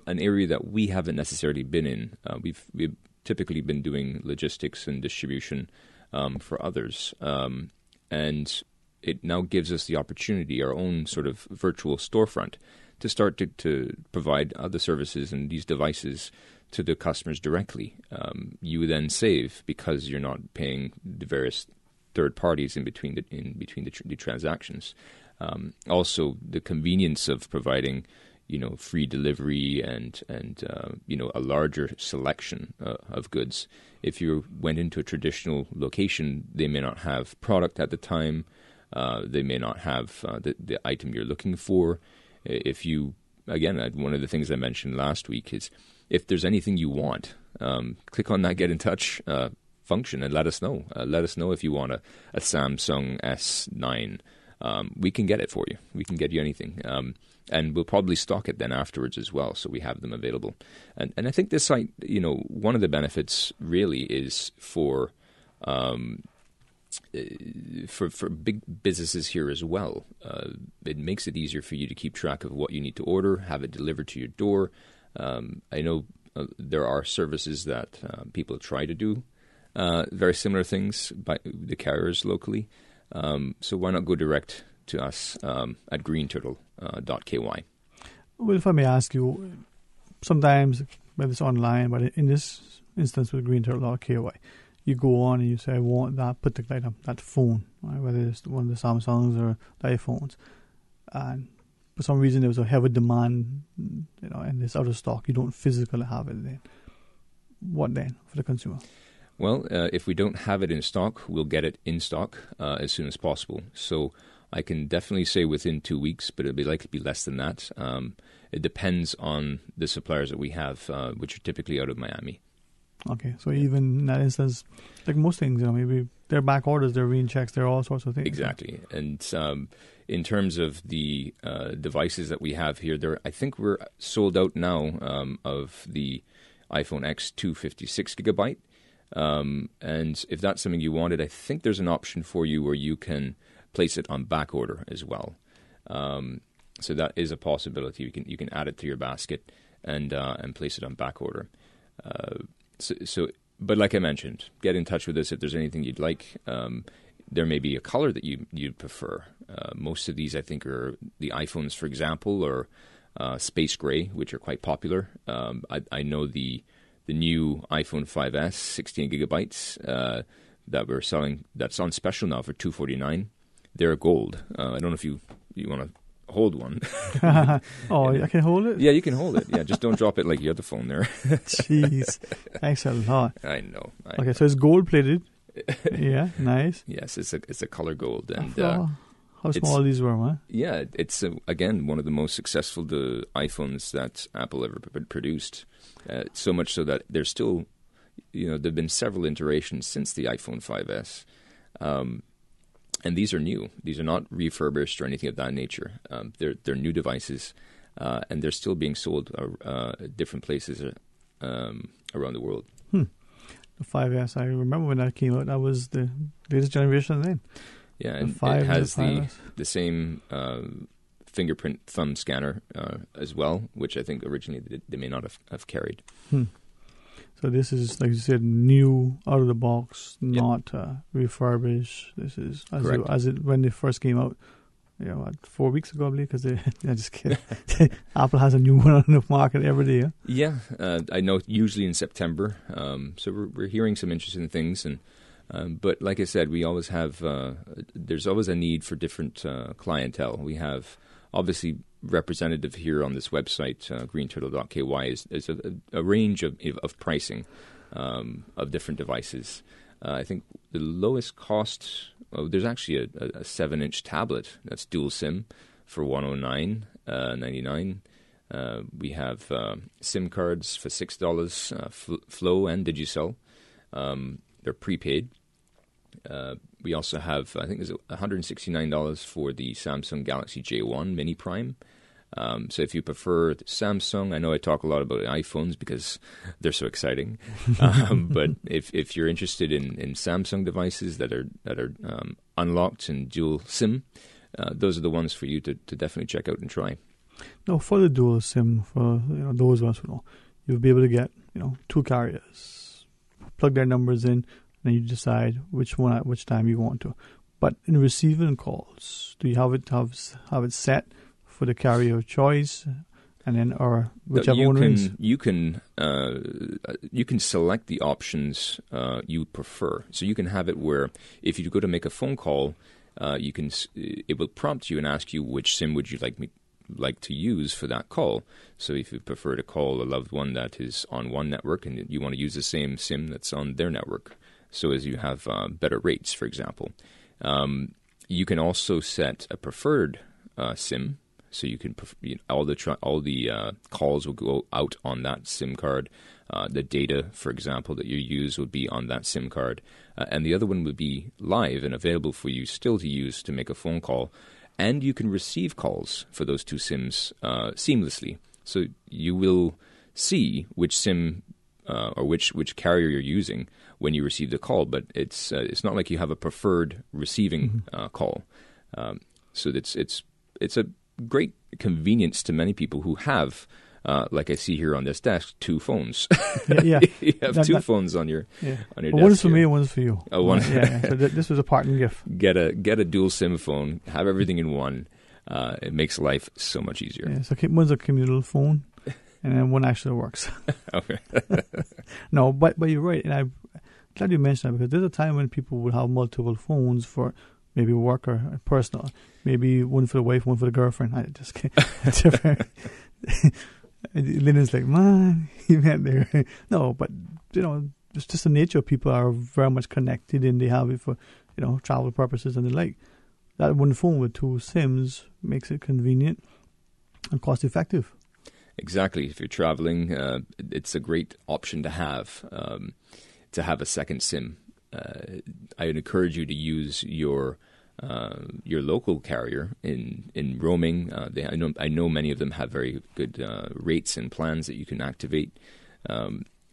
area that we haven't necessarily been in. We've typically been doing logistics and distribution for others, and it now gives us the opportunity, our own sort of virtual storefront, to start to provide other services and these devices to the customers directly. You then save because you're not paying the various third parties in between the transactions. Also, the convenience of providing, free delivery and a larger selection of goods. If you went into a traditional location, they may not have product at the time. They may not have the item you're looking for. If you, again, one of the things I mentioned last week is if there's anything you want, click on that Get in Touch function and let us know. Let us know if you want a Samsung S9. We can get it for you. We can get you anything. And we'll probably stock it then afterwards as well, so we have them available. And I think this site, one of the benefits really is for big businesses here as well. It makes it easier for you to keep track of what you need to order, have it delivered to your door. I know there are services that people try to do very similar things by the carriers locally. So why not go direct to us at greenturtle.ky. Well, if I may ask you, sometimes whether it's online, but in this instance with greenturtle.ky, you go on and you say, I want that particular item, that phone, right? Whether it's one of the Samsungs or the iPhones. And for some reason there was a heavy demand, and it's out of stock. You don't physically have it then. What then for the consumer? Well, if we don't have it in stock, we'll get it in stock as soon as possible. So I can definitely say within 2 weeks, but it'll be likely to be less than that. It depends on the suppliers that we have, which are typically out of Miami. Okay, so even in that instance, like most things, maybe they're back orders, they're reinchecks, they're all sorts of things. Exactly. And in terms of the devices that we have here, I think we're sold out now of the iPhone X 256 gigabyte. And if that's something you wanted, I think there's an option for you where you can place it on back order as well. So that is a possibility. You can add it to your basket and place it on back order. But like I mentioned, get in touch with us if there's anything you'd like. There may be a color that you'd prefer. Most of these, I think, are the iPhones, for example, or space gray, which are quite popular. I know the new iPhone 5S, 16 gigabytes, that we're selling, that's on special now for $249. They're gold. I don't know if you want to hold one. Oh, I can hold it? Yeah, you can hold it. Yeah, just don't drop it like your other phone there. Jeez. Thanks a lot. I know. Okay, so it's gold-plated. Yeah, nice. Yes, it's a color gold. And how small these were, huh? Yeah, it's, again, one of the most successful iPhones that Apple ever produced. So much so that there's still, there have been several iterations since the iPhone 5S. And these are new. These are not refurbished or anything of that nature. They're new devices, and they're still being sold at different places around the world. The 5S, I remember when that came out. That was the latest generation then. Yeah, and it has the same fingerprint thumb scanner as well, which I think originally they may not have carried. So this is, like you said, new, out of the box, not refurbished. This is when they first came out, 4 weeks ago, I believe, because I just kidding. Apple has a new one on the market every day. Yeah, I know, usually in September. So we're hearing some interesting things, but like I said, we always have. There's always a need for different clientele. We have obviously representative here on this website, greenturtle.ky, is a range of pricing of different devices. I think the lowest cost, there's actually a 7-inch tablet that's dual SIM for $109.99. We have SIM cards for $6, Flow and Digicel. They're prepaid. We also have, I think there's $169 for the Samsung Galaxy J1 Mini Prime. So if you prefer Samsung, I know I talk a lot about iPhones because they're so exciting. But if you're interested in Samsung devices that are unlocked and dual SIM, those are the ones for you to definitely check out and try. No, for the dual SIM, for those of us who know, you'll be able to get 2 carriers, plug their numbers in, and you decide which one at which time you want to. But in receiving calls, do you have it set for the carrier of choice, and then or whichever one rings? You can select the options you prefer. So you can have it where if you go to make a phone call, it will prompt you and ask you which SIM would you like to use for that call. So if you prefer to call a loved one that is on one network and you want to use the same SIM that's on their network, so as you have better rates, for example. You can also set a preferred SIM, so you can all the calls will go out on that SIM card. The data, for example, that you use would be on that SIM card. And the other one would be live and available for you still to use to make a phone call. And you can receive calls for those two SIMs seamlessly. So you will see which SIM or which carrier you're using when you receive the call, but it's not like you have a preferred receiving call. So it's a great convenience to many people who have, like I see here on this desk, two phones. Yeah. You have two phones on your desk. One's for me and one's for you. Oh, one. So this was a parting gift. Get a dual SIM phone. Have everything in one. It makes life so much easier. Yeah. So one's a communal phone, and then one actually works. Okay. No, but you're right, and I'm glad you mentioned that, because there's a time when people would have multiple phones for maybe work or personal, maybe one for the wife, one for the girlfriend. I just can't. Different. Lynn's like, man, you went there. No, but it's just the nature of people are very much connected, and they have it for travel purposes and the like. That one phone with two SIMs makes it convenient and cost effective. Exactly. If you're traveling, it's a great option to have a second SIM. I would encourage you to use your local carrier in roaming. I know many of them have very good rates and plans that you can activate.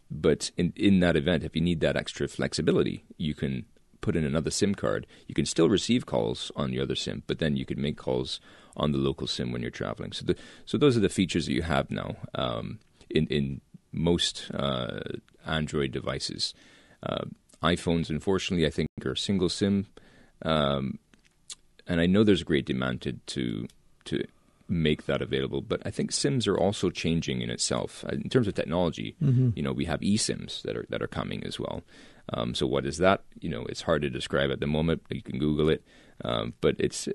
But in that event, if you need that extra flexibility, you can put in another SIM card. You can still receive calls on the other SIM, but then you can make calls on the local SIM when you're traveling. So those are the features that you have now in most Android devices. iPhones, unfortunately, I think are single SIM, and I know there's a great demand to make that available. But I think SIMs are also changing in itself in terms of technology. Mm-hmm. We have eSIMs that are coming as well. So what is that? It's hard to describe at the moment. You can Google it, but it's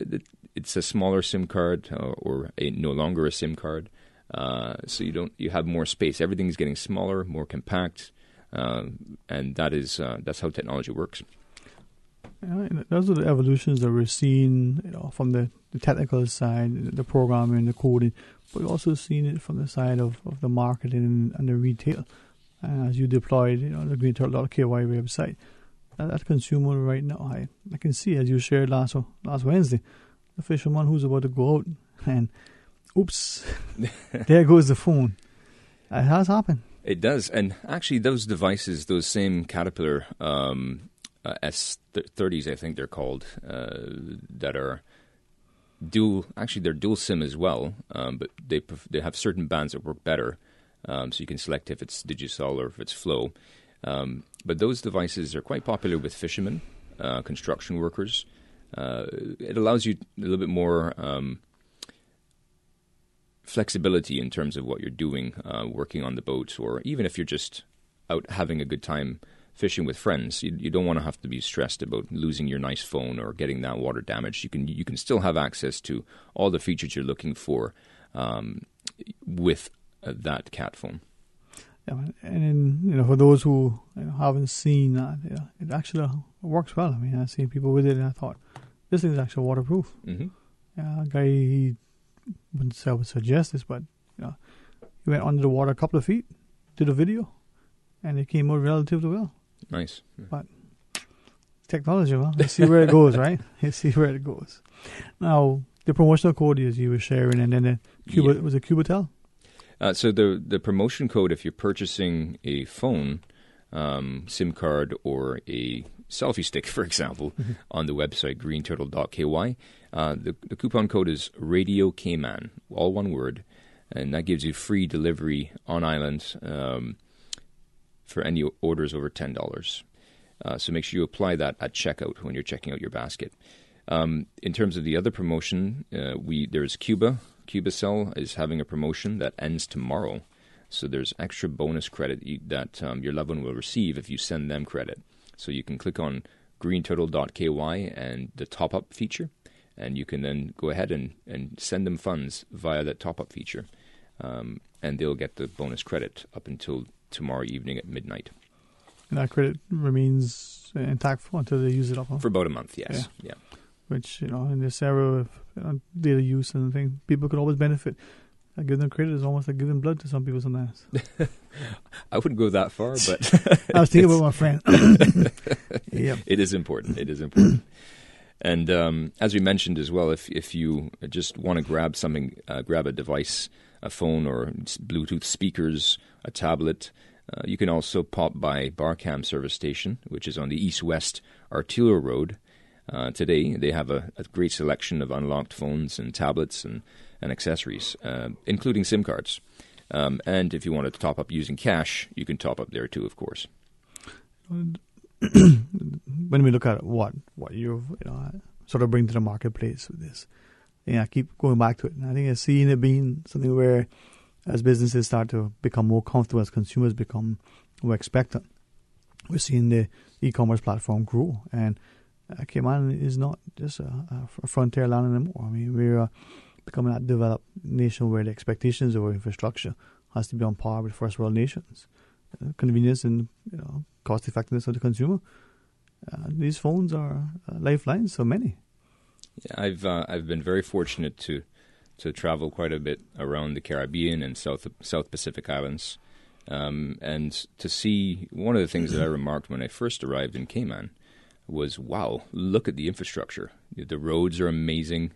a smaller SIM card or no longer a SIM card. So you have more space. Everything's getting smaller, more compact, and that's how technology works. Those are the evolutions that we're seeing, from the technical side, the programming, the coding, but we've also seen it from the side of the marketing and the retail. As you deployed, the greenturtle.ky website, that consumer right now, I can see, as you shared last Wednesday, the fisherman who's about to go out and, oops, there goes the phone. It has happened. It does, and actually, those devices, those same Caterpillar S30s, I think they're called, that are dual. Actually, they're dual SIM as well, but they have certain bands that work better. So you can select if it's Digicel or if it's Flow. But those devices are quite popular with fishermen, construction workers. It allows you a little bit more flexibility in terms of what you're doing, working on the boat, or even if you're just out having a good time fishing with friends. You don't want to have to be stressed about losing your nice phone or getting that water damaged. You can still have access to all the features you're looking for with that cat phone. Yeah, and then, for those who haven't seen that, it actually works well. I mean, I've seen people with it, and I thought this thing is actually waterproof. Mm-hmm. A guy, he wouldn't say I would suggest this, but he went under the water a couple of feet, did a video, and it came out relatively well. Nice. But technology, well, let's see where it goes, right? Let's see where it goes. Now, the promotional code as you were sharing, and then was it Cubatel? So the promotion code, if you're purchasing a phone, SIM card, or a selfie stick, for example, on the website greenturtle.ky, the coupon code is Radio Cayman, all one word, and that gives you free delivery on island for any orders over $10. So make sure you apply that at checkout when you're checking out your basket. In terms of the other promotion, there's Cuba. CubaCell is having a promotion that ends tomorrow. So there's extra bonus credit that your loved one will receive if you send them credit. So you can click on greenturtle.ky and the top-up feature, and you can then go ahead and send them funds via that top-up feature. And they'll get the bonus credit up until tomorrow evening at midnight. And that credit remains intact until they use it up? Huh? For about a month, yes. Yeah. Which, in this era of data use and things, people could always benefit. Giving them credit is almost like giving blood to some people sometimes. I wouldn't go that far, but I was thinking about my friend. Yep. It is important. It is important. And as we mentioned as well, if you just want to grab something, grab a device, a phone or Bluetooth speakers, a tablet, you can also pop by Barcam Service Station, which is on the east-west Arturo Road. Today, they have a great selection of unlocked phones and tablets and accessories, including SIM cards. And if you wanted to top up using cash, you can top up there too, of course. When we look at what you sort of bring to the marketplace with this, I keep going back to it. And I think I've seen it being something where, as businesses start to become more comfortable, as consumers become more expectant, we're seeing the e-commerce platform grow. And Cayman is not just a frontier land anymore. I mean, we're becoming a developed nation where the expectations of our infrastructure has to be on par with first world nations. Convenience and cost effectiveness of the consumer. These phones are lifelines for many. Yeah, I've been very fortunate to travel quite a bit around the Caribbean and South Pacific Islands, and to see one of the things that I remarked when I first arrived in Cayman was, wow, look at the infrastructure. The roads are amazing.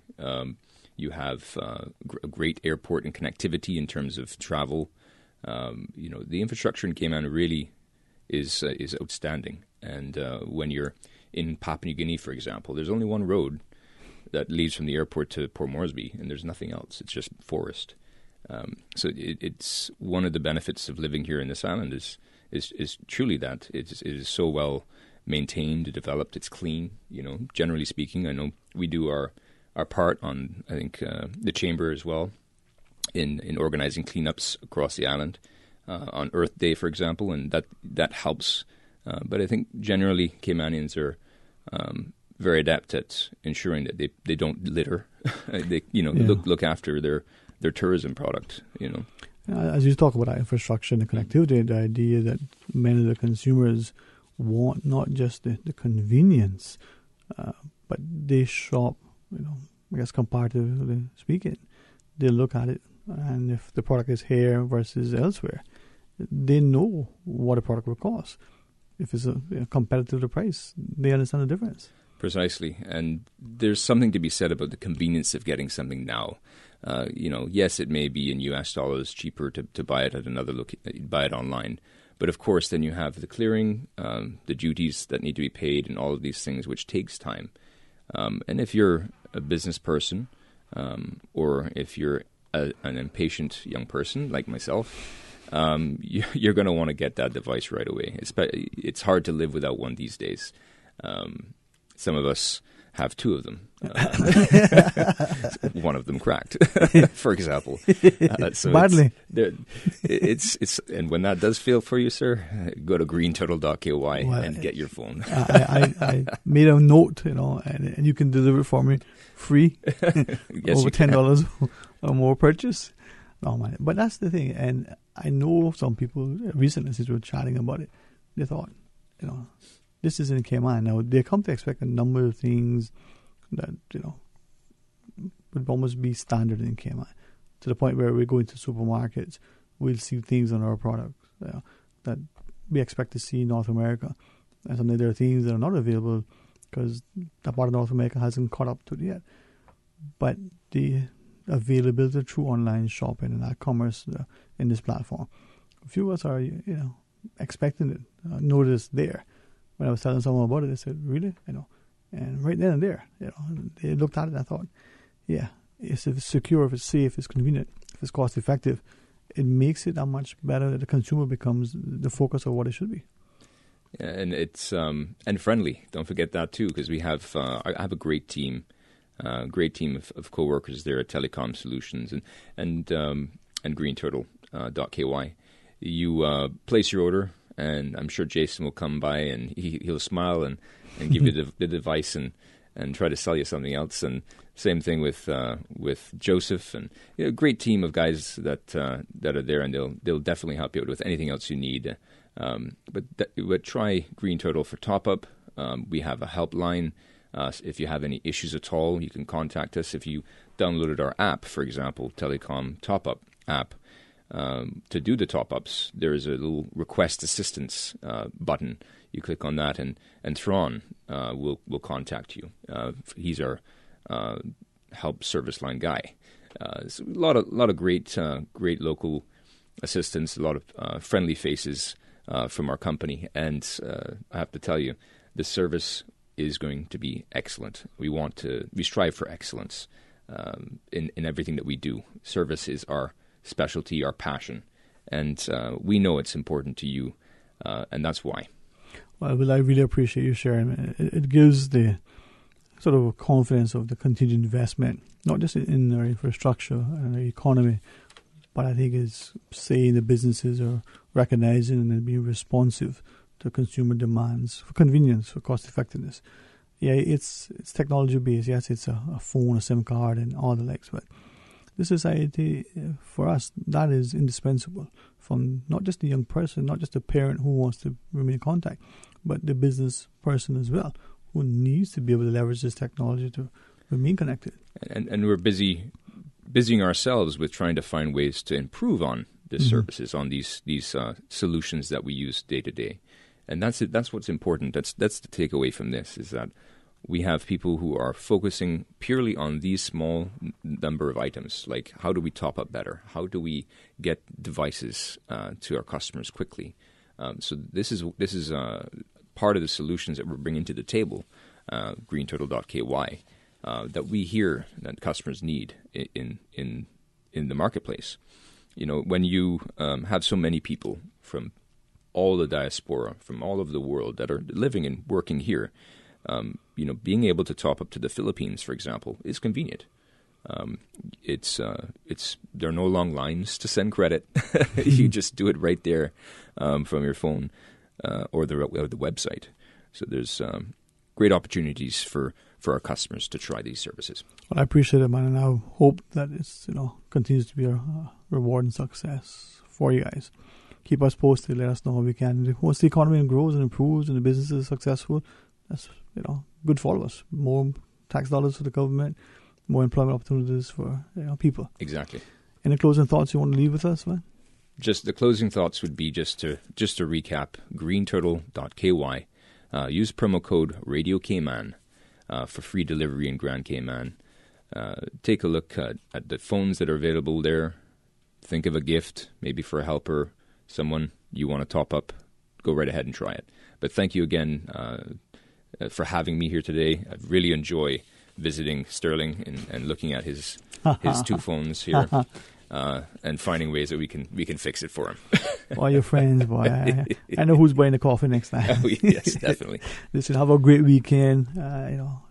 You have a great airport and connectivity in terms of travel. The infrastructure in Cayman really is outstanding. And when you're in Papua New Guinea, for example, there's only one road that leads from the airport to Port Moresby, and there's nothing else. It's just forest. So it's one of the benefits of living here in this island is truly that it is so well maintained, developed, it's clean. Generally speaking, I know we do our part on, I think, the chamber as well in organizing cleanups across the island on Earth Day, for example, and that helps. But I think generally Caymanians are very adept at ensuring that they don't litter. They look after their tourism product. As you talk about that infrastructure and the connectivity, the idea that many of the consumers want not just the convenience, but they shop. I guess comparatively speaking, they look at it, and if the product is here versus elsewhere, they know what a product will cost. If it's a competitive to price, they understand the difference. Precisely, and there's something to be said about the convenience of getting something now. Yes, it may be in US dollars cheaper to buy it at another buy it online, but of course, then you have the clearing, the duties that need to be paid, and all of these things, which takes time. And if you're a business person, or if you're an impatient young person like myself, you're going to want to get that device right away. It's hard to live without one these days. Some of us have two of them. One of them cracked, for example. So badly. It's and when that does fail for you, sir, go to greenturtle.ky and get your phone. I made a note, and you can deliver it for me free. Yes, over $10 or more purchase. Oh my! But that's the thing, and I know some people recently, since we were chatting about it, they thought, this is in Cayman. Now, they come to expect a number of things that, would almost be standard in Cayman, to the point where we go into supermarkets, we'll see things on our products that we expect to see in North America. And suddenly there are things that are not available because that part of North America hasn't caught up to it yet. But the availability through online shopping and e-commerce in this platform, a few of us are, expecting it, notice there. When I was telling someone about it, they said, really? And right then and there, they looked at it and I thought, yeah, if it's secure, if it's safe, if it's convenient, if it's cost effective, it makes it that much better that the consumer becomes the focus of what it should be. Yeah, and it's and friendly. Don't forget that too, because we have I have a great team of co-workers there at Telecom Solutions and greenturtle.ky. You place your order, and I'm sure Jason will come by and he'll smile and give you the device and try to sell you something else. And same thing with Joseph, and a great team of guys that are there, and they'll definitely help you out with anything else you need. But try Green Turtle for top up. We have a helpline If you have any issues at all, you can contact us. If you downloaded our app, for example, Telecom Top-Up app, to do the top-ups, there is a little request assistance button. You click on that, and Thrawn will contact you. He's our help service line guy. So a lot of great local assistance, a lot of friendly faces from our company, and I have to tell you, the service is going to be excellent. We strive for excellence in everything that we do. Service is our specialty, our passion, and we know it's important to you, and that's why. Well, I really appreciate you sharing. It gives the sort of confidence of the continued investment, not just in our infrastructure and our economy, but I think it's saying the businesses are recognizing and being responsive to consumer demands for convenience, for cost effectiveness. Yeah, it's technology based. Yes, it's a phone, a SIM card, and all the likes. But this society, for us, that is indispensable. From not just the young person, not just the parent who wants to remain in contact, but the business person as well, who needs to be able to leverage this technology to remain connected. And we're busying ourselves with trying to find ways to improve on the services, on these solutions that we use day to day. And that's it. That's what's important. That's the takeaway from this, is that we have people who are focusing purely on these small number of items, like how do we top up better? How do we get devices to our customers quickly? So this is part of the solutions that we're bringing to the table, greenturtle.ky, that we hear that customers need in the marketplace. You know, when you have so many people from all the diaspora, from all over the world that are living and working here, being able to top up to the Philippines, for example, is convenient. There are no long lines to send credit. You just do it right there from your phone or the website. So there's great opportunities for our customers to try these services. Well, I appreciate it, man, and I hope that it's continues to be a reward and success for you guys. Keep us posted. Let us know how we can. Once the economy grows and improves and the business is successful, that's good for all of us. More tax dollars for the government, more employment opportunities for people. Exactly. Any closing thoughts you want to leave with us, man? Just the closing thoughts would be just to recap: greenturtle.ky. Use promo code Radio Cayman for free delivery in Grand Cayman. Take a look at the phones that are available there. Think of a gift, maybe for a helper, someone you want to top up. Go right ahead and try it. But thank you again for having me here today. I really enjoy visiting Sterling and looking at his two phones here. And finding ways that we can fix it for him. All your friends, boy. I know who's buying the coffee next time. Yes, definitely. Listen, have a great weekend.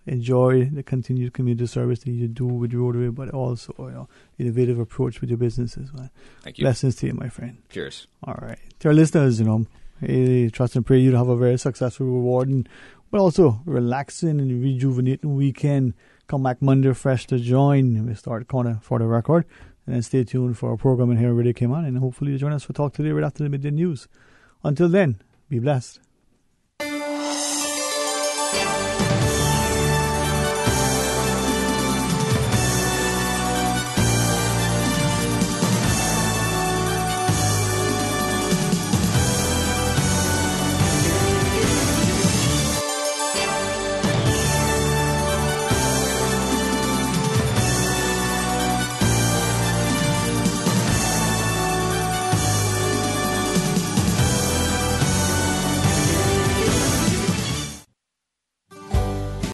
Enjoy the continued community service that you do with Rotary, but also innovative approach with your businesses. Man. Thank you. Blessings to you, my friend. Cheers. All right. To our listeners, I trust and pray you have a very successful, rewarding, but also relaxing and rejuvenating weekend. Come back Monday fresh to join. We start corner for the record. And then stay tuned for our program here on Radio Cayman, and hopefully you join us for Talk Today right after the midday news. Until then, be blessed.